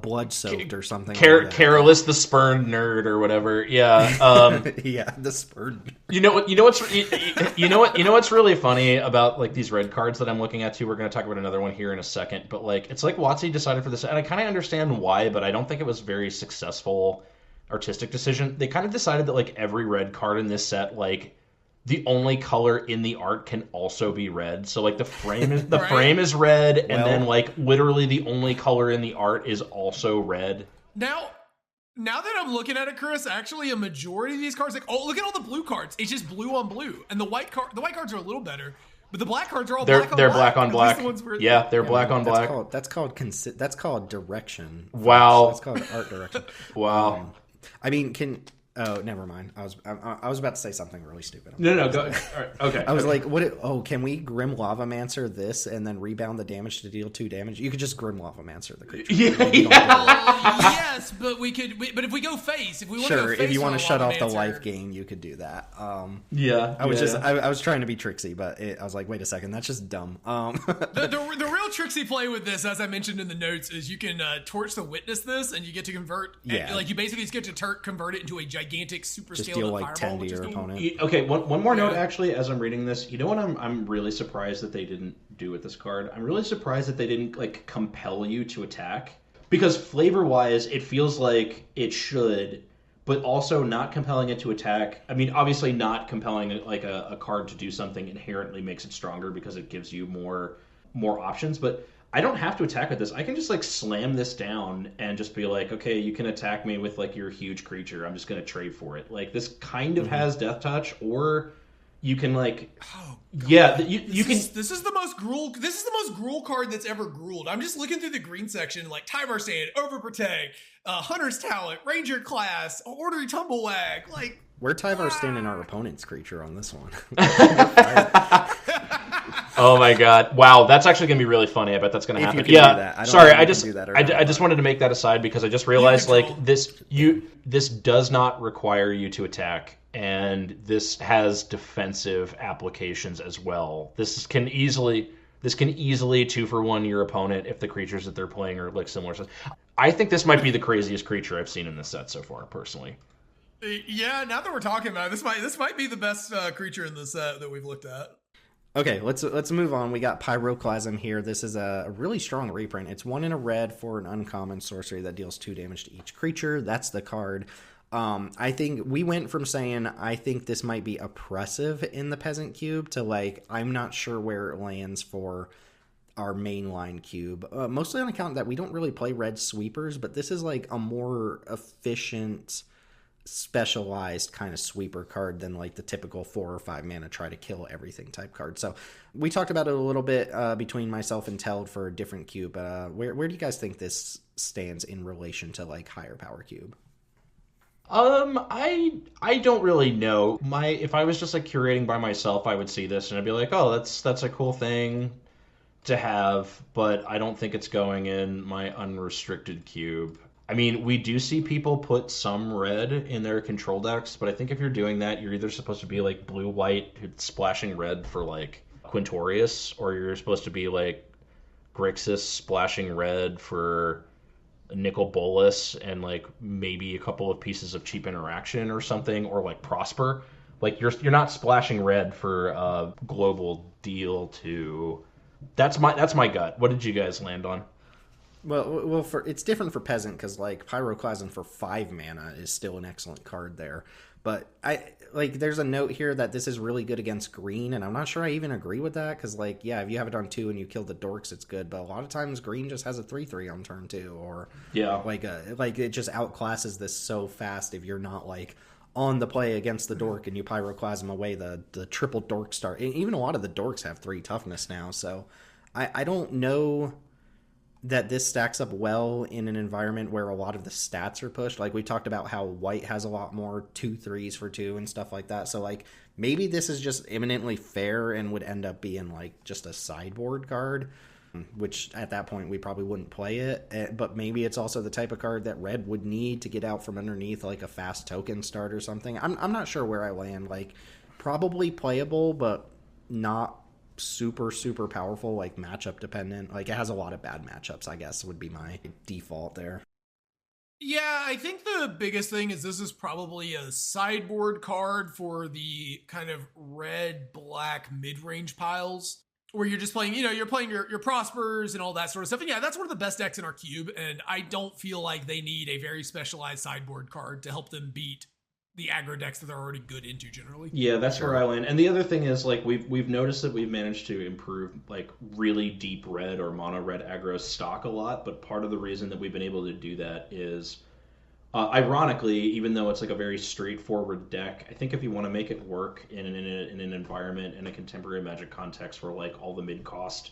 blood soaked or something. Colorless the spurn nerd or whatever. Yeah. Yeah, the spurn. You know what's really funny about like these red cards that I'm looking at too. We're going to talk about another one here in a second, but like it's like WotC decided for this, and I kind of understand why, but I don't think it was very successful artistic decision. They kind of decided that like every red card in this set, like the only color in the art can also be red. So like the frame is frame is red, and then like literally the only color in the art is also red. Now that I'm looking at it, Chris, actually a majority of these cards, like, look at all the blue cards. It's just blue on blue, and the white cards are a little better, but the black cards are all black on black. They're black on black. Yeah, they're black on black. That's called direction. Wow. That's called art direction. Wow. I mean, oh, never mind. I was about to say something really stupid. No, go. All right, okay. I was like, what? Can we Grim Lavamancer this and then rebound the damage to deal 2 damage? You could just Grim Lavamancer the creature. Yes, but we could. But if we go face, if we want to go face, if you want to shut off the life gain, you could do that. I was trying to be tricksy, but I was like, wait a second, that's just dumb. The real tricksy play with this, as I mentioned in the notes, is you can torch the witness this, and you get to convert. Yeah. Like you basically just get to convert it into a gigantic super just scale deal like fireball, 10 to your opponent. Okay, one more note actually as I'm reading this. You know what I'm really surprised that they didn't do with this card? I'm really surprised that they didn't like compel you to attack. Because flavor wise it feels like it should, but also not compelling it to attack. I mean, obviously not compelling like a card to do something inherently makes it stronger because it gives you more options, but I don't have to attack with this. I can just like slam this down and just be like, okay, you can attack me with like your huge creature. I'm just going to trade for it. Like this kind of has death touch, or you can like, you can. This is the most gruel. This is the most gruel card that's ever grueled. I'm just looking through the green section, like Tyvar Stand, Overprotect, Hunter's Talent, Ranger Class, Ornery Tumblewag. Like, where Tyvar Stand in our opponent's creature on this one? Oh my god! Wow, that's actually gonna be really funny. I bet that's gonna happen. You can do that. I don't know if you can do that or not, I just wanted to make that aside because I just realized this does not require you to attack, and this has defensive applications as well. This can easily 2-for-1 your opponent if the creatures that they're playing are like similar. I think this might be the craziest creature I've seen in this set so far, personally. Yeah, now that we're talking about it, this might be the best creature in the set that we've looked at. Okay, let's move on. We got Pyroclasm here. This is a really strong reprint. It's 1 in a red for an uncommon sorcery that deals 2 damage to each creature. That's the card. I think we went from saying I think this might be oppressive in the Peasant Cube to like I'm not sure where it lands for our mainline cube. Mostly on account that we don't really play red sweepers, but this is like a more efficient, specialized kind of sweeper card than like the typical 4 or 5 mana try to kill everything type card. So we talked about it a little bit between myself and Teld for a different cube. Where do you guys think this stands in relation to like higher power cube? I don't really know. If I was just like curating by myself, I would see this and I'd be like, oh, that's a cool thing to have, but I don't think it's going in my unrestricted cube. I mean, we do see people put some red in their control decks, but I think if you're doing that, you're either supposed to be like blue-white splashing red for like Quintorius, or you're supposed to be like Grixis splashing red for Nicol Bolas and like maybe a couple of pieces of cheap interaction or something, or like Prosper. Like you're not splashing red for a global deal to. That's my gut. What did you guys land on? Well, it's different for Peasant because like Pyroclasm for 5 mana is still an excellent card there. But there's a note here that this is really good against green, and I'm not sure I even agree with that because like if you have it on 2 and you kill the dorks, it's good. But a lot of times green just has a 3/3 on turn 2, or like it just outclasses this so fast if you're not like on the play against the dork and you Pyroclasm away the triple dork star. Even a lot of the dorks have 3 toughness now, so I don't know that this stacks up well in an environment where a lot of the stats are pushed. Like we talked about how white has a lot more 2/3s for 2 and stuff like that. So like maybe this is just eminently fair and would end up being like just a sideboard card, which at that point we probably wouldn't play it. But maybe it's also the type of card that red would need to get out from underneath like a fast token start or something. I'm not sure where I land. Like probably playable, but not super powerful, like matchup dependent. Like it has a lot of bad matchups, I guess would be my default there. Yeah, I think the biggest thing is this is probably a sideboard card for the kind of red-black mid-range piles where you're just playing, you're playing your Prospers and all that sort of stuff. And yeah, that's one of the best decks in our cube, and I don't feel like they need a very specialized sideboard card to help them beat the aggro decks that they're already good into generally. Yeah, that's where I land. And the other thing is like we've noticed that we've managed to improve like really deep red or mono red aggro stock a lot, but part of the reason that we've been able to do that is ironically, even though it's like a very straightforward deck, I think if you want to make it work in an environment in a contemporary Magic context where like all the mid-cost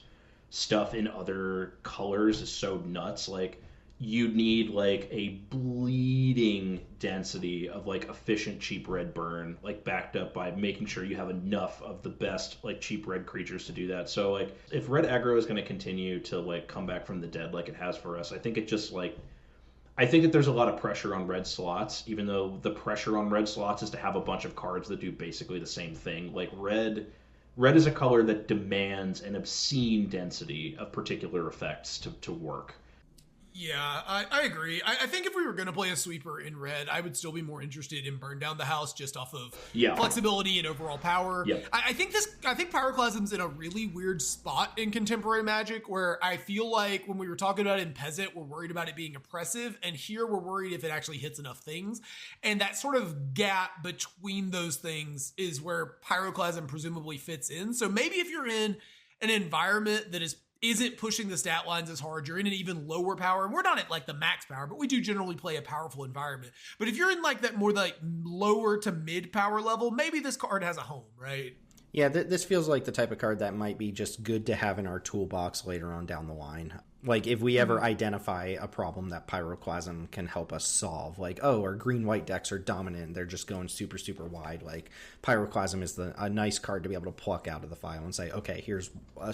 stuff in other colors is so nuts, like you need like a bleeding density of like efficient cheap red burn, like backed up by making sure you have enough of the best like cheap red creatures to do that. So like if red aggro is going to continue to like come back from the dead like it has for us, I think that there's a lot of pressure on red slots, even though the pressure on red slots is to have a bunch of cards that do basically the same thing. Like red is a color that demands an obscene density of particular effects to work. Yeah, I agree. I think if we were going to play a sweeper in red, I would still be more interested in Burn Down the House just off of flexibility and overall power. Yeah. I think Pyroclasm's in a really weird spot in contemporary Magic where I feel like when we were talking about it in Peasant, we're worried about it being oppressive, and here we're worried if it actually hits enough things. And that sort of gap between those things is where Pyroclasm presumably fits in. So maybe if you're in an environment that isn't pushing the stat lines as hard, you're in an even lower power, and we're not at like the max power, but we do generally play a powerful environment. But if you're in like that more like lower to mid power level, maybe this card has a home, right? Yeah, this feels like the type of card that might be just good to have in our toolbox later on down the line. Like, if we ever identify a problem that Pyroclasm can help us solve, like, oh, our green-white decks are dominant, they're just going super, super wide, like, Pyroclasm is a nice card to be able to pluck out of the file and say, okay, here's a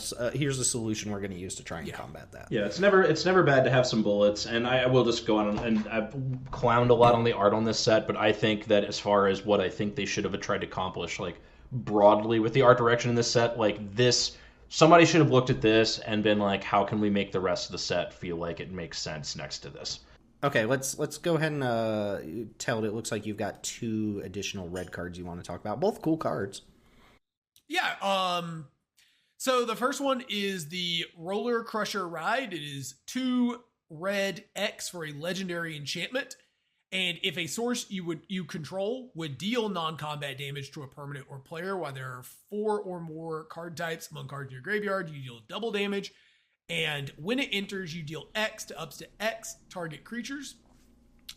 solution we're going to use to try and combat that. Yeah, it's never bad to have some bullets, and I will just go on, and I've clowned a lot on the art on this set, but I think that as far as what I think they should have tried to accomplish, like, broadly with the art direction in this set, like, this... Somebody should have looked at this and been like, how can we make the rest of the set feel like it makes sense next to this? Okay, let's go ahead and tell it. It looks like you've got 2 additional red cards you want to talk about. Both cool cards. Yeah, so the first one is the Roller Crusher Ride. It is 2 red X for a legendary enchantment. And if a source you control would deal non-combat damage to a permanent or player while there are 4 or more card types among cards in your graveyard, you deal double damage. And when it enters, you deal X to up to X target creatures.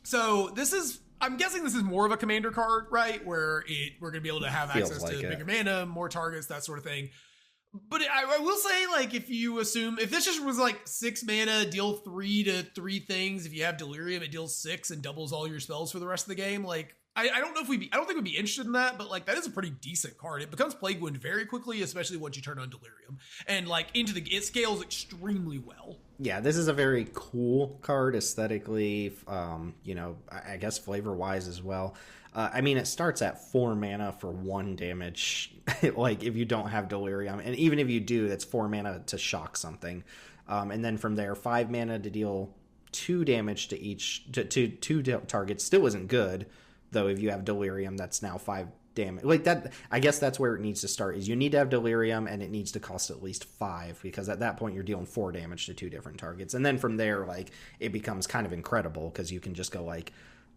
So this is, I'm guessing this is more of a commander card, right? Where we're going to be able to have access to bigger mana, more targets, that sort of thing. But I will say, like, if you assume, if this just was like 6 mana, deal 3 to 3 things, if you have Delirium, it deals 6 and doubles all your spells for the rest of the game. Like, I don't know if I don't think we'd be interested in that, but like, that is a pretty decent card. It becomes Plague Wound very quickly, especially once you turn on Delirium. And like, it scales extremely well. Yeah, this is a very cool card aesthetically, I guess flavor-wise as well. I mean, it starts at 4 mana for 1 damage, like, if you don't have Delirium. And even if you do, that's 4 mana to shock something. And then from there, 5 mana to deal 2 damage to each, to 2 targets. Still isn't good, though. If you have Delirium, that's now 5 damage. Like, that, I guess that's where it needs to start, is you need to have Delirium, and it needs to cost at least 5, because at that point, you're dealing 4 damage to 2 different targets. And then from there, like, it becomes kind of incredible, because you can just go, like,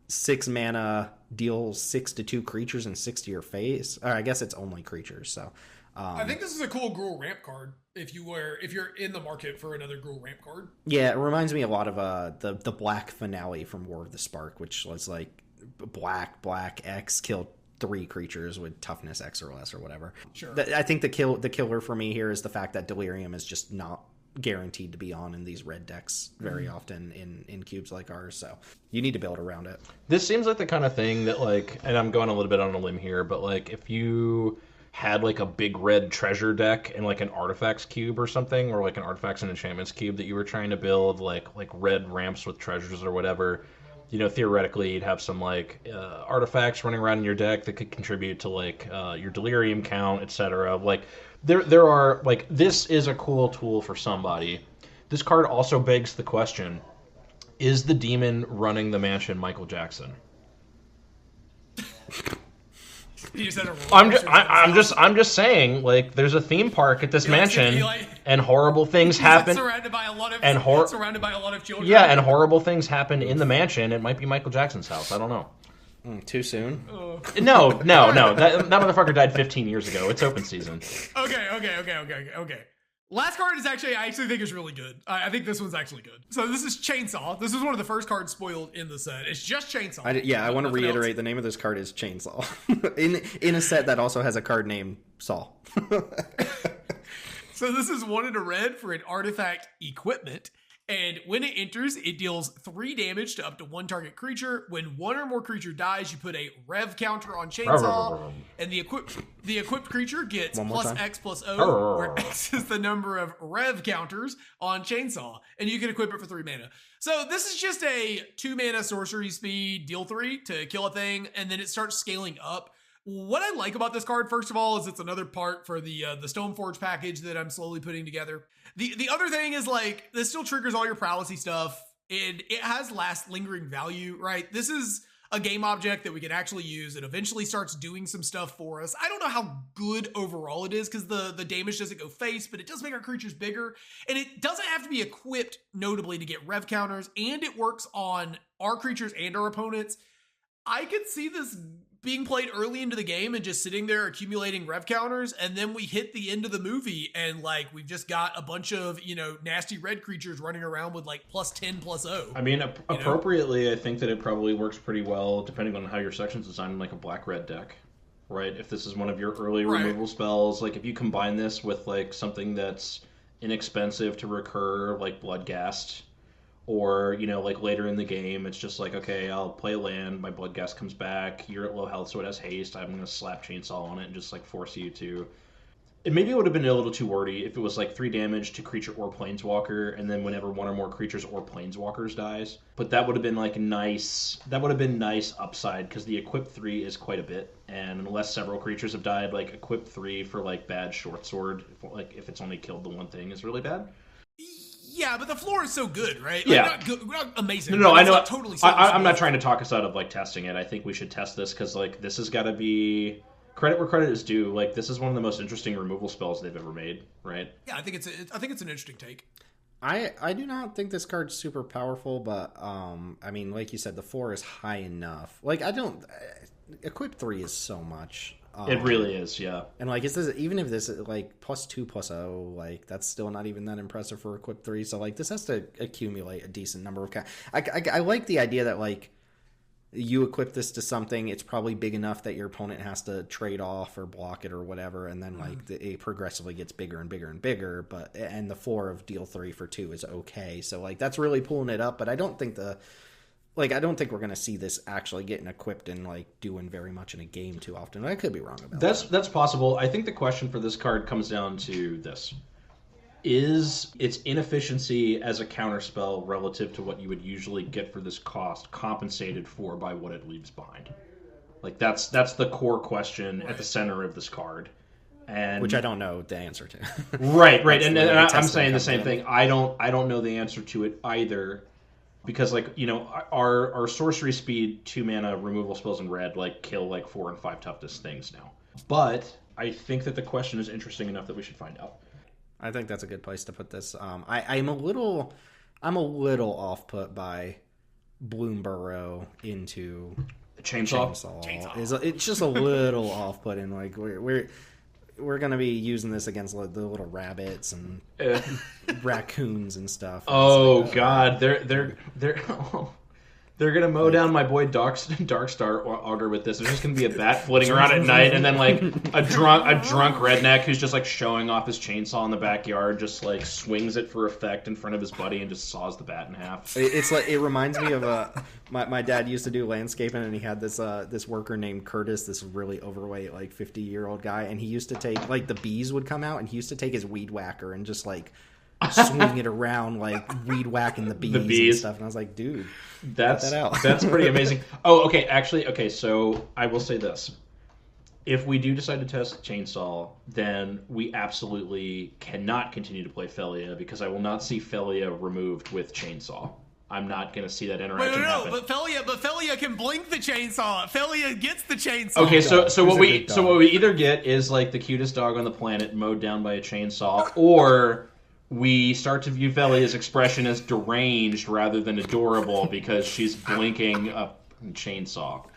6 mana, deal 6 to 2 creatures and 6 to your face. Or I guess it's only creatures. So I think this is a cool Gruul ramp card if you're in the market for another Gruul ramp card. Yeah, it reminds me a lot of the black finale from War of the Spark, which was like black X, kill 3 creatures with toughness X or less or whatever. Sure. I think the killer for me here is the fact that Delirium is just not guaranteed to be on in these red decks very often in cubes like ours, so you need to build around it. This seems like the kind of thing that, like, and I'm going a little bit on a limb here, but like, if you had like a big red treasure deck and like an artifacts cube or something, or like an artifacts and enchantments cube that you were trying to build, like red ramps with treasures or whatever, you know, theoretically you'd have some like artifacts running around in your deck that could contribute to like your Delirium count, etc. Like, there are, like, this is a cool tool for somebody. This card also begs the question, is the demon running the mansion Michael Jackson? I'm just saying, like, there's a theme park at this mansion, and horrible things happen. Surrounded by a lot of children. Yeah, and horrible things happen in the mansion. It might be Michael Jackson's house. I don't know. Too soon? No. That motherfucker died 15 years ago. It's open season. Okay. Last card is actually, I actually think is really good. I think this one's actually good. So this is Chainsaw. This is one of the first cards spoiled in the set. It's just Chainsaw. I want to reiterate, the name of this card is Chainsaw. in a set that also has a card named Saw. So this is 1 in a red for an artifact equipment. And when it enters, it deals 3 damage to up to 1 target creature. When 1 or more creature dies, you put a rev counter on Chainsaw, and the equipped creature gets plus X plus O, where X is the number of rev counters on Chainsaw, and you can equip it for 3 mana. So this is just a 2 mana sorcery speed, deal 3 to kill a thing, and then it starts scaling up. What I like about this card, first of all, is it's another part for the Stoneforge package that I'm slowly putting together. The other thing is, like, this still triggers all your prowessy stuff, and it has lingering value, right? This is a game object that we can actually use. It eventually starts doing some stuff for us. I don't know how good overall it is, because the damage doesn't go face, but it does make our creatures bigger, and it doesn't have to be equipped, notably, to get rev counters, and it works on our creatures and our opponents. I could see this being played early into the game and just sitting there accumulating rev counters, and then we hit the end of the movie and, like, we've just got a bunch of, nasty red creatures running around with, like, plus 10 plus O. I mean, appropriately, I think that it probably works pretty well depending on how your section's designed in, like, a black-red deck, right? If this is one of your early removal spells, like, if you combine this with, like, something that's inexpensive to recur, like Bloodghast. Or, like later in the game, it's just like, okay, I'll play a land, my Bloodghast comes back, you're at low health, so it has haste, I'm going to slap Chainsaw on it and just like force you to... Maybe it would have been a little too wordy if it was like 3 damage to creature or planeswalker, and then whenever one or more creatures or planeswalkers dies. But that would have been like nice. That would have been nice upside, because the equip 3 is quite a bit, and unless several creatures have died, like equip 3 for like bad short sword, if it's only killed the one thing, is really bad. Yeah, but the floor is so good, right? Yeah. Like, not amazing. No, I know. Not totally I'm not trying to talk us out of like testing it. I think we should test this, because like this has got to be credit where credit is due. Like this is one of the most interesting removal spells they've ever made, right? Yeah, I think it's an interesting take. I do not think this card's super powerful, but I mean, like you said, the 4 is high enough. Like I don't equip 3 is so much. It really is, yeah. And like, is this, even if this is like +2/+0, like that's still not even that impressive for equip 3. So like, this has to accumulate a decent number of. I like the idea that like you equip this to something, it's probably big enough that your opponent has to trade off or block it or whatever, and then like it progressively gets bigger and bigger and bigger. But and the 4 of deal 3 for 2 is okay. So like that's really pulling it up. But I don't think we're going to see this actually getting equipped and like doing very much in a game too often. I could be wrong about that. That's possible. I think the question for this card comes down to this. Is its inefficiency as a counterspell relative to what you would usually get for this cost compensated for by what it leaves behind? Like that's the core question at the center of this card. And which I don't know the answer to. Right. And I'm saying the same thing. I don't know the answer to it either. Because, like, our sorcery speed 2 mana removal spells in red, like, kill, like, 4 and 5 toughness things now. But I think that the question is interesting enough that we should find out. I think that's a good place to put this. I'm a little off-put by Bloomburrow into Chainsaw. It's just a little off-putting. Like, we're going to be using this against the little rabbits and raccoons and stuff. Oh God, they're gonna mow down my boy Darkstar Augur with this. There's just gonna be a bat floating around at night, and then like a drunk redneck who's just like showing off his chainsaw in the backyard, just like swings it for effect in front of his buddy and just saws the bat in half. It's like, it reminds me of my dad used to do landscaping, and he had this worker named Curtis, this really overweight like 50-year-old guy, and he used to take, like, the bees would come out, and he used to take his weed whacker and just like swing it around, like weed whacking the bees and stuff. And I was like, dude, that's cut that out. That's pretty amazing. Oh, okay. Actually, okay. So I will say this: if we do decide to test Chainsaw, then we absolutely cannot continue to play Felia, because I will not see Felia removed with Chainsaw. I'm not going to see that interaction happen. But Felia can blink the chainsaw. Felia gets the chainsaw. Okay, so what we either get is like the cutest dog on the planet mowed down by a chainsaw, or we start to view Felia's expression as deranged rather than adorable because she's blinking a chainsaw.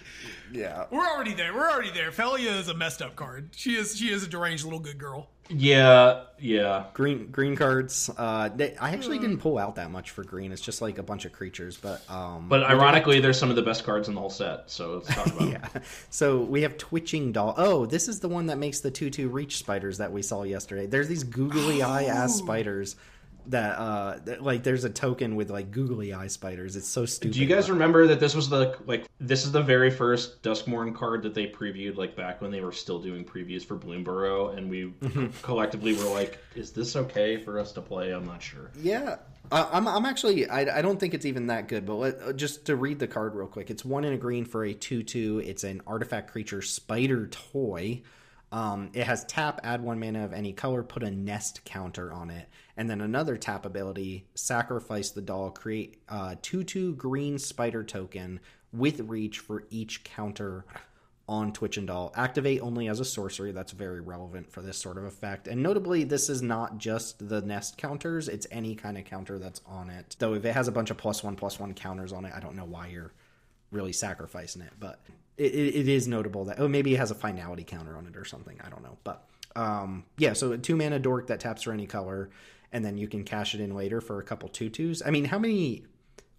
Yeah, we're already there. Felia is a messed up card. She is a deranged little good girl. Yeah. Green cards. I actually didn't pull out that much for green. It's just like a bunch of creatures, but ironically, there's some of the best cards in the whole set. So let's talk about yeah. So we have Twitching Doll. Oh, this is the one that makes the 2/2 reach spiders that we saw yesterday. There's these googly eye ass spiders. That like there's a token with like googly eye spiders. It's so stupid. Do you guys remember that this is the very first Duskmourn card that they previewed, like back when they were still doing previews for Bloomburrow, and we collectively were like, is this okay for us to play? I'm not sure. Yeah. I'm actually I don't think it's even that good, but just to read the card real quick. It's 1 and a green for a 2/2. It's an artifact creature spider toy. It has tap, add 1 mana of any color, put a nest counter on it. And then another tap ability, sacrifice the doll, create a 2/2 green spider token with reach for each counter on Twitch and Doll. Activate only as a sorcery. That's very relevant for this sort of effect. And notably, this is not just the nest counters. It's any kind of counter that's on it. Though if it has a bunch of +1/+1 counters on it, I don't know why you're really sacrificing it. But it is notable that, maybe it has a finality counter on it or something. I don't know. But yeah, so a 2 mana dork that taps for any color. And then you can cash it in later for a couple 2/2s. I mean, how many...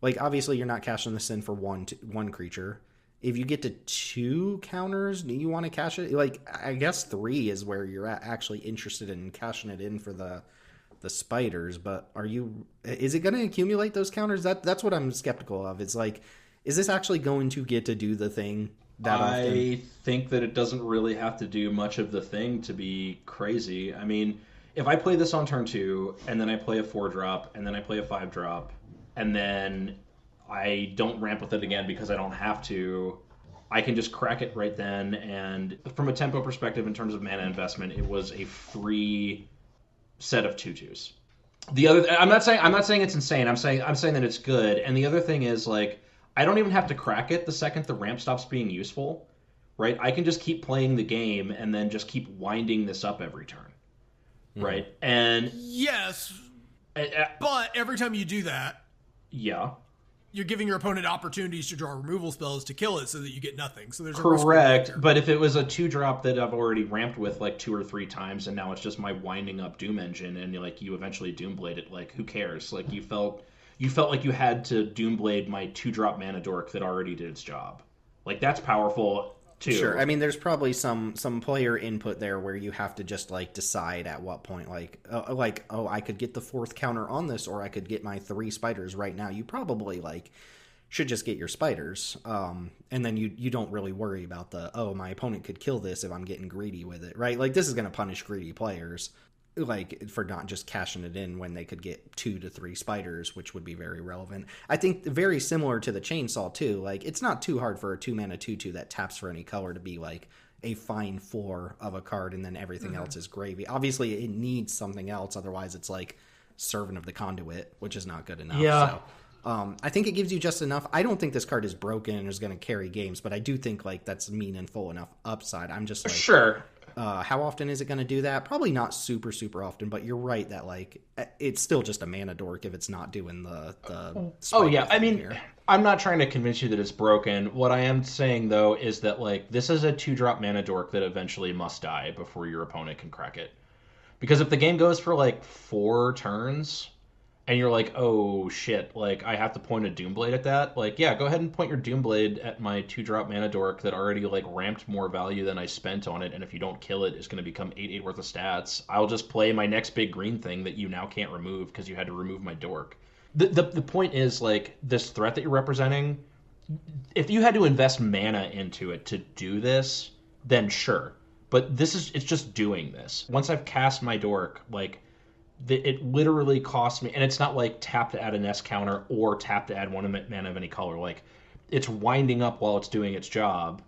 Like, obviously, you're not cashing this in for one creature. If you get to 2 counters, do you want to cash it? Like, I guess 3 is where you're actually interested in cashing it in for the the spiders, but is it going to accumulate those counters? That's what I'm skeptical of. It's like, is this actually going to get to do the thing that often? I think that it doesn't really have to do much of the thing to be crazy. I mean, if I play this on turn 2, and then I play a 4-drop, and then I play a 5-drop, and then I don't ramp with it again because I don't have to, I can just crack it right then. And from a tempo perspective, in terms of mana investment, it was a free set of 2/2s. The other, I'm not saying it's insane. I'm saying that it's good. And the other thing is, like, I don't even have to crack it the second the ramp stops being useful, right? I can just keep playing the game and then just keep winding this up every turn, right? And yes, but every time you do that, yeah, you're giving your opponent opportunities to draw removal spells to kill it so that you get nothing. So there's correct. But if it was a 2-drop that I've already ramped with like 2 or 3 times, and now it's just my winding up Doom engine, and you eventually Doomblade it, like, who cares? Like, you felt like you had to Doomblade my 2-drop mana dork that already did its job. Like, that's powerful too. Sure. I mean, there's probably some player input there where you have to just like decide at what point, I could get the 4th counter on this, or I could get my 3 spiders right now. You probably should just get your spiders, and then you don't really worry about my opponent could kill this if I'm getting greedy with it, right? Like, this is going to punish greedy players, like, for not just cashing it in when they could get 2 to 3 spiders, which would be very relevant. I think very similar to the chainsaw too. Like, it's not too hard for a 2-mana 2/2 that taps for any color to be like a fine 4 of a card, and then everything else is gravy. Obviously, it needs something else, otherwise it's like Servant of the Conduit, which is not good enough. Yeah. So, I think it gives you just enough. I don't think this card is broken and is going to carry games, but I do think like that's meaningful enough upside. I'm just like, sure. How often is it going to do that? Probably not super, super often, but you're right that like it's still just a mana dork if it's not doing the Oh yeah, I mean, here. I'm not trying to convince you that it's broken. What I am saying though is that, like, this is a 2-drop mana dork that eventually must die before your opponent can crack it. Because if the game goes for like 4 turns, and you're like, oh shit, like, I have to point a Doomblade at that, like, yeah, go ahead and point your Doomblade at my 2-drop mana dork that already like ramped more value than I spent on it, and if you don't kill it, it's going to become 8/8 worth of stats. I'll just play my next big green thing that you now can't remove because you had to remove my dork. The point is, like, this threat that you're representing, if you had to invest mana into it to do this, then sure. But it's just doing this. Once I've cast my dork, like, it literally costs me, and it's not like tap to add an S counter or tap to add 1 mana of any color. Like, it's winding up while it's doing its job,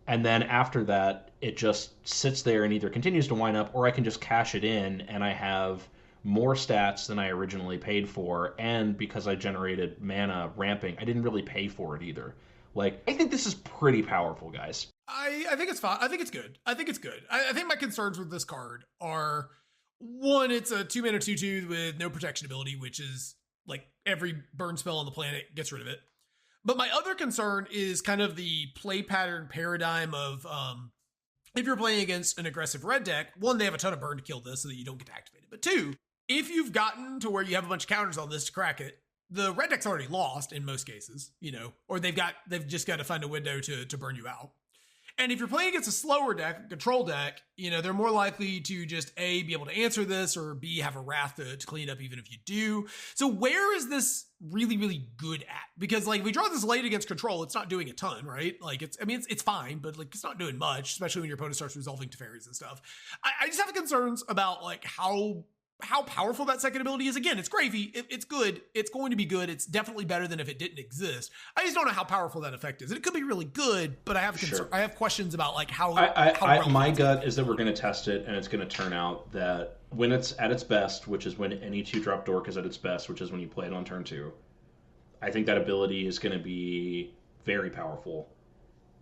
and then after that, it just sits there and either continues to wind up, or I can just cash it in, and I have more stats than I originally paid for, and because I generated mana ramping, I didn't really pay for it either. Like, I think this is pretty powerful, guys. I think it's fine. I think it's good. I think my concerns with this card are, one, it's a 2-mana 2/2 with no protection ability, which is like every burn spell on the planet gets rid of it. But my other concern is kind of the play pattern paradigm of if you're playing against an aggressive red deck, one, they have a ton of burn to kill this so that you don't get activated. But 2, if you've gotten to where you have a bunch of counters on this to crack it, the red deck's already lost in most cases, or they've just got to find a window to burn you out. And if you're playing against a slower deck, a control deck, they're more likely to just A, be able to answer this, or B, have a wrath to clean up even if you do. So where is this really, really good at? Because, like, if we draw this late against control, it's not doing a ton, right? Like, it's fine, but like, it's not doing much, especially when your opponent starts resolving Teferis and stuff. I just have concerns about like how powerful that second ability is. Again, it's gravy. It's good. It's going to be good. It's definitely better than if it didn't exist. I just don't know how powerful that effect is. It could be really good, but I have I have questions about like how my gut is that we're going to test it, and it's going to turn out that when it's at its best, which is when any 2-drop dork is at its best, which is when you play it on turn 2, I think that ability is going to be very powerful.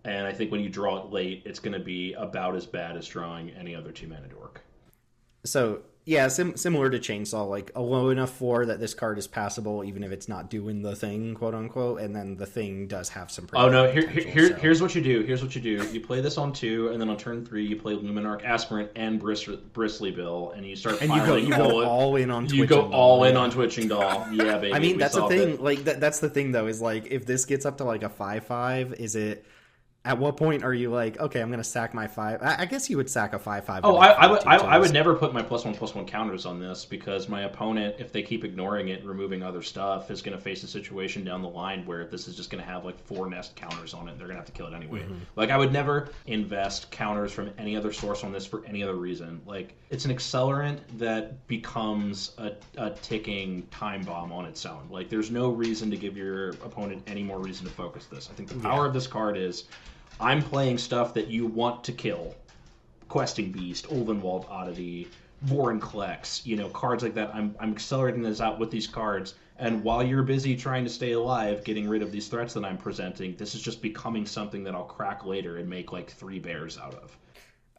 And I think when you draw it late, it's going to be about as bad as drawing any other 2-mana dork. So, yeah, similar to Chainsaw, like a low enough 4 that this card is passable, even if it's not doing the thing, quote unquote, and then the thing does have some. Oh no! Here's what you do. You play this on 2, and then on turn 3, you play Luminarch Aspirant and Bristly Bill, and you start. And you go all in on. You go all in on Twitching Doll. Yeah, baby. I mean, that's the thing. Like that's the thing, though, is like if this gets up to like a 5/5, is it? At what point are you like, okay, I'm going to sack my 5? I guess you would sack a 5/5. Oh, I would never put my +1/+1 counters on this because my opponent, if they keep ignoring it and removing other stuff, is going to face a situation down the line where this is just going to have like 4 nest counters on it. They're going to have to kill it anyway. Like I would never invest counters from any other source on this for any other reason. Like it's an accelerant that becomes a ticking time bomb on its own. Like there's no reason to give your opponent any more reason to focus this. I think the power of this card is I'm playing stuff that you want to kill. Questing Beast, Ulvenwald Oddity, Vorinclex, cards like that. I'm accelerating this out with these cards, and while you're busy trying to stay alive, getting rid of these threats that I'm presenting, this is just becoming something that I'll crack later and make like 3 bears out of.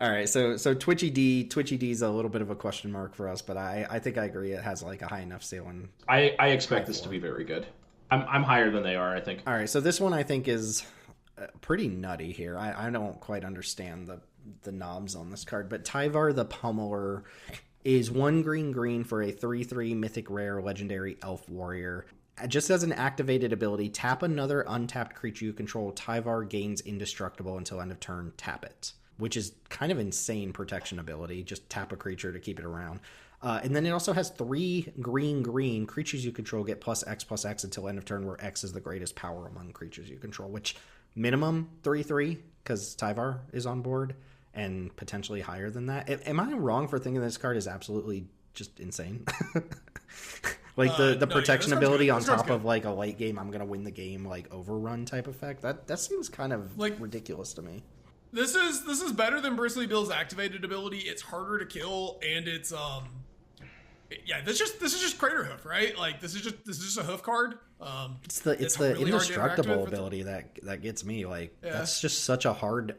All right, so Twitchy D is a little bit of a question mark for us, but I think I agree it has like a high enough ceiling. I expect this to be very good. I'm higher than they are, I think. All right, so this one I think is pretty nutty here. I don't quite understand the knobs on this card, but Tyvar the Pummeler is 1 green for a 3/3 mythic rare legendary elf warrior. Just as an activated ability, tap another untapped creature you control. Tyvar gains indestructible until end of turn. Tap it, which is kind of insane protection ability. Just tap a creature to keep it around. And then it also has 3 green creatures you control get +X until end of turn, where X is the greatest power among creatures you control, which minimum 3/3 because Tyvar is on board, and potentially higher than that. Am I wrong for thinking this card is absolutely just insane? Like the protection ability on top of like a late game, I'm gonna win the game like overrun type effect. That seems kind of like ridiculous to me. This is better than Bristly Bill's activated ability. It's harder to kill, and it's this is just Crater Hoof, right? Like this is just a hoof card. It's the really indestructible ability that gets me. Like that's just such a hard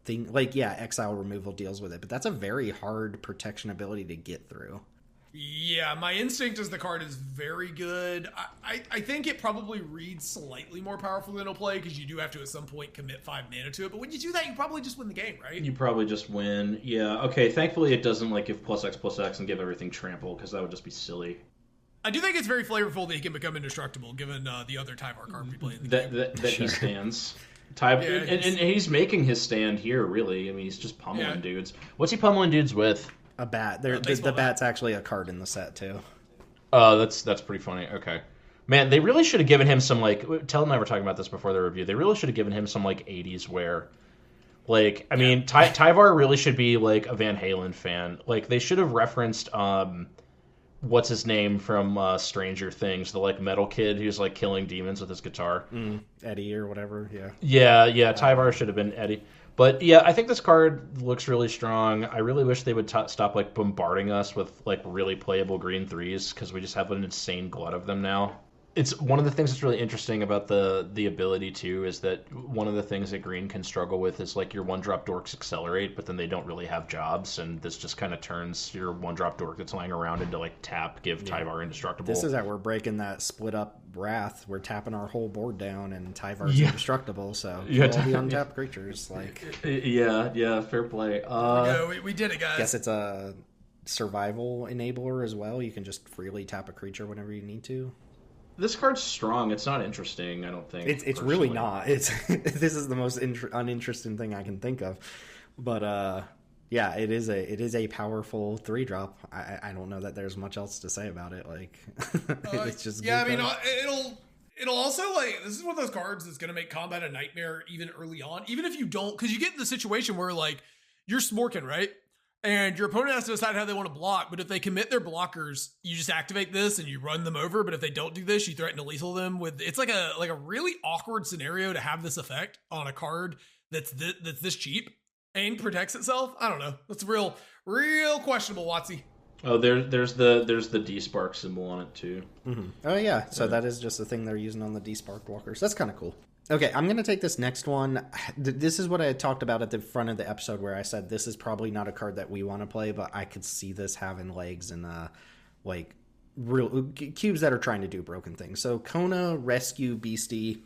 thing. Like exile removal deals with it, but that's a very hard protection ability to get through. Yeah, my instinct is the card is very good. I think it probably reads slightly more powerful than it'll play because you do have to at some point commit 5 mana to it. But when you do that, you probably just win the game, right? You probably just win. Yeah. Okay. Thankfully, it doesn't like give +X and give everything trample because that would just be silly. I do think it's very flavorful that he can become indestructible given the other Tyvar card we play in the game. That he stands. And he's making his stand here, really. I mean, he's just pummeling dudes. What's he pummeling dudes with? A bat. The bat's actually a card in the set, too. Oh, that's pretty funny. Okay. Man, they really should have given him some, like... Teld and I were talking about this before the review. They really should have given him some, like, 80s wear. Like, I mean, Tyvar really should be, like, a Van Halen fan. Like, they should have referenced... what's his name from Stranger Things, the like metal kid who's like killing demons with his guitar. Eddie or whatever, Yeah, Tyvar should have been Eddie. But yeah, I think this card looks really strong. I really wish they would stop like bombarding us with like really playable green 3s because we just have an insane glut of them now. It's one of the things that's really interesting about the ability too is that one of the things that green can struggle with is like your 1-drop dorks accelerate, but then they don't really have jobs, and this just kind of turns your 1-drop dork that's lying around into like tap, give Tyvar indestructible. This is how we're breaking that split up wrath. We're tapping our whole board down, and Tyvar's indestructible, so all the untapped creatures. Like, yeah, fair play. We did it, guys. Guess it's a survival enabler as well. You can just freely tap a creature whenever you need to. This card's strong. It's not interesting, I don't think. It's really not. This is the most uninteresting thing I can think of. But it is a powerful 3-drop. I don't know that there's much else to say about it. Like it's just it'll also like this is one of those cards that's gonna make combat a nightmare even early on. Even if you don't, because you get in the situation where like you're smorking, right? And your opponent has to decide how they want to block, but if they commit their blockers, you just activate this and you run them over. But if they don't do this, you threaten to lethal them with. It's like a really awkward scenario to have this effect on a card that's this cheap and protects itself. I don't know. That's real questionable, Watsy. Oh, there's the D-Spark symbol on it too. Mm-hmm. Oh yeah, so that is just the thing they're using on the D-Spark walkers. That's kind of cool. Okay, I'm going to take this next one. This is what I had talked about at the front of the episode where I said this is probably not a card that we want to play, but I could see this having legs and like real cubes that are trying to do broken things. So Kona Rescue Beastie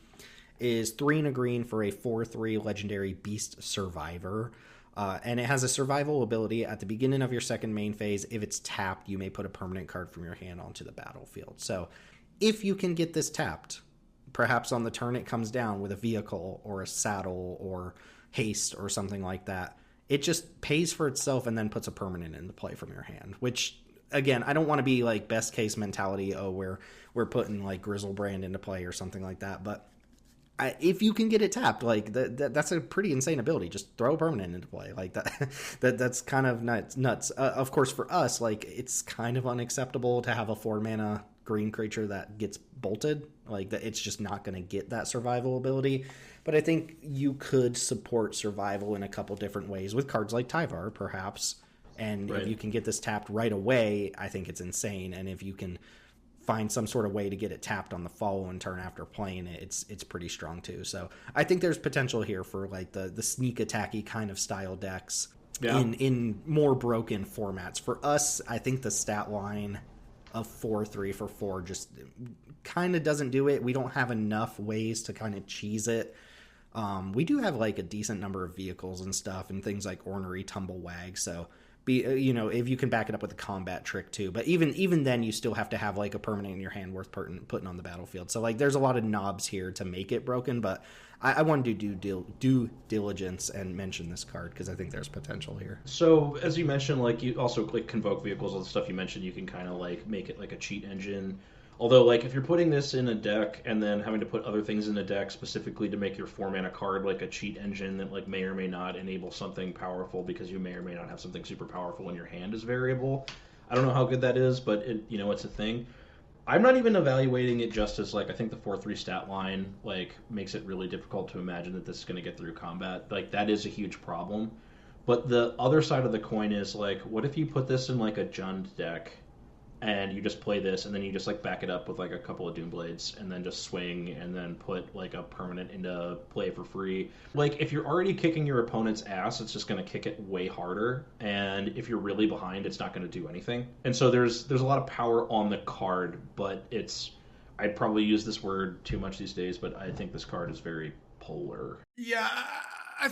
is 3 and a green for a 4/3 legendary beast survivor. And it has a survival ability at the beginning of your second main phase. If it's tapped, you may put a permanent card from your hand onto the battlefield. So if you can get this tapped, perhaps on the turn it comes down with a vehicle or a saddle or haste or something like that, it just pays for itself and then puts a permanent into play from your hand, which, again, I don't want to be like best case mentality, we're putting like Grizzlebrand into play or something like that, but if you can get it tapped, like that's a pretty insane ability. Just throw a permanent into play like that. That's kind of nuts. Of course, for us, like it's kind of unacceptable to have a 4-mana green creature that gets bolted. Like that, it's just not going to get that survival ability. But I think you could support survival in a couple different ways with cards like Tyvar, perhaps. And if you can get this tapped right away, I think it's insane. And if you can find some sort of way to get it tapped on the following turn after playing it, it's pretty strong too. So I think there's potential here for like the sneak attacky kind of style decks in more broken formats. For us, I think the stat line of 4/3 for 4 just kind of doesn't do it. We don't have enough ways to kind of cheese it. We do have like a decent number of vehicles and stuff and things like Ornery Tumblewag, so if you can back it up with a combat trick too. But even then, you still have to have like a permanent in your hand worth putting on the battlefield. So like there's a lot of knobs here to make it broken, but I wanted to do due diligence and mention this card because I think there's potential here. So as you mentioned, like you also like convoke vehicles, all the stuff you mentioned, you can kind of like make it like a cheat engine. Although, like, if you're putting this in a deck and then having to put other things in the deck specifically to make your 4-mana card like a cheat engine that, like, may or may not enable something powerful because you may or may not have something super powerful in your hand as variable. I don't know how good that is, but, it's a thing. I'm not even evaluating it just as, like, I think the 4/3 stat line, like, makes it really difficult to imagine that this is going to get through combat. Like, that is a huge problem. But the other side of the coin is, like, what if you put this in, like, a Jund deck and you just play this, and then you just like back it up with like a couple of Doomblades, and then just swing, and then put like a permanent into play for free. Like if you're already kicking your opponent's ass, it's just going to kick it way harder, and if you're really behind, it's not going to do anything. And so there's a lot of power on the card, but I'd probably use this word too much these days, but I think this card is very polar. Yeah, I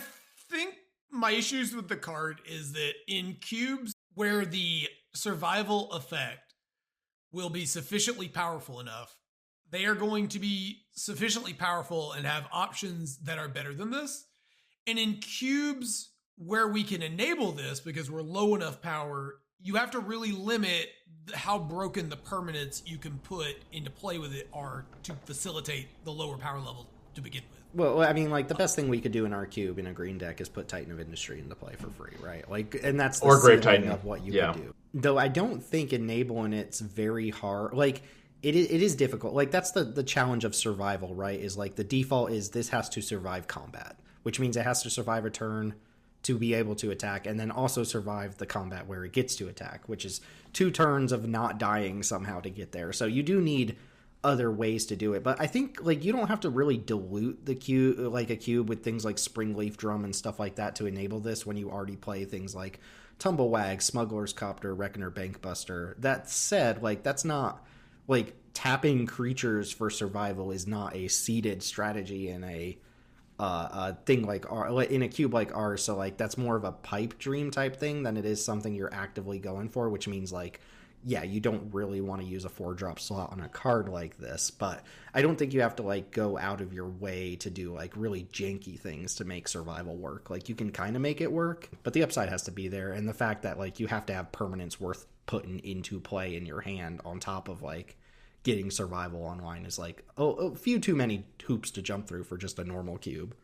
think my issues with the card is that in cubes where the survival effect will be sufficiently powerful enough, they are going to be sufficiently powerful and have options that are better than this. And in cubes where we can enable this because we're low enough power, you have to really limit how broken the permanents you can put into play with it are to facilitate the lower power level to begin with. Well, I mean, like, the best thing we could do in our cube in a green deck is put Titan of Industry into play for free, right? Like, and that's the or Grave Titan of what you can do. Though I don't think enabling it's very hard. Like, it is difficult. Like, that's the challenge of survival, right? Is, like, the default is this has to survive combat, which means it has to survive a turn to be able to attack, and then also survive the combat where it gets to attack, which is 2 turns of not dying somehow to get there. So you do need other ways to do it, but I think like you don't have to really dilute the cube, like a cube with things like Springleaf Drum and stuff like that to enable this when you already play things like Tumblewag, Smuggler's Copter, Reckoner, Bankbuster. That said, like that's not like tapping creatures for survival is not a seeded strategy in a thing like in a cube like ours. So like that's more of a pipe dream type thing than it is something you're actively going for, which means like yeah, you don't really want to use a 4-drop slot on a card like this, but I don't think you have to like go out of your way to do like really janky things to make survival work. Like you can kind of make it work, but the upside has to be there, and the fact that like you have to have permanents worth putting into play in your hand on top of like getting survival online is like a few too many hoops to jump through for just a normal cube.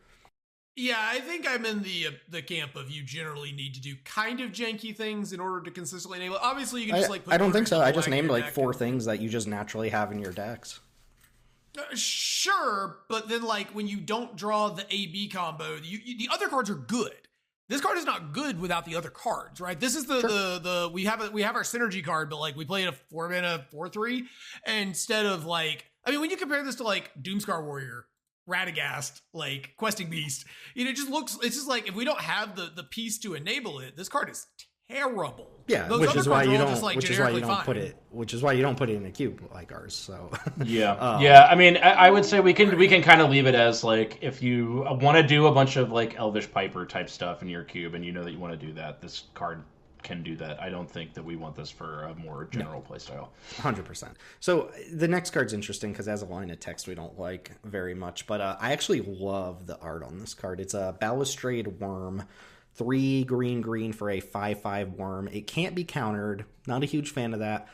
Yeah, I think I'm in the camp of you generally need to do kind of janky things in order to consistently enable it. Obviously, you can just like put I don't think so. I just named like 4 and things that you just naturally have in your decks. Sure, but then like when you don't draw the AB combo, the other cards are good. This card is not good without the other cards, right? This is the we have our synergy card, but like we play a 4-mana 4/3 instead of like, I mean, when you compare this to like Doomscar Warrior, Radagast, like Questing Beast, it just looks, it's just like if we don't have the piece to enable it, this card is terrible. Yeah, which is why you don't put it in a cube like ours. So yeah. I mean, I would say we can kind of leave it as like if you want to do a bunch of like Elvish Piper type stuff in your cube, and you know that you want to do that, this card can do that. I don't think that we want this for a more general playstyle. 100%. So the next card's interesting because as a line of text we don't like very much, but I actually love the art on this card. It's a Balustrade Worm, 3 green for a 5/5 worm. It can't be countered. Not a huge fan of that.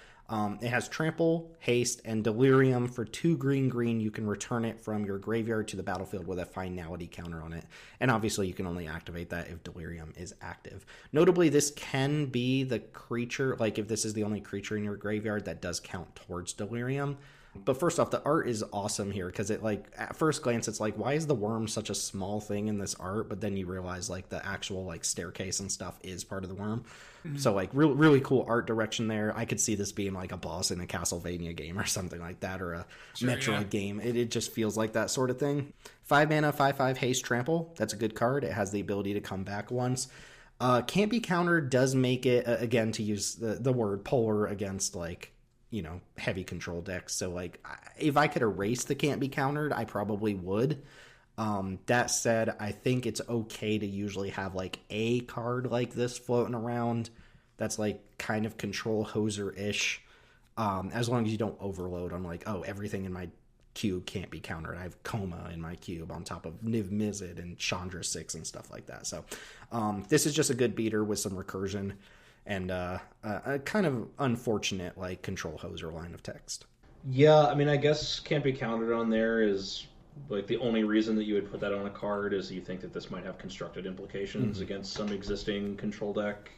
It has Trample, Haste, and Delirium. For 2 green. You can return it from your graveyard to the battlefield with a finality counter on it. And obviously you can only activate that if Delirium is active. Notably, this can be the creature, like if this is the only creature in your graveyard, that does count towards Delirium. But first off, the art is awesome here because it, like, at first glance, it's like, why is the worm such a small thing in this art? But then you realize, like, the actual, like, staircase and stuff is part of the worm. Mm-hmm. So, like, really cool art direction there. I could see this being, like, a boss in a Castlevania game or something like that, or a Metroid game. It just feels like that sort of thing. 5 mana, 5/5 haste trample. That's a good card. It has the ability to come back once. Can't be countered does make it, again, to use the word, polar against, like, you know, heavy control decks. So, like, if I could erase the can't be countered, I probably would. That said, I think it's okay to usually have, like, a card like this floating around that's, like, kind of control hoser-ish, as long as you don't overload on, like, oh, everything in my cube can't be countered. I have Coma in my cube on top of Niv Mizzet and Chandra 6 and stuff like that. So this is just a good beater with some recursion and a kind of unfortunate, like, control hoser line of text. Yeah, I mean, I guess can't be counted on there is, like, the only reason that you would put that on a card is you think that this might have constructed implications against some existing control deck.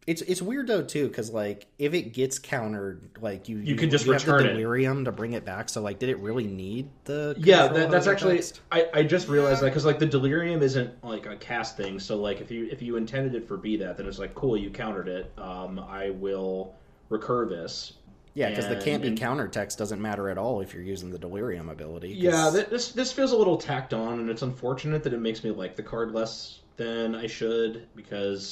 It's weird, though, too, because, like, if it gets countered, like, you can just return have the Delirium to bring it back, so, like, did it really need the Yeah, that's actually... I just realized that, because, like, the Delirium isn't, like, a cast thing, so, like, if you intended it for be that, then it's like, cool, you countered it, I will recur this. Yeah, because the can't be counter text doesn't matter at all if you're using the Delirium ability. Yeah, this feels a little tacked on, and it's unfortunate that it makes me like the card less than I should, because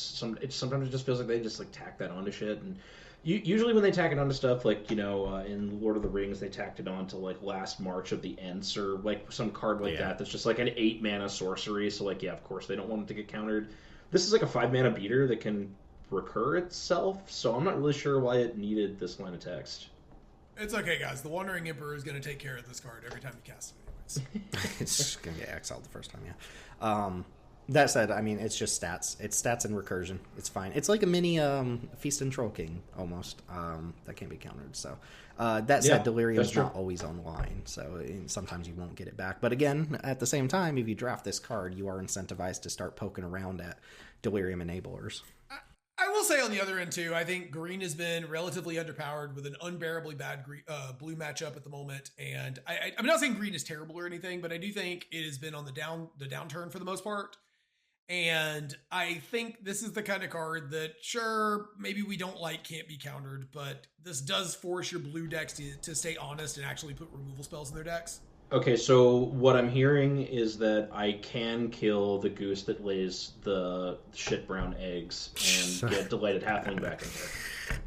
sometimes it just feels like they just, like, tack that onto shit. And usually when they tack it onto stuff, like, you know, in Lord of the Rings, they tacked it on to, like, Last March of the Ents, or, like, some card like that that's just, like, an 8 mana sorcery, so, like, yeah, of course they don't want it to get countered. This is, like, a 5 mana beater that can recur itself, so I'm not really sure why it needed this line of text. It's okay, guys. The Wandering Emperor is going to take care of this card every time you cast it anyways. It's going to get exiled the first time, yeah. That said, I mean, it's just stats. It's stats and recursion. It's fine. It's like a mini Feast and Troll King, almost, that can't be countered. So, that said, Delirium's not always online, so sometimes you won't get it back. But again, at the same time, if you draft this card, you are incentivized to start poking around at Delirium enablers. I will say on the other end, too, I think green has been relatively underpowered with an unbearably bad blue matchup at the moment. And I'm not saying green is terrible or anything, but I do think it has been on the downturn for the most part. And I think this is the kind of card that, sure, maybe we don't like can't be countered, but this does force your blue decks to stay honest and actually put removal spells in their decks. Okay, so what I'm hearing is that I can kill the goose that lays the shit brown eggs and get Delighted Halfling back in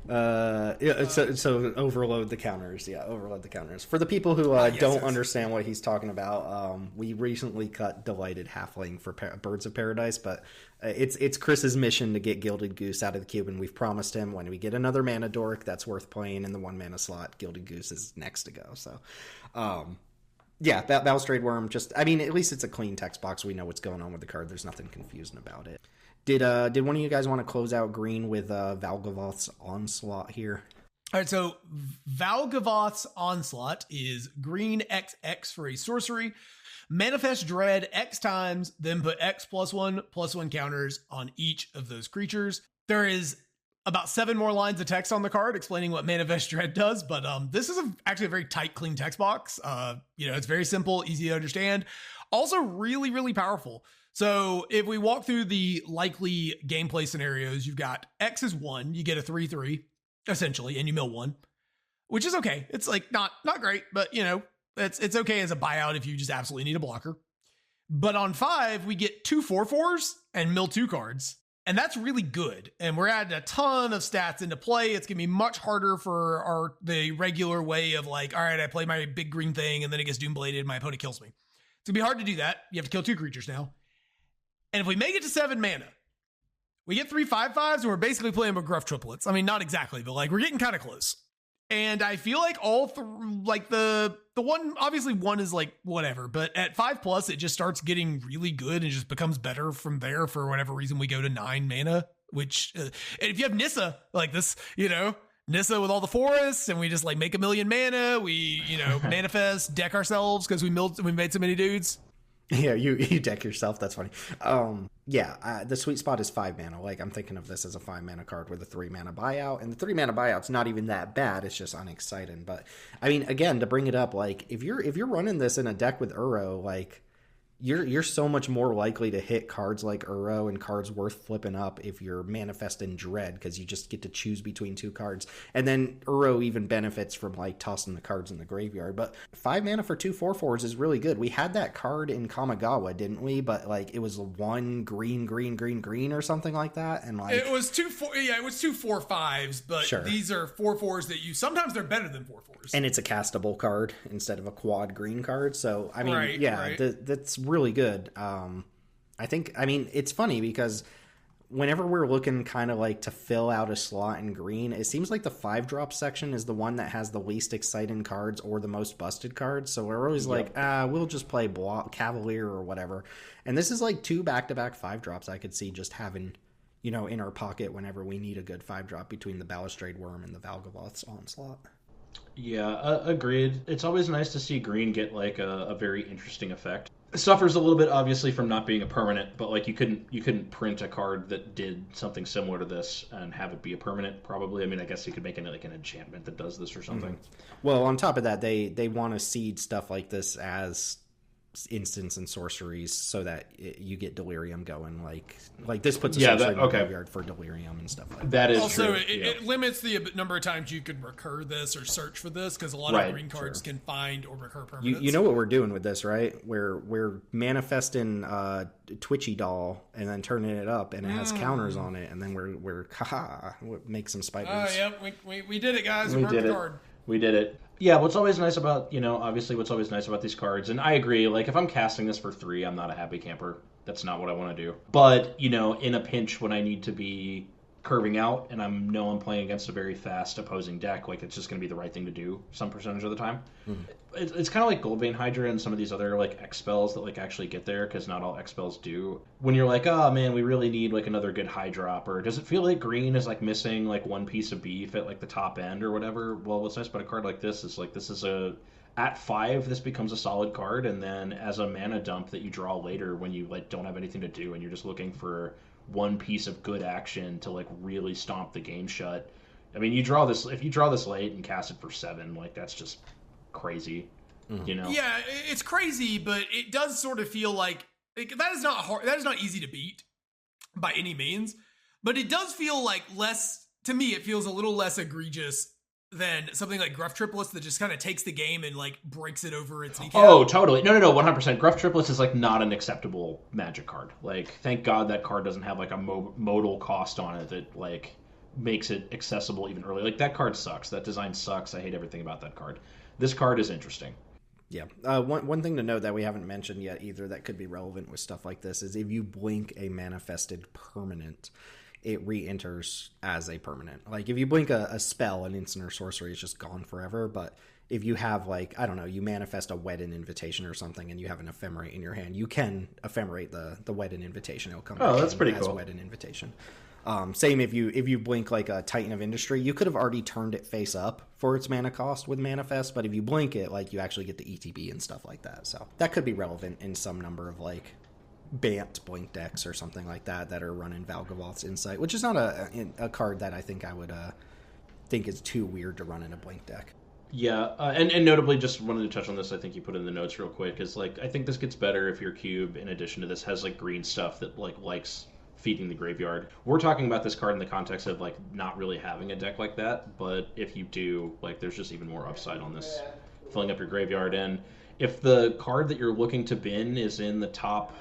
there. So overload the counters. Yeah, overload the counters. For the people who don't understand what he's talking about, we recently cut Delighted Halfling for Birds of Paradise, but it's Chris's mission to get Gilded Goose out of the cube, and we've promised him when we get another mana dork that's worth playing in the 1 mana slot, Gilded Goose is next to go. So, yeah, Balustrade Worm, at least it's a clean text box. We know what's going on with the card. There's nothing confusing about it. Did one of you guys want to close out green with Valgavoth's Onslaught here? All right, so Valgavoth's Onslaught is green XX for a sorcery. Manifest Dread X times, then put X +1/+1 counters on each of those creatures. There is about 7 more lines of text on the card explaining what Manifest Dread does, but this is actually a very tight, clean text box. It's very simple, easy to understand. Also really, really powerful. So if we walk through the likely gameplay scenarios, you've got X is 1, you get a 3/3, essentially, and you mill 1, which is okay. It's like not great, but it's okay as a buyout if you just absolutely need a blocker. But on 5, we get 2 4/4s and mill 2 cards. And that's really good. And we're adding a ton of stats into play. It's going to be much harder for the regular way of, like, all right, I play my big green thing and then it gets Doombladed and my opponent kills me. It's going to be hard to do that. You have to kill 2 creatures now. And if we make it to 7 mana, We get 3 5/5s, and we're basically playing with gruff triplets. I mean, not exactly, but like we're getting kind of close. And I feel like like the one, obviously one is like whatever, but at 5+, it just starts getting really good and just becomes better from there. For whatever reason, we go to 9 mana, which and if you have Nissa like this, Nissa with all the forests, and we just like make 1 million mana, we manifest, deck ourselves because we made so many dudes. Yeah, you deck yourself. That's funny. The sweet spot is 5 mana. Like, I'm thinking of this as a 5 mana card with a 3 mana buyout, and the 3 mana buyout's not even that bad. It's just unexciting. But I mean, again, to bring it up, like if you're running this in a deck with Uro, like you're so much more likely to hit cards like Uro and cards worth flipping up if you're manifesting Dread, because you just get to choose between 2 cards. And then Uro even benefits from like tossing the cards in the graveyard. But 5 mana for 2 4/4s is really good. We had that card in Kamigawa, didn't we? But like it was 1 green or something like that. And like it was 2 4/5s, but sure. These are 4/4s that sometimes they're better than 4/4s. And it's a castable card instead of a quad green card. So I mean, right. That's really good. It's funny because whenever we're looking kind of like to fill out a slot in green, it seems like the 5-drop section is the one that has the least exciting cards or the most busted cards. So we're always like, we'll just play Cavalier or whatever. And this is like 2 back-to-back 5-drops I could see just having, in our pocket whenever we need a good 5-drop between the Balustrade Worm and the Valgavoth's Onslaught. Yeah, agreed. It's always nice to see green get like a very interesting effect. It suffers a little bit, obviously, from not being a permanent, but like you couldn't print a card that did something similar to this and have it be a permanent. Probably, I mean, I guess you could make it like an enchantment that does this or something. Mm-hmm. Well, on top of that, they want to seed stuff like this as instants and sorceries so that you get delirium going. Like this puts a sorcery in the graveyard for delirium and stuff like that. That is also true. It limits the number of times you can recur this or search for this, because a lot of green cards can find or recur permanents. You know what we're doing with this, right? We're manifesting Twitchy Doll and then turning it up, and it has counters on it, and then we're make some spiders. Oh yep, we did it, guys. We did it. Card. We did it. Yeah, what's always nice about, obviously what's always nice about these cards, and I agree, like, if I'm casting this for 3, I'm not a happy camper. That's not what I want to do. But, in a pinch when I need to be curving out, and I'm playing against a very fast opposing deck, like, it's just going to be the right thing to do some percentage of the time. Mm-hmm. It's kind of like Goldvein Hydra and some of these other, like, X spells that, like, actually get there, because not all X spells do. When you're like, oh, man, we really need, like, another good high drop, or does it feel like green is, like, missing, like, one piece of beef at, like, the top end or whatever? Well, what's nice about a card like this is, like, this is at 5, this becomes a solid card, and then as a mana dump that you draw later when you, like, don't have anything to do and you're just looking for one piece of good action to, like, really stomp the game shut. I mean, if you draw this late and cast it for 7, like, that's just crazy, Yeah, it's crazy, but it does sort of feel like that is not hard. That is not easy to beat by any means, but it does feel like to me, it feels a little less egregious than something like Gruff Triplets that just kind of takes the game and like breaks it over its kneecap. Oh, totally. No, 100%. Gruff Triplets is like not an acceptable Magic card. Like, thank God that card doesn't have like a modal cost on it that like makes it accessible even early. Like, that card sucks. That design sucks. I hate everything about that card. This card is interesting. Yeah. One thing to note that we haven't mentioned yet either that could be relevant with stuff like this is if you blink a manifested permanent, it re-enters as a permanent. Like, if you blink a spell, an instant or sorcery is just gone forever. But if you have, like, I don't know, you manifest a Wedding Invitation or something and you have an Ephemerate in your hand, you can Ephemerate the Wedding Invitation. It'll come back that's pretty cool. as Wedding Invitation. Same if you blink like a Titan of Industry, you could have already turned it face up for its mana cost with Manifest, but if you blink it, like, you actually get the ETB and stuff like that. So that could be relevant in some number of like Bant blink decks or something like that are running Valgavoth's Insight, which is not a card that I think I would think is too weird to run in a blink deck. Yeah, and notably, just wanted to touch on this, I think you put in the notes real quick, is like, I think this gets better if your cube, in addition to this, has like green stuff that like likes feeding the graveyard. We're talking about this card in the context of like not really having a deck like that, but if you do, like, there's just even more upside on this, filling up your graveyard. And if the card that you're looking to bin is in the top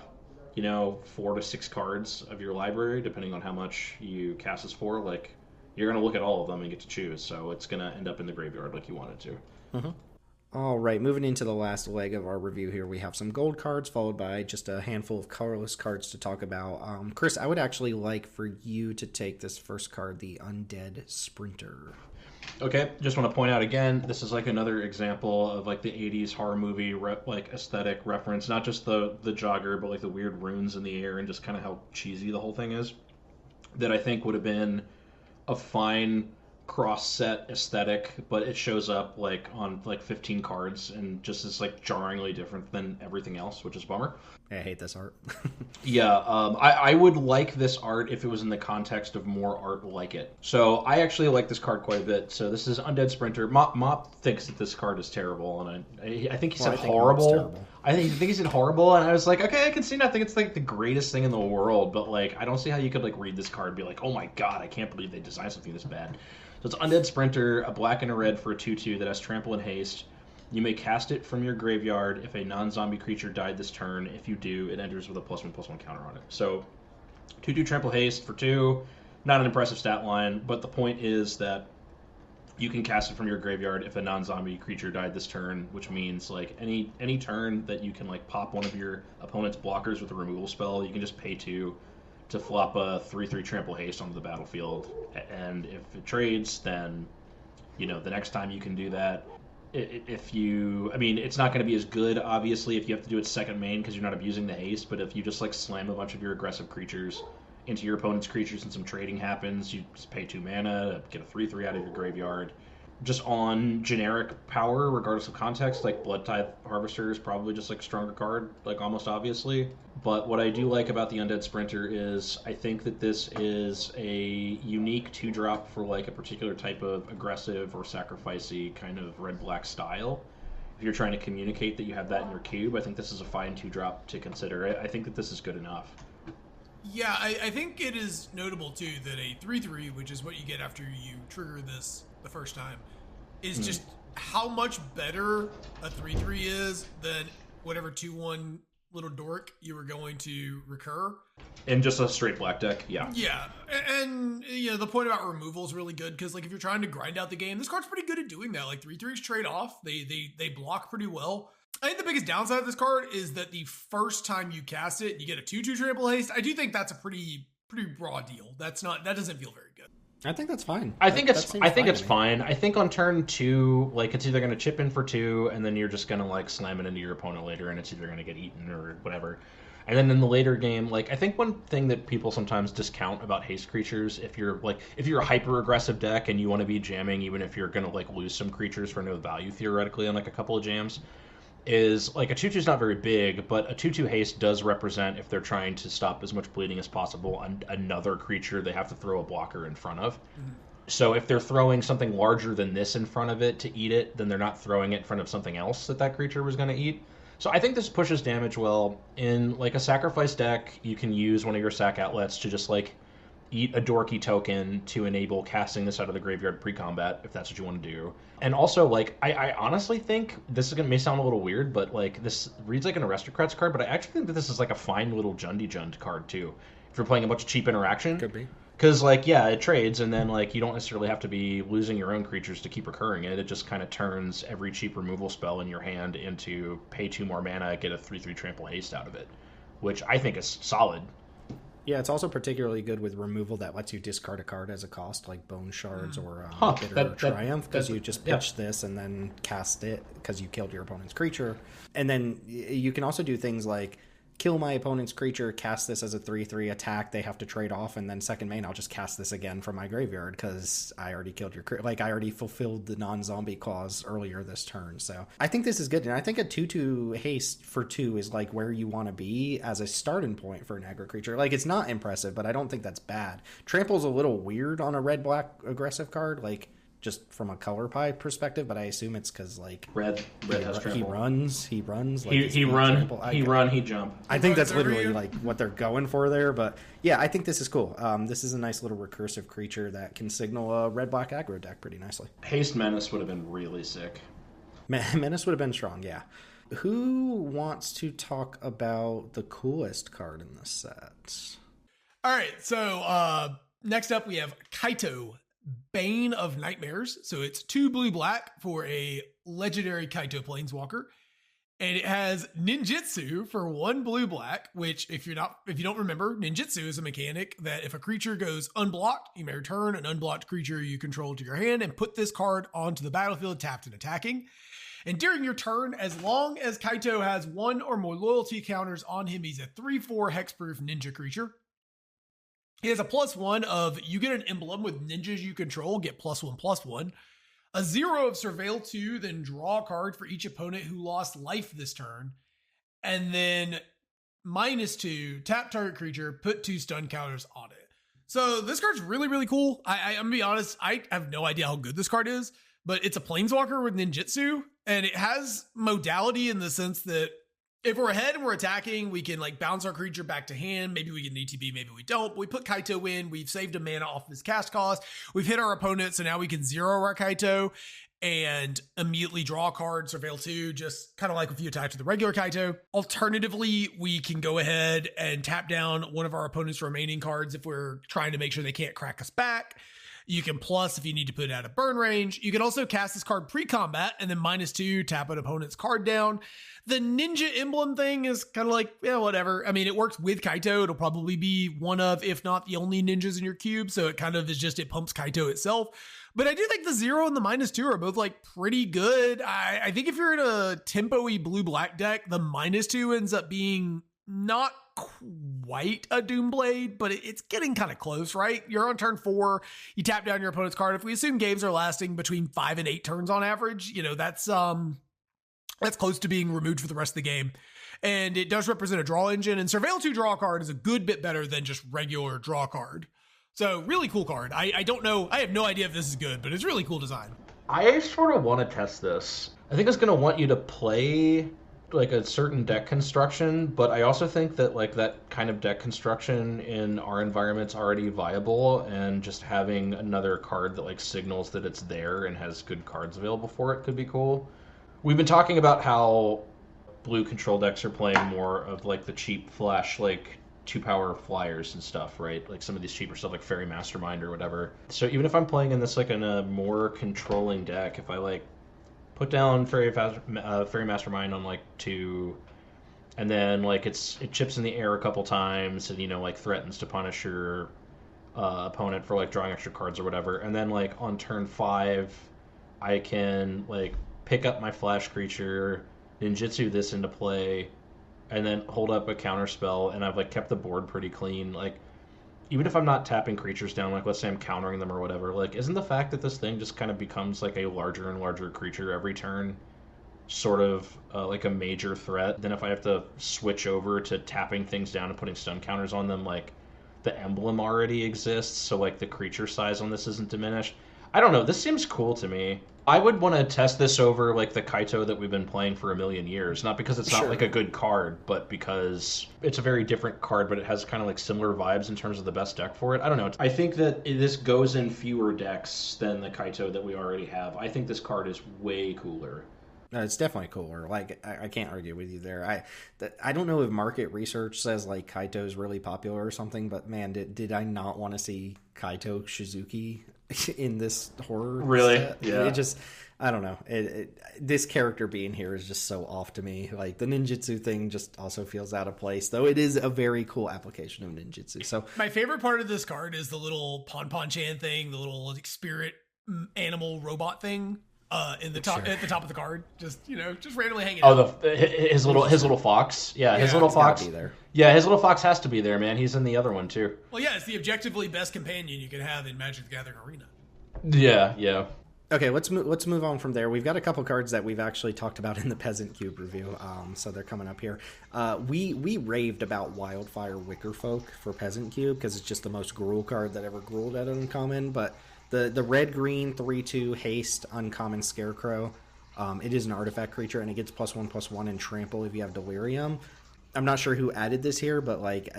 4 to 6 cards of your library, depending on how much you cast this for, like, you're going to look at all of them and get to choose. So it's going to end up in the graveyard like you want it to. Mm-hmm. All right, moving into the last leg of our review here, we have some gold cards, followed by just a handful of colorless cards to talk about. Chris, I would actually like for you to take this first card, the Undead Sprinter. Okay, just want to point out again, this is like another example of like the 80s horror movie aesthetic reference, not just the jogger, but like the weird runes in the air and just kind of how cheesy the whole thing is, that I think would have been a fine cross-set aesthetic, but it shows up like on like 15 cards and just is like jarringly different than everything else, which is a bummer. I hate this art. Yeah, I would like this art if it was in the context of more art like it. So I actually like this card quite a bit. So this is Undead Sprinter. Mop thinks that this card is terrible, and I think he said horrible. I think he said horrible, and I was like, okay, I can see. I think it's like the greatest thing in the world, but like I don't see how you could like read this card and be like, oh my god, I can't believe they designed something this bad. So it's Undead Sprinter, a black and a red for a 2/2 that has trample and haste. You may cast it from your graveyard if a non-zombie creature died this turn. If you do, it enters with a +1/+1 counter on it. So 2/2 trample haste for 2, not an impressive stat line, but the point is that you can cast it from your graveyard if a non-zombie creature died this turn, which means like any turn that you can like pop one of your opponent's blockers with a removal spell, you can just pay 2 to flop a 3/3 trample haste onto the battlefield. And if it trades, then the next time you can do that. If you, I mean, it's not going to be as good, obviously, if you have to do it second main because you're not abusing the haste, but if you just like slam a bunch of your aggressive creatures into your opponent's creatures and some trading happens, you just pay 2 mana, get a 3/3 out of your graveyard. Just on generic power, regardless of context, like Blood Tithe Harvester is probably just like a stronger card, like almost obviously. But what I do like about the Undead Sprinter is I think that this is a unique 2-drop for like a particular type of aggressive or sacrificey kind of red-black style. If you're trying to communicate that you have that in your cube, I think this is a fine 2-drop to consider. I think that this is good enough. Yeah, I think it is notable too that a 3/3, which is what you get after you trigger this the first time, is just how much better a 3/3 is than whatever 2/1 little dork you were going to recur. In just a straight black deck, yeah. Yeah, and the point about removal is really good because like if you're trying to grind out the game, this card's pretty good at doing that. Like 3/3s trade off, they block pretty well. I think the biggest downside of this card is that the first time you cast it, you get a 2/2 trample haste. I do think that's a pretty raw deal. That doesn't feel very good. I think that's fine. I think it's fine. I think on turn 2, like it's either going to chip in for 2, and then you're just going to like slam it into your opponent later, and it's either going to get eaten or whatever. And then in the later game, like I think one thing that people sometimes discount about haste creatures, if you're a hyper aggressive deck and you want to be jamming, even if you're going to like lose some creatures for no value theoretically on like a couple of jams, is like a 2/2 is not very big, but a 2/2 haste does represent, if they're trying to stop as much bleeding as possible, another creature they have to throw a blocker in front of. Mm-hmm. So if they're throwing something larger than this in front of it to eat it, then they're not throwing it in front of something else that creature was going to eat. So I think this pushes damage well. In like a sacrifice deck, you can use one of your sack outlets to just like eat a dorky token to enable casting this out of the graveyard pre-combat, if that's what you want to do. And also, like, I honestly think, this may sound a little weird, but, like, this reads like an Aristocrats card, but I actually think that this is, like, a fine little Jund card, too. If you're playing a bunch of cheap interaction. Could be. Because, like, yeah, it trades, and then, like, you don't necessarily have to be losing your own creatures to keep recurring it. It just kind of turns every cheap removal spell in your hand into pay 2 more mana, get a 3/3 trample haste out of it, which I think is solid. Yeah, it's also particularly good with removal that lets you discard a card as a cost, like Bone Shards or Bitter Triumph, because you just pitch this and then cast it because you killed your opponent's creature. And then you can also do things like kill my opponent's creature, cast this as a 3/3 attack, they have to trade off, and then second main, I'll just cast this again from my graveyard because I already killed your creature. Like, I already fulfilled the non-zombie clause earlier this turn. So I think this is good, and I think a 2/2 haste for 2 is like where you want to be as a starting point for an aggro creature. Like, it's not impressive, but I don't think that's bad. Trample's a little weird on a red-black aggressive card, like, just from a color pie perspective, but I assume it's because like red has trample. He runs. Like he run. He jump. I think that's literally like what they're going for there. But yeah, I think this is cool. This is a nice little recursive creature that can signal a red black aggro deck pretty nicely. Haste Menace would have been really sick. Menace would have been strong. Yeah. Who wants to talk about the coolest card in this set? All right. So next up we have Kaito, Bane of Nightmares. So it's 2 blue-black for a legendary Kaito Planeswalker. And it has ninjutsu for 1 blue-black, which if you don't remember, ninjutsu is a mechanic that if a creature goes unblocked, you may return an unblocked creature you control to your hand and put this card onto the battlefield tapped and attacking. And during your turn, as long as Kaito has 1 or more loyalty counters on him, he's a 3/4 hexproof ninja creature. He has a +1 of you get an emblem with ninjas you control, get +1/+1. A 0 of Surveil 2, then draw a card for each opponent who lost life this turn. And then -2, tap target creature, put 2 stun counters on it. So this card's really, really cool. I'm gonna be honest, I have no idea how good this card is, but it's a Planeswalker with ninjutsu, and it has modality in the sense that if we're ahead and we're attacking, we can like bounce our creature back to hand. Maybe we get an ETB, maybe we don't. But we put Kaito in. We've saved a mana off his cast cost. We've hit our opponent, so now we can 0 our Kaito and immediately draw a card, Surveil 2, just kind of like if you attack to the regular Kaito. Alternatively, we can go ahead and tap down one of our opponent's remaining cards if we're trying to make sure they can't crack us back. You can plus if you need to put it out of burn range. You can also cast this card pre-combat and then -2, tap an opponent's card down. The ninja emblem thing is kind of like, yeah, whatever. I mean, it works with Kaito. It'll probably be one of, if not the only ninjas in your cube. So it kind of is just, it pumps Kaito itself. But I do think the 0 and the -2 are both like pretty good. I think if you're in a tempo-y blue-black deck, the -2 ends up being not quite a Doomblade, but it's getting kind of close, right? You're on turn 4, you tap down your opponent's card. If we assume games are lasting between 5 and 8 turns on average, you know, that's close to being removed for the rest of the game. And it does represent a draw engine, and Surveil 2 draw card is a good bit better than just regular draw card. So really cool card. I don't know, I have no idea if this is good, but it's really cool design. I sort of want to test this. I think it's going to want you to play like a certain deck construction, but I also think that like that kind of deck construction in our environment's already viable, and just having another card that like signals that it's there and has good cards available for it could be cool. We've been talking about how blue control decks are playing more of like the cheap flash, like 2-power flyers and stuff, right? Like some of these cheaper stuff like Fairy Mastermind or whatever. So even if I'm playing in this like in a more controlling deck, if I like put down Fairy Mastermind on like 2, and then like it chips in the air a couple times, and you know like threatens to punish your opponent for like drawing extra cards or whatever, and then like on turn 5, I can like pick up my flash creature, ninjutsu this into play, and then hold up a counter spell, and I've like kept the board pretty clean. Like even if I'm not tapping creatures down, like let's say I'm countering them or whatever, like isn't the fact that this thing just kind of becomes like a larger and larger creature every turn sort of like a major threat? Then if I have to switch over to tapping things down and putting stun counters on them, like the emblem already exists, so like the creature size on this isn't diminished. I don't know, this seems cool to me. I would want to test this over like the Kaito that we've been playing for a million years. Not because it's not like a good card, but because it's a very different card, but it has kind of like similar vibes in terms of the best deck for it. I don't know. I think that this goes in fewer decks than the Kaito that we already have. I think this card is way cooler. No, it's definitely cooler. Like I can't argue with you there. I don't know if market research says like Kaito is really popular or something, but man, did I not want to see Kaito Shizuki in this horror really set? Yeah, it just, I don't know, this character being here is just so off to me. Like the ninjutsu thing just also feels out of place, though it is a very cool application of ninjutsu. So my favorite part of this card is the little Pon Chan thing, the little like, spirit animal robot thing in the top at the top of the card, just just randomly hanging out. His little fox. Yeah, his little fox be there. Yeah, his little fox has to be there, man. He's in the other one too. Well, yeah, it's the objectively best companion you can have in Magic the Gathering Arena. Yeah. Okay, let's move on from there. We've got a couple cards that we've actually talked about in the Peasant Cube review, so they're coming up here. We raved about Wildfire Wickerfolk for Peasant Cube because it's just the most Gruul card that ever Gruuled at Uncommon, but the red-green 3/2 haste Uncommon Scarecrow, it is an artifact creature, and it gets +1/+1 and trample if you have Delirium. I'm not sure who added this here, but like,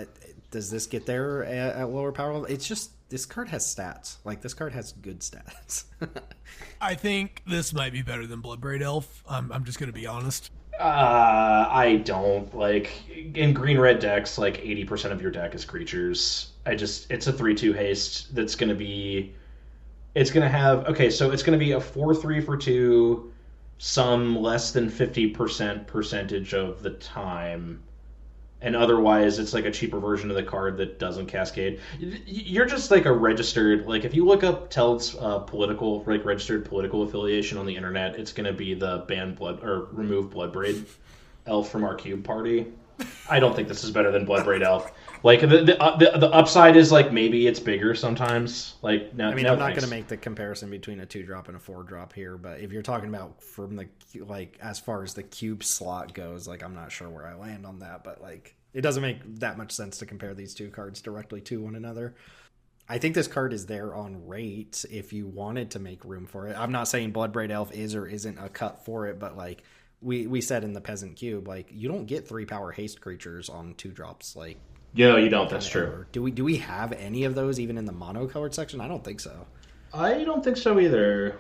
does this get there at lower power level? It's just, this card has stats. Like, this card has good stats. I think this might be better than Bloodbraid Elf. I'm just going to be honest. I don't. Like, in green-red decks, like, 80% of your deck is creatures. It's a 3/2 haste that's going to be It's going to have, okay, so it's going to be a 4-3 for 2, some less than 50% percentage of the time. And otherwise, it's like a cheaper version of the card that doesn't cascade. You're just like a registered, like if you look up Teld's political, like registered political affiliation on the internet, it's going to be the ban blood or remove Bloodbraid elf from our cube party. I don't think this is better than Bloodbraid elf. Like the upside is like maybe it's bigger sometimes. Like no, I mean, no I'm not thanks. going to make the comparison between a 2-drop and a 4-drop here, but if you're talking about from the like as far as the cube slot goes, like I'm not sure where I land on that, but like it doesn't make that much sense to compare these two cards directly to one another. I think this card is there on rate if you wanted to make room for it. I'm not saying Bloodbraid Elf is or isn't a cut for it, but like we said in the Peasant Cube, like you don't get 3-power haste creatures on 2-drops. Like Yeah, you don't. That's true. do we have any of those even in the monocolored section? I don't think so. I don't think so either.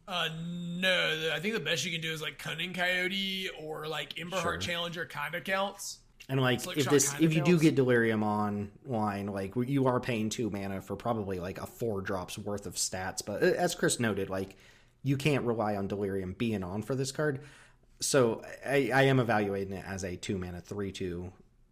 No, I think the best you can do is like Cunning Coyote or like Emberheart Challenger kind of counts. And like if you do get Delirium online, like you are paying 2 mana for probably like a 4 drops worth of stats. But as Chris noted, like you can't rely on Delirium being on for this card. So I am evaluating it as a 2 mana 3/2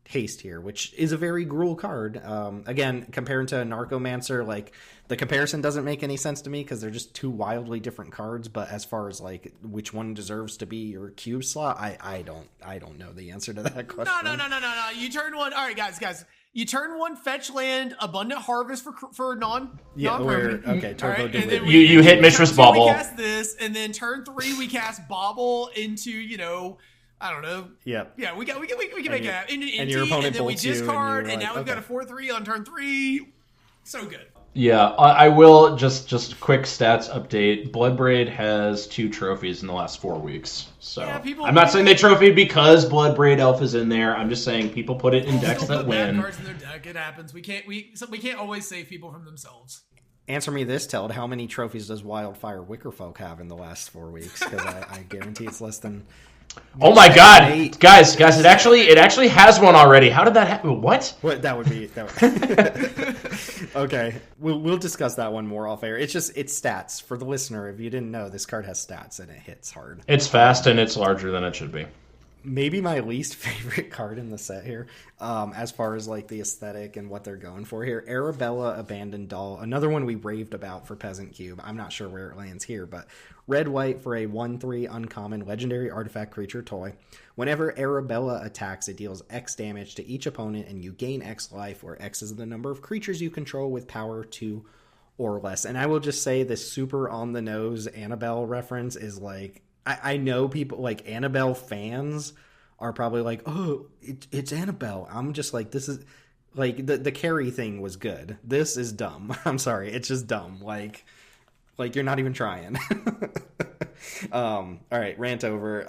haste here, which is a very Gruul card. Again, comparing to a Narcomancer, like the comparison doesn't make any sense to me because they're just 2 wildly different cards. But as far as like which one deserves to be your cube slot, I don't know the answer to that question. No. You turn one. All right, guys. You turn one fetch land, Abundant Harvest for non-permanent. Okay, Turbo right, Delirium. You hit Mistress Bauble. We cast this, and then turn 3 we cast Bauble into I don't know. Yep. Yeah, we can make it happen. And your opponent and then we bolts you, discard, and you're now like, we've got a 4/3 on turn 3. So good. Yeah, I will just quick stats update. Bloodbraid has 2 trophies in the last 4 weeks. So Yeah, I'm not saying they trophied because Bloodbraid Elf is in there. I'm just saying people put it in decks that Bad win. cards in their deck. It happens. We can't always save people from themselves. Answer me this, Teld. How many trophies does Wildfire Wickerfolk have in the last 4 weeks? Because I guarantee it's less than. Oh my God, guys! It actually has one already. How did that happen? What? What that would be? Okay, we'll discuss that one more off air. It's stats for the listener. If you didn't know, this card has stats and it hits hard. It's fast and it's larger than it should be. Maybe my least favorite card in the set here, as far as like the aesthetic and what they're going for here. Arabella Abandoned Doll, another one we raved about for Peasant Cube. I'm not sure where it lands here, but red-white for a 1/3 uncommon legendary artifact creature toy. Whenever Arabella attacks, it deals X damage to each opponent, and you gain X life, where X is the number of creatures you control with power 2 or less. And I will just say this super on-the-nose Annabelle reference is like, I know people like Annabelle fans are probably like, oh, it's Annabelle. I'm just like, this is like the Carrie thing was good. This is dumb. I'm sorry. It's just dumb. Like you're not even trying. All right, rant over.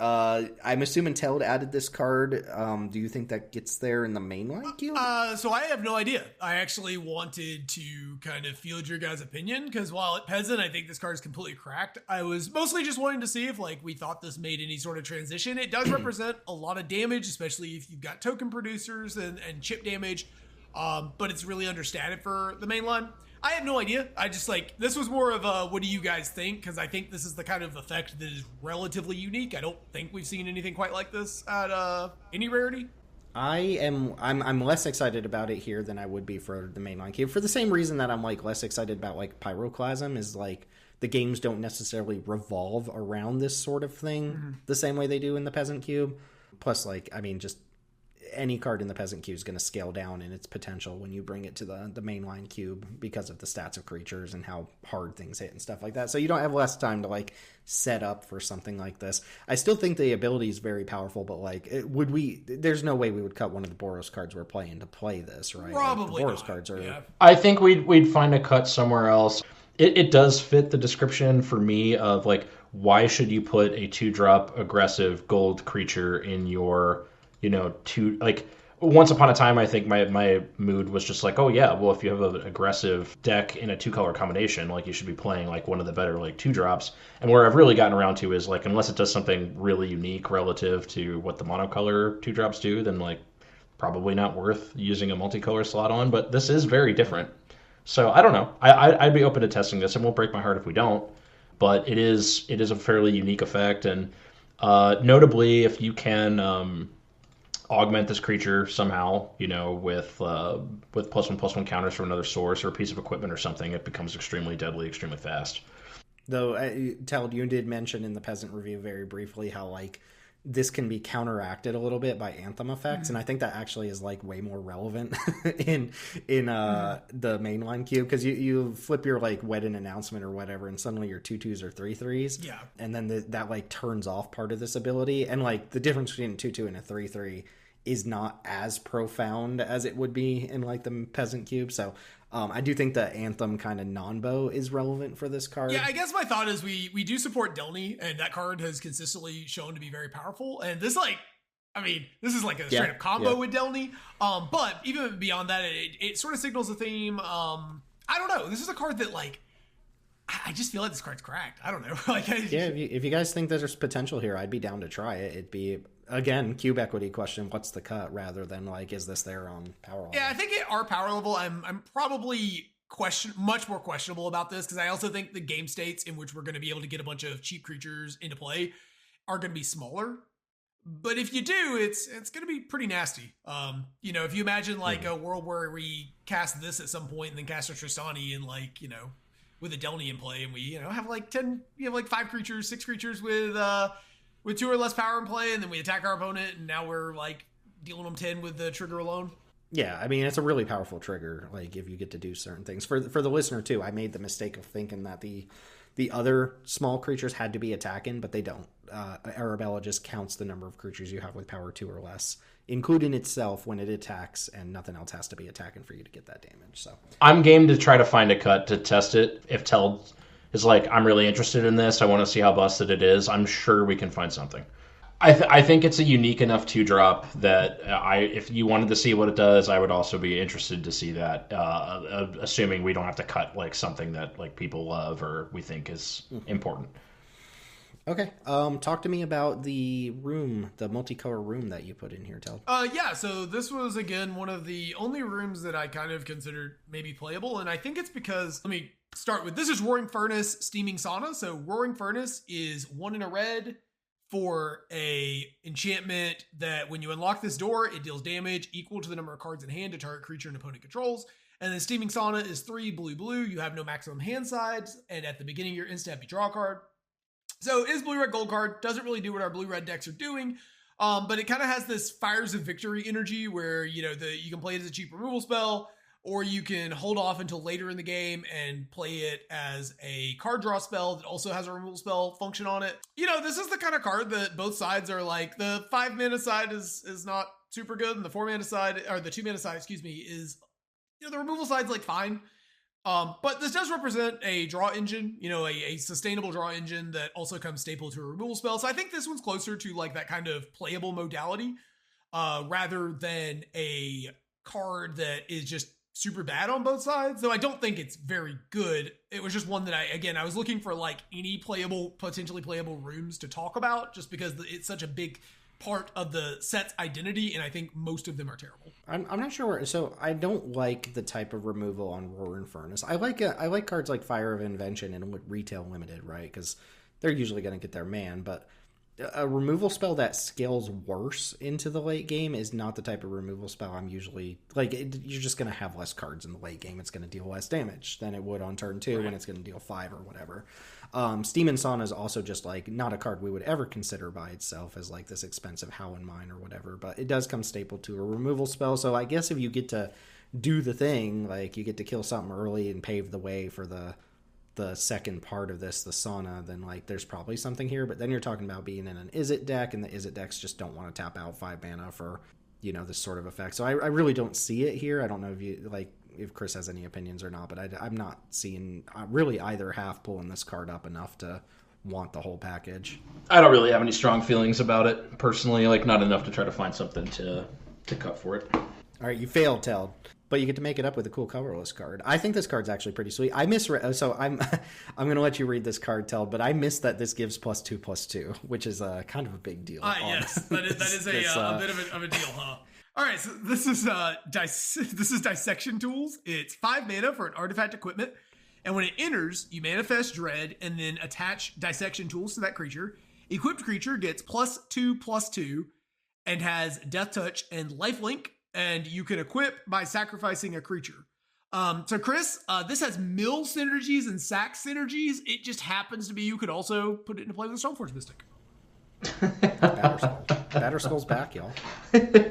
I'm assuming Teld added this card. Do you think that gets there in the mainline queue? So I have no idea. I actually wanted to kind of field your guys' opinion because while at Peasant, I think this card is completely cracked. I was mostly just wanting to see if like we thought this made any sort of transition. It does represent a lot of damage, especially if you've got token producers and chip damage. But it's really understated for the mainline. I have no idea. I just this was more of a what do you guys think? Because I think this is the kind of effect that is relatively unique. I don't think we've seen anything quite like this at any rarity. I'm less excited about it here than I would be for the mainline cube for the same reason that I'm like less excited about like Pyroclasm is like the games don't necessarily revolve around this sort of thing the same way they do in the Peasant Cube. Plus, like, I mean, just any card in the Peasant Cube is going to scale down in its potential when you bring it to the mainline cube because of the stats of creatures and how hard things hit and stuff like that. So you don't have less time to like set up for something like this. I still think the ability is very powerful, but like, there's no way we would cut one of the Boros cards we're playing to play this, right? Probably like the Boros not. cards are. Yeah. I think we'd find a cut somewhere else. It does fit the description for me of like, why should you put a 2-drop aggressive gold creature in your once upon a time, I think my mood was just like, oh yeah, well, if you have an aggressive deck in a 2-color combination, like you should be playing like one of the better like 2-drops. And where I've really gotten around to is like, unless it does something really unique relative to what the monocolor 2-drops do, then like probably not worth using a multicolor slot on. But this is very different. So I don't know. I'd be open to testing this. It won't break my heart if we don't, but it is a fairly unique effect, and notably, if you can augment this creature somehow, with +1/+1 counters from another source or a piece of equipment or something, it becomes extremely deadly, extremely fast. Though, Teld, you did mention in the Peasant review very briefly how, like, this can be counteracted a little bit by anthem effects, and I think that actually is, like, way more relevant in the mainline queue, because you flip your, like, wedding announcement or whatever, and suddenly your 2/2s or 3/3s, Yeah. and then that, like, turns off part of this ability, and, like, the difference between a 2/2 and a 3/3 is not as profound as it would be in, like, the Peasant cube. So I do think the anthem kind of non-bow is relevant for this card. Yeah, I guess my thought is we do support Delny, and that card has consistently shown to be very powerful. And this, like, I mean, this is like a straight up combo with Delny. But even beyond that, it sort of signals a theme. I don't know. This is a card that, like, I just feel like this card's cracked. I don't know. Like, if you guys think that there's potential here, I'd be down to try it. It'd be, again, cube equity question, what's the cut, rather than, like, is this there on power level? Yeah, I think at our power level, I'm probably much more questionable about this, because I also think the game states in which we're going to be able to get a bunch of cheap creatures into play are going to be smaller. But if you do, it's going to be pretty nasty. If you imagine, like, a world where we cast this at some point and then cast a Tristani and, like, with a Delny in play, and we, have like 5 creatures, 6 creatures with 2 or less power in play, and then we attack our opponent, and now we're, like, dealing them 10 with the trigger alone. Yeah, I mean, it's a really powerful trigger, like, if you get to do certain things. For the listener, too, I made the mistake of thinking that the other small creatures had to be attacking, but they don't. Arabella just counts the number of creatures you have with power 2 or less, including itself when it attacks, and nothing else has to be attacking for you to get that damage. So I'm game to try to find a cut to test it. If Teld is like, I'm really interested in this, I want to see how busted it is, I'm sure we can find something. I think it's a unique enough 2-drop that if you wanted to see what it does, I would also be interested to see that, assuming we don't have to cut, like, something that, like, people love or we think is important. Okay. Talk to me about the room, the multicolor room that you put in here, Teld. Yeah, so this was, again, one of the only rooms that I kind of considered maybe playable, and I think it's because, let me start with, this is Roaring Furnace, Steaming Sauna. So Roaring Furnace is 1 in a red for a enchantment that when you unlock this door, it deals damage equal to the number of cards in hand to target creature an opponent controls. And then Steaming Sauna is 3 blue. You have no maximum hand size, and at the beginning of your in-step, you draw a card. So it is blue-red gold card. Doesn't really do what our blue-red decks are doing, but it kind of has this Fires of Victory energy where, you can play it as a cheap removal spell, or you can hold off until later in the game and play it as a card draw spell that also has a removal spell function on it. This is the kind of card that both sides are like, the 5 mana side is not super good, and the 4 mana side, or the 2 mana side, is, the removal side's like fine. But this does represent a draw engine, a sustainable draw engine that also comes staple to a removal spell. So I think this one's closer to, like, that kind of playable modality, rather than a card that is just super bad on both sides. Though I don't think it's very good. It was just one that I was looking for, like, any potentially playable rooms to talk about, just because it's such a big part of the set's identity, and I think most of them are terrible. I'm not sure. So I don't like the type of removal on Roaring Furnace. I like cards like Fire of Invention and Retail Limited, right? Because they're usually going to get their man, but a removal spell that scales worse into the late game is not the type of removal spell I'm usually like. You're just going to have less cards in the late game. It's going to deal less damage than it would on turn 2 when it's going to deal 5 or whatever. Steam and Sauna is also just, like, not a card we would ever consider by itself as, like, this expensive How in Mine or whatever, but it does come stapled to a removal spell. So I guess if you get to do the thing, like, you get to kill something early and pave the way for the second part of this, the Sauna, then, like, there's probably something here. But then you're talking about being in an Izzet deck, and the Izzet decks just don't want to tap out 5 mana for, this sort of effect. So I really don't see it here. I don't know if Chris has any opinions or not, but I'm not seeing really either half pulling this card up enough to want the whole package. I don't really have any strong feelings about it personally, like, not enough to try to find something to cut for it. All right, you failed, Teld, but you get to make it up with a cool colorless card. I think this card's actually pretty sweet. So I'm going to let you read this card, Teld, but I missed that this gives +2/+2, which is kind of a big deal. Yes, that is a bit of a deal, huh? All right, so this is this is Dissection Tools. It's 5 mana for an artifact equipment, and when it enters, you manifest Dread and then attach Dissection Tools to that creature. Equipped creature gets +2/+2 and has Death Touch and Lifelink, and you can equip by sacrificing a creature. So Chris, this has mill synergies and sack synergies. It just happens to be you could also put it into play with a Stoneforge Mystic. Batterskull's back, y'all. This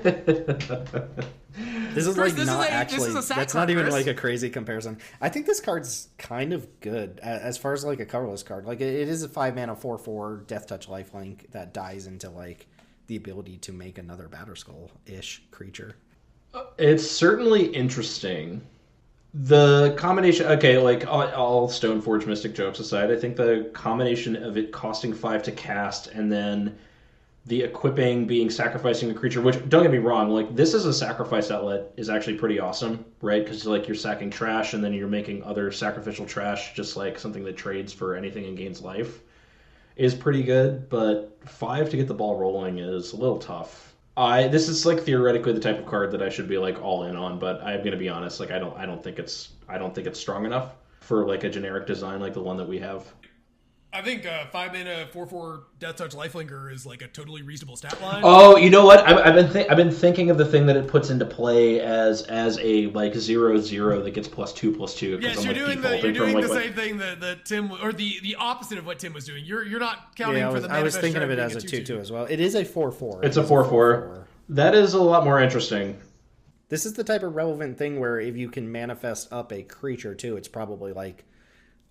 is Chris, like not actually. That's not even Chris. like a crazy comparison. I think this card's kind of good as far as like a colorless card. Like it is a 5 mana 4/4 Death Touch Lifelink that dies into like the ability to make another Batterskull-ish creature. It's certainly interesting. The combination, okay, like all Stoneforge Mystic jokes aside, I think the combination of it costing 5 to cast and then the equipping being sacrificing a creature, which, don't get me wrong, like this is a sacrifice outlet, is actually pretty awesome, right? Because like you're sacking trash and then you're making other sacrificial trash, just like something that trades for anything and gains life, is pretty good. But 5 to get the ball rolling is a little tough. This is like theoretically the type of card that I should be like all in on, but I'm gonna be honest, like I don't think it's strong enough for like a generic design like the one that we have. I think 5 mana 4/4 Death Touch Lifelinker is like a totally reasonable stat line. Oh, you know what? I've been thinking of the thing that it puts into play as a like 0/0 that gets +2/+2. Yes, you're doing the same thing that Tim, or the opposite of what Tim was doing. You're not counting for the manifest. I was thinking of it as a 2/2 as well. It is a 4/4. It's a 4/4. That is a lot more interesting. This is the type of relevant thing where if you can manifest up a creature too, it's probably like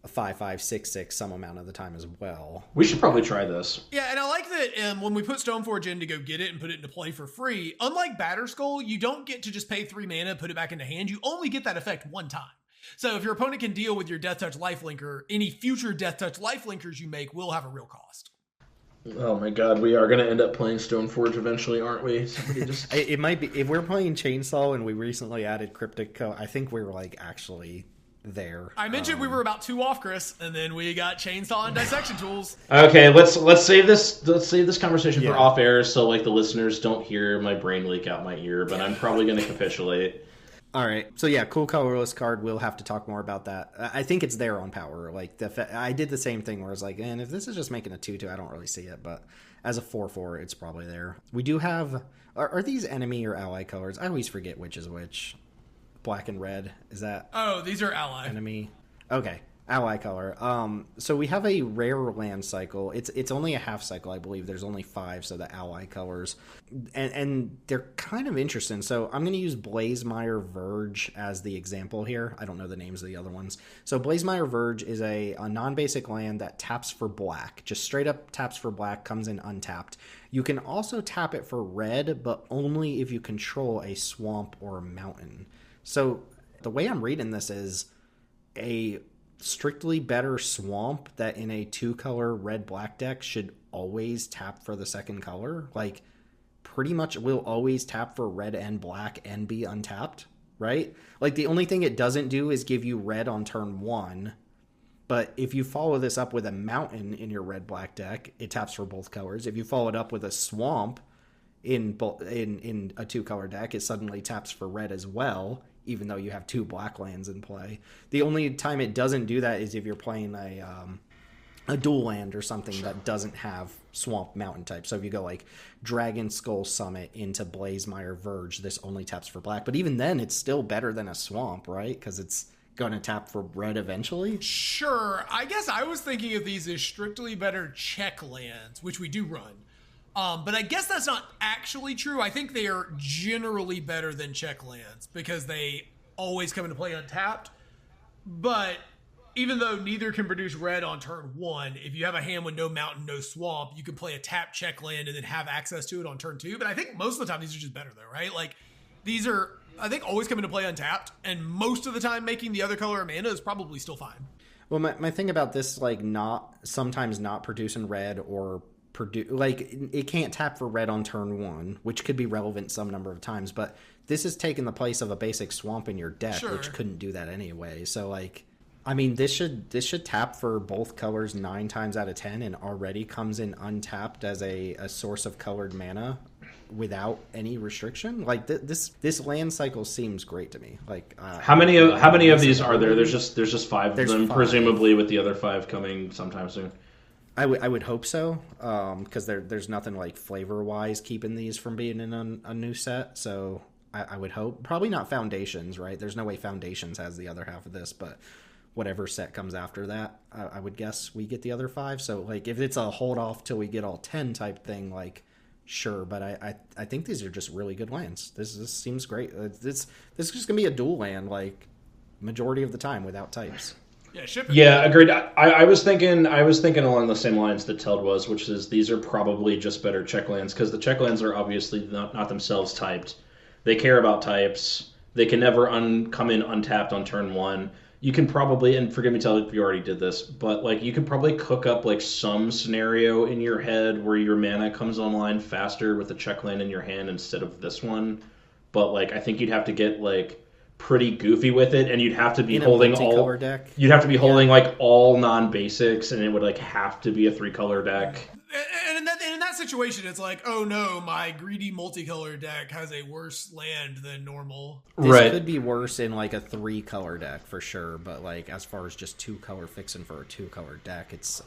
a 5/5, 6/6 some amount of the time as well. We should probably try this. Yeah, and I like that when we put Stoneforge in to go get it and put it into play for free, unlike Batterskull, you don't get to just pay 3 mana, put it back into hand. You only get that effect one time. So if your opponent can deal with your Death Touch Lifelinker, any future Death Touch Lifelinkers you make will have a real cost. Oh my god, we are going to end up playing Stoneforge eventually, aren't we? Somebody just... It might be, if we're playing Chainsaw and we recently added Cryptic Co, I think we were like actually there. I mentioned we were about 2 off, Chris, and then we got Chainsaw and Dissection Tools. Okay, let's save this conversation for off air so like the listeners don't hear my brain leak out my ear, but I'm probably going to capitulate. All right. So yeah, cool colorless card. We'll have to talk more about that. I think it's there on power. Like I did the same thing where I was like, and if this is just making a 2/2, I don't really see it. But as a 4/4, it's probably there. We do have. Are these enemy or ally colors? I always forget which is which. Black and red. Is that? Oh, these are ally. Enemy. Okay. Ally color. So we have a rare land cycle. It's only a half cycle, I believe. There's only 5, so the ally colors, and they're kind of interesting. So I'm going to use Blazemire Verge as the example here. I don't know the names of the other ones. So Blazemire Verge is a non-basic land that taps for black, just straight up taps for black, comes in untapped. You can also tap it for red, but only if you control a swamp or a mountain. So the way I'm reading this is a strictly better swamp that in a 2-color red-black deck should always tap for the second color. Like, pretty much will always tap for red and black and be untapped, right? Like, the only thing it doesn't do is give you red on turn 1. But if you follow this up with a mountain in your red-black deck, it taps for both colors. If you follow it up with a swamp in a 2-color deck, it suddenly taps for red as well, even though you have 2 black lands in play. The only time it doesn't do that is if you're playing a dual land or something that doesn't have swamp mountain type. So if you go like Dragon Skull Summit into Blazemire Verge, this only taps for black. But even then, it's still better than a swamp, right? Because it's going to tap for red eventually. Sure. I guess I was thinking of these as strictly better check lands, which we do run. But I guess that's not actually true. I think they are generally better than check lands because they always come into play untapped. But even though neither can produce red on turn 1, if you have a hand with no mountain, no swamp, you can play a tap check land and then have access to it on turn 2. But I think most of the time these are just better though, right? Like these are, I think, always come into play untapped, and most of the time making the other color of mana is probably still fine. Well, my thing about this, like sometimes not producing red or like it can't tap for red on turn 1, which could be relevant some number of times, but this is taking the place of a basic swamp in your deck, sure, which couldn't do that anyway. So like, I mean, this should tap for both colors 9 times out of 10 and already comes in untapped as a source of colored mana. without any restriction. Like this land cycle seems great to me. Like how many of these are there? There's just 5 of them, 5. presumably with the other 5 coming sometime soon. I would hope so, because there's nothing like flavor wise keeping these from being in a new set. So I would hope, probably not Foundations, right? There's no way Foundations has the other half of this, but whatever set comes after that, I would guess we get the other 5. So like if it's a hold off till we get all 10 type thing, like sure, but I think these are just really good lands. This seems great. This is just gonna be a dual land like majority of the time without types. Yeah, ship it. Yeah, agreed. I was thinking along the same lines that Teld was, which is these are probably just better check lands, because the check lands are obviously not themselves typed. They care about types. They can never come in untapped on turn 1. You can probably, and forgive me, Teld, if you already did this, but like you could probably cook up like some scenario in your head where your mana comes online faster with a check land in your hand instead of this one. But like I think you'd have to get like pretty goofy with it, and you'd have to be holding all deck. You'd have to be holding like all non-basics, and it would like have to be a 3-color deck. And in that situation, it's like, oh no, my greedy multicolor deck has a worse land than normal. This could be worse in like a 3-color deck for sure, but like as far as just 2-color fixing for a 2-color deck, it's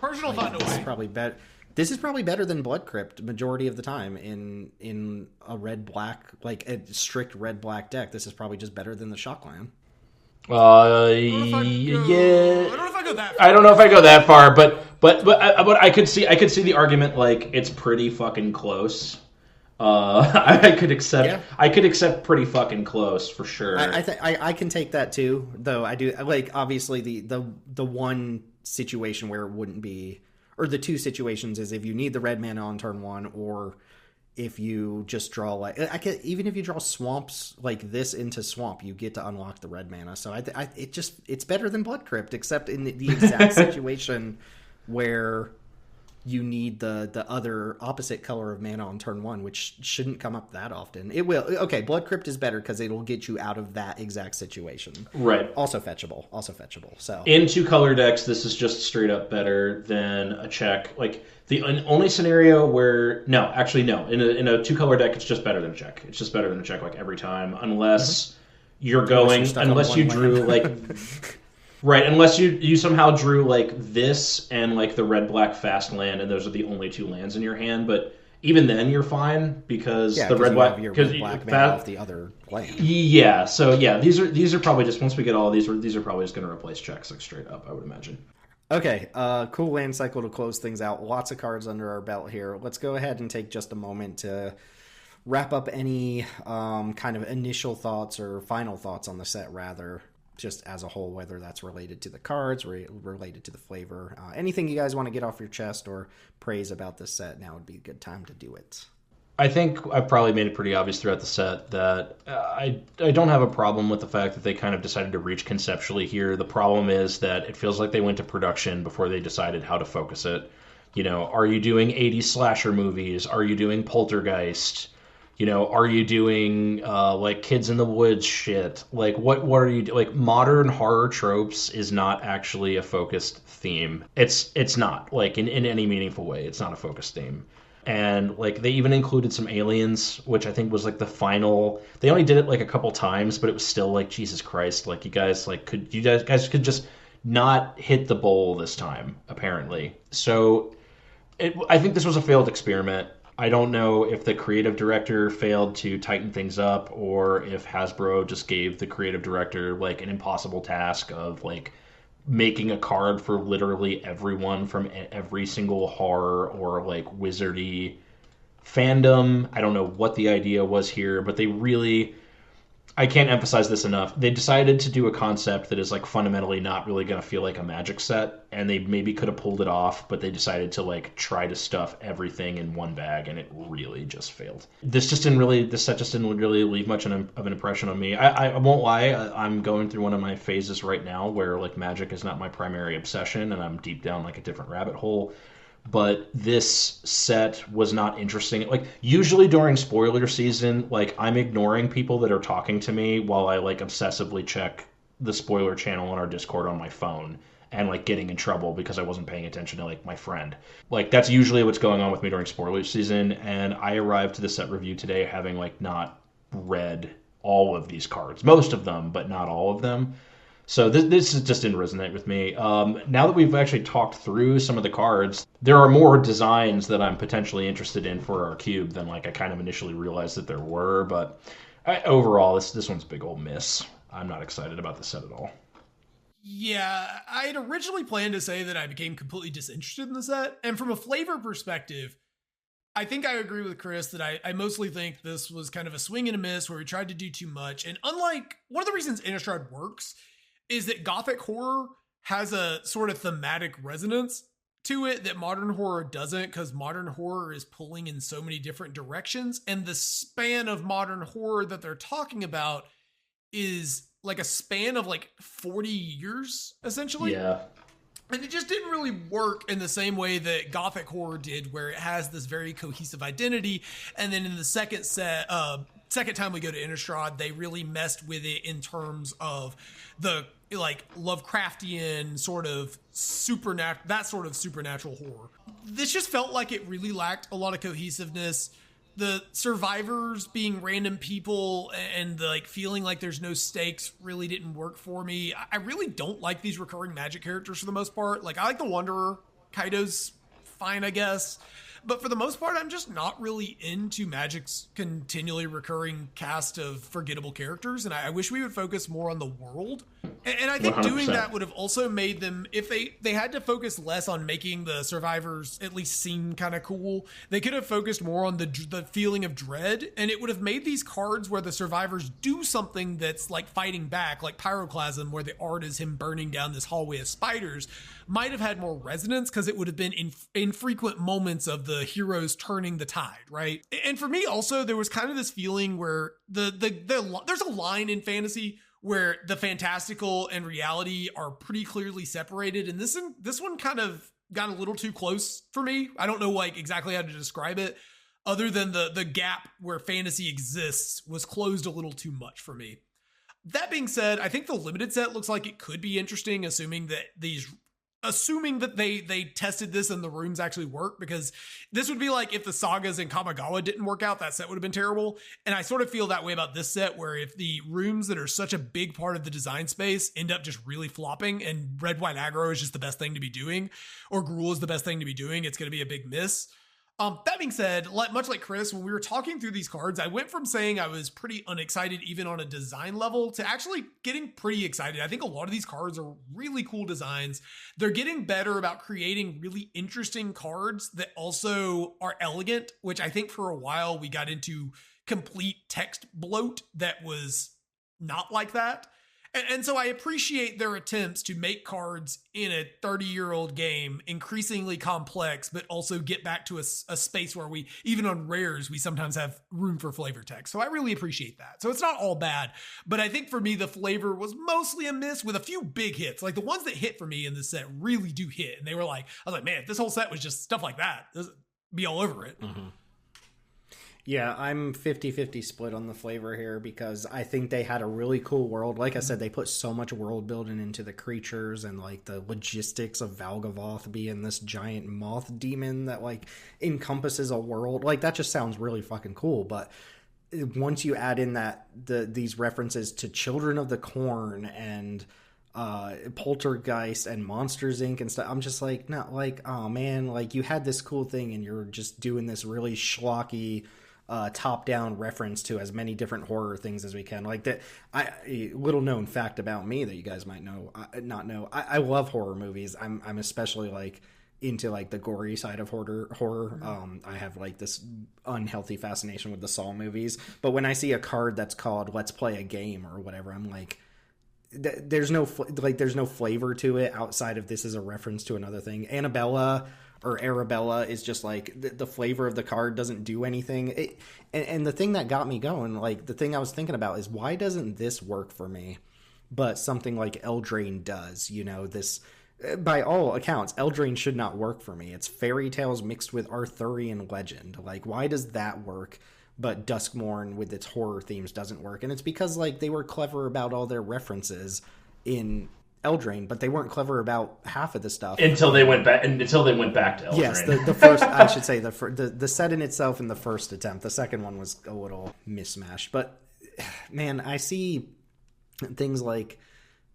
personal thought this is probably better. This is probably better than Blood Crypt majority of the time in a red-black, like a strict red-black deck. This is probably just better than the Shockland. Yeah. I don't know if I go that far. But I could see the argument like it's pretty fucking close. I could accept pretty fucking close for sure. I can take that too, though. I do like obviously the one situation where it wouldn't be. Or the 2 situations is if you need the red mana on turn 1, or if you just draw like even if you draw swamps like this into swamp, you get to unlock the red mana. So it's better than Blood Crypt, except in the exact situation where you need the other opposite color of mana on turn 1, which shouldn't come up that often. It will. Okay, Blood Crypt is better because it'll get you out of that exact situation. Right. Also fetchable. So in 2-color decks, this is just straight up better than a check. Like the only scenario where in a 2-color deck, it's just better than a check. It's just better than a check like every time, unless you drew like. Right, unless you somehow drew like this and like the red-black fast land, and those are the only 2 lands in your hand. But even then, you're fine because the red-black mana off the other land. Yeah, so yeah, these are probably just once we get all of these are probably just going to replace checks like straight up, I would imagine. Okay, cool land cycle to close things out. Lots of cards under our belt here. Let's go ahead and take just a moment to wrap up any kind of initial thoughts or final thoughts on the set, rather. Just as a whole, whether that's related to the cards, related to the flavor, anything you guys want to get off your chest or praise about this set, now would be a good time to do it. I think I've probably made it pretty obvious throughout the set that I don't have a problem with the fact that they kind of decided to reach conceptually here. The problem is that it feels like they went to production before they decided how to focus it. You know, are you doing 80s slasher movies? Are you doing Poltergeist? You know, are you doing like Kids in the Woods shit? Like what are you like? Modern horror tropes is not actually a focused theme. It's not like in any meaningful way. It's not a focused theme. And like they even included some aliens, which I think was like the final. They only did it like a couple times, but it was still like Jesus Christ. Like you guys could just not hit the bowl this time apparently. So I think this was a failed experiment. I don't know if the creative director failed to tighten things up or if Hasbro just gave the creative director like an impossible task of like making a card for literally everyone from every single horror or like wizardy fandom. I don't know what the idea was here, but they really, I can't emphasize this enough. They decided to do a concept that is like fundamentally not really going to feel like a Magic set, and they maybe could have pulled it off, but they decided to like try to stuff everything in one bag, and it really just failed. This set just didn't really leave much of an impression on me. I won't lie, I'm going through one of my phases right now where like Magic is not my primary obsession, and I'm deep down like a different rabbit hole. But this set was not interesting. Like usually during spoiler season, like I'm ignoring people that are talking to me while I like obsessively check the spoiler channel on our Discord on my phone. and like getting in trouble because I wasn't paying attention to like my friend. Like that's usually what's going on with me during spoiler season, and I arrived to the set review today having like not read all of these cards, most of them, but not all of them. So this just didn't resonate with me. Now that we've actually talked through some of the cards, there are more designs that I'm potentially interested in for our cube than like I kind of initially realized that there were. But overall, this one's a big old miss. I'm not excited about the set at all. Yeah, I had originally planned to say that I became completely disinterested in the set. And from a flavor perspective, I think I agree with Chris that I mostly think this was kind of a swing and a miss where we tried to do too much. And unlike one of the reasons Innistrad works is that Gothic horror has a sort of thematic resonance to it that modern horror doesn't, because modern horror is pulling in so many different directions. And the span of modern horror that they're talking about is like a span of like 40 years, essentially. Yeah. And it just didn't really work in the same way that Gothic horror did, where it has this very cohesive identity. And then in the second time we go to Innistrad, they really messed with it in terms of the like Lovecraftian sort of supernatural horror. This just felt like it really lacked a lot of cohesiveness. The survivors being random people and the, like feeling like there's no stakes really didn't work for me. I really don't like these recurring magic characters for the most part. Like I like the Wanderer. Kaido's fine, I guess. But for the most part, I'm just not really into Magic's continually recurring cast of forgettable characters. And I wish we would focus more on the world. And I think 100%. doing that would have also made them, if they had to focus less on making the survivors at least seem kind of cool, they could have focused more on the feeling of dread. And it would have made these cards where the survivors do something that's like fighting back, like Pyroclasm, where the art is him burning down this hallway of spiders, might have had more resonance because it would have been infrequent moments of the heroes turning the tide, right? And for me also, there was kind of this feeling where there's a line in fantasy where the fantastical and reality are pretty clearly separated, and this one kind of got a little too close for me. I don't know like exactly how to describe it, other than the gap where fantasy exists was closed a little too much for me. That being said, I think the limited set looks like it could be interesting, assuming that they tested this and the rooms actually work, because this would be like if the sagas in Kamigawa didn't work out, that set would have been terrible. And I sort of feel that way about this set, where if the rooms that are such a big part of the design space end up just really flopping and red, white aggro is just the best thing to be doing, or Gruul is the best thing to be doing, it's going to be a big miss. That being said, much like Chris, when we were talking through these cards, I went from saying I was pretty unexcited even on a design level to actually getting pretty excited. I think a lot of these cards are really cool designs. They're getting better about creating really interesting cards that also are elegant, which I think for a while we got into complete text bloat that was not like that. And so I appreciate their attempts to make cards in a 30-year-old game increasingly complex, but also get back to a space where we, even on rares, we sometimes have room for flavor text. So I really appreciate that. So it's not all bad, but I think for me, the flavor was mostly a miss with a few big hits. Like the ones that hit for me in this set really do hit. And they were like, I was like, man, if this whole set was just stuff like that, this would be all over it. Mm-hmm. Yeah, I'm 50-50 split on the flavor here, because I think they had a really cool world. Like I said, they put so much world building into the creatures and like the logistics of Valgavoth being this giant moth demon that like encompasses a world. Like that just sounds really fucking cool. But once you add in these references to Children of the Corn and Poltergeist and Monsters Inc. and stuff, I'm just like, not like, oh man, like you had this cool thing and you're just doing this really schlocky top-down reference to as many different horror things as we can. Like that, a little known fact about me that you guys might not know. I love horror movies. I'm especially like into like the gory side of horror. I have like this unhealthy fascination with the Saw movies. But when I see a card that's called "Let's Play a Game" or whatever, I'm like, there's no flavor to it outside of this is a reference to another thing. Annabella or Arabella is just like the flavor of the card doesn't do anything. And the thing that got me going, like the thing I was thinking about is why doesn't this work for me, but something like Eldraine does? You know, this, by all accounts, Eldraine should not work for me. It's fairy tales mixed with Arthurian legend. Like, why does that work? But Duskmourn with its horror themes doesn't work. And it's because like they were clever about all their references in Eldraine, but they weren't clever about half of the stuff until they went back. Until they went back to Eldraine. Yes, the first, I should say, the set in itself in the first attempt. The second one was a little mismatched, but man, I see things like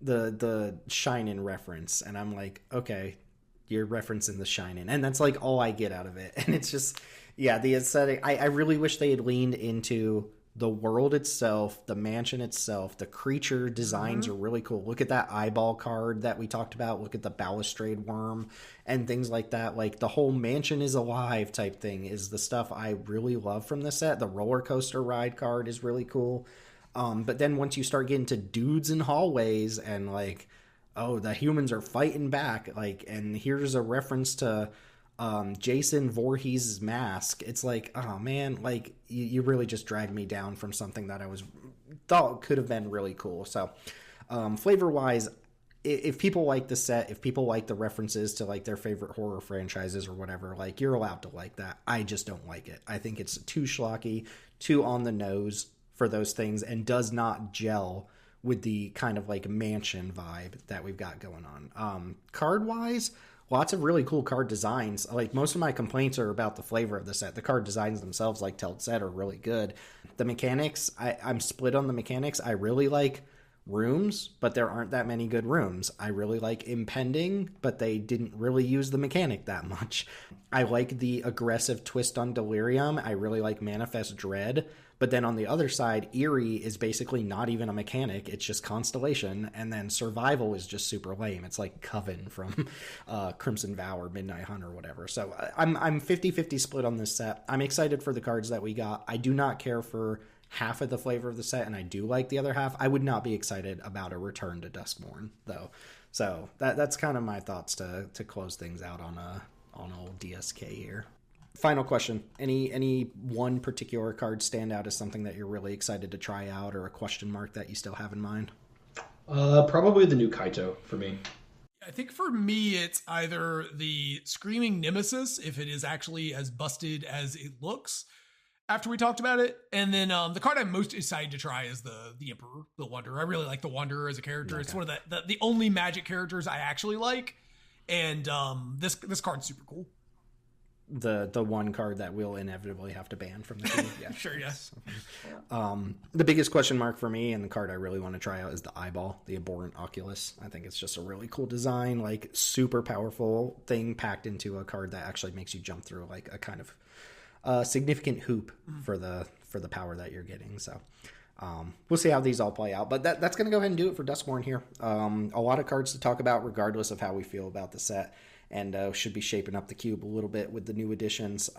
the Shine-In reference, and I'm like, okay, you're referencing the Shine-In, and that's like all I get out of it. And it's just, yeah, the aesthetic. I really wish they had leaned into the world itself, the mansion itself. The creature designs are really cool. Look at that eyeball card that we talked about. Look at the balustrade worm and things like that. Like the whole mansion is alive type thing is the stuff I really love from the set. The roller coaster ride card is really cool. But then once you start getting to dudes in hallways and like, oh, the humans are fighting back. Like, and here's a reference to Jason Voorhees' mask. It's like, oh man, like you really just dragged me down from something that I thought could have been really cool. So flavor wise, if people like the set, if people like the references to like their favorite horror franchises or whatever, like you're allowed to like that. I just don't like it. I think it's too schlocky, too on the nose for those things, and does not gel with the kind of like mansion vibe that we've got going on. Card wise, lots of really cool card designs. Like most of my complaints are about the flavor of the set. The card designs themselves, like Teld said, are really good. The mechanics, I'm split on the mechanics. I really like rooms, but there aren't that many good rooms. I really like impending, but they didn't really use the mechanic that much. I like the aggressive twist on delirium. I really like manifest dread. But then on the other side, Eerie is basically not even a mechanic. It's just Constellation. And then Survival is just super lame. It's like Coven from Crimson Vow or Midnight Hunt or whatever. So I'm 50-50 split on this set. I'm excited for the cards that we got. I do not care for half of the flavor of the set, and I do like the other half. I would not be excited about a return to Duskmourn, though. So that's kind of my thoughts to close things out on old DSK here. Final question. Any one particular card stand out as something that you're really excited to try out, or a question mark that you still have in mind? Probably the new Kaito for me. I think for me, it's either the Screaming Nemesis, if it is actually as busted as it looks after we talked about it. And then the card I'm most excited to try is the Emperor, the Wanderer. I really like the Wanderer as a character. Okay. It's one of the only Magic characters I actually like. And this card's super cool. The one card that we'll inevitably have to ban from the game. Yeah. Sure, yes. The biggest question mark for me, and the card I really want to try out, is the Eyeball, the Abhorrent Oculus. I think it's just a really cool design, like super powerful thing packed into a card that actually makes you jump through like a kind of significant hoop for the power that you're getting. So we'll see how these all play out. But that's going to go ahead and do it for Duskmourn here. A lot of cards to talk about regardless of how we feel about the set. And should be shaping up the cube a little bit with the new additions.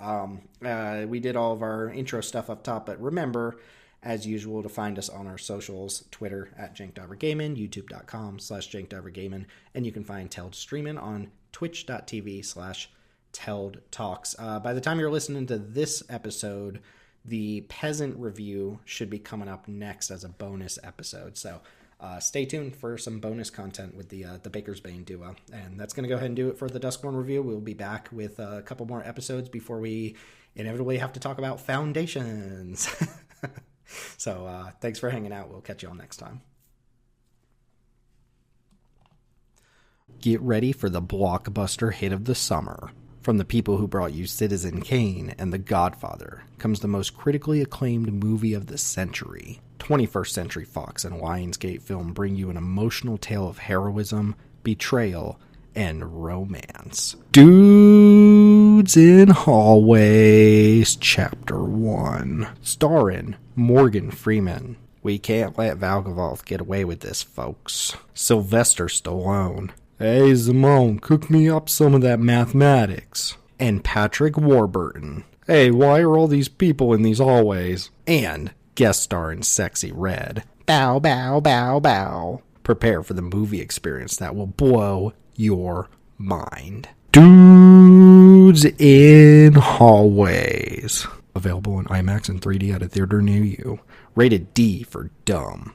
We did all of our intro stuff up top, but remember, as usual, to find us on our socials, Twitter at JankDiverGaming, YouTube.com/JankDiverGaming, and you can find Teld streaming on Twitch.tv/TeldTalks. By the time you're listening to this episode, the Peasant review should be coming up next as a bonus episode. So stay tuned for some bonus content with the Baker's Bane duo. And that's going to go ahead and do it for the Duskmourn review. We'll be back with a couple more episodes before we inevitably have to talk about Foundations. So thanks for hanging out. We'll catch you all next time. Get ready for the blockbuster hit of the summer. From the people who brought you Citizen Kane and The Godfather comes the most critically acclaimed movie of the century. 21st Century Fox and Lionsgate Film bring you an emotional tale of heroism, betrayal, and romance. Dudes in Hallways, Chapter 1. Starring Morgan Freeman. We can't let Valgavoth get away with this, folks. Sylvester Stallone. Hey, Simone, cook me up some of that mathematics. And Patrick Warburton. Hey, why are all these people in these hallways? And guest star in Sexy Red. Bow, bow, bow, bow. Prepare for the movie experience that will blow your mind. Dudes in Hallways. Available in IMAX and 3D at a theater near you. Rated D for dumb.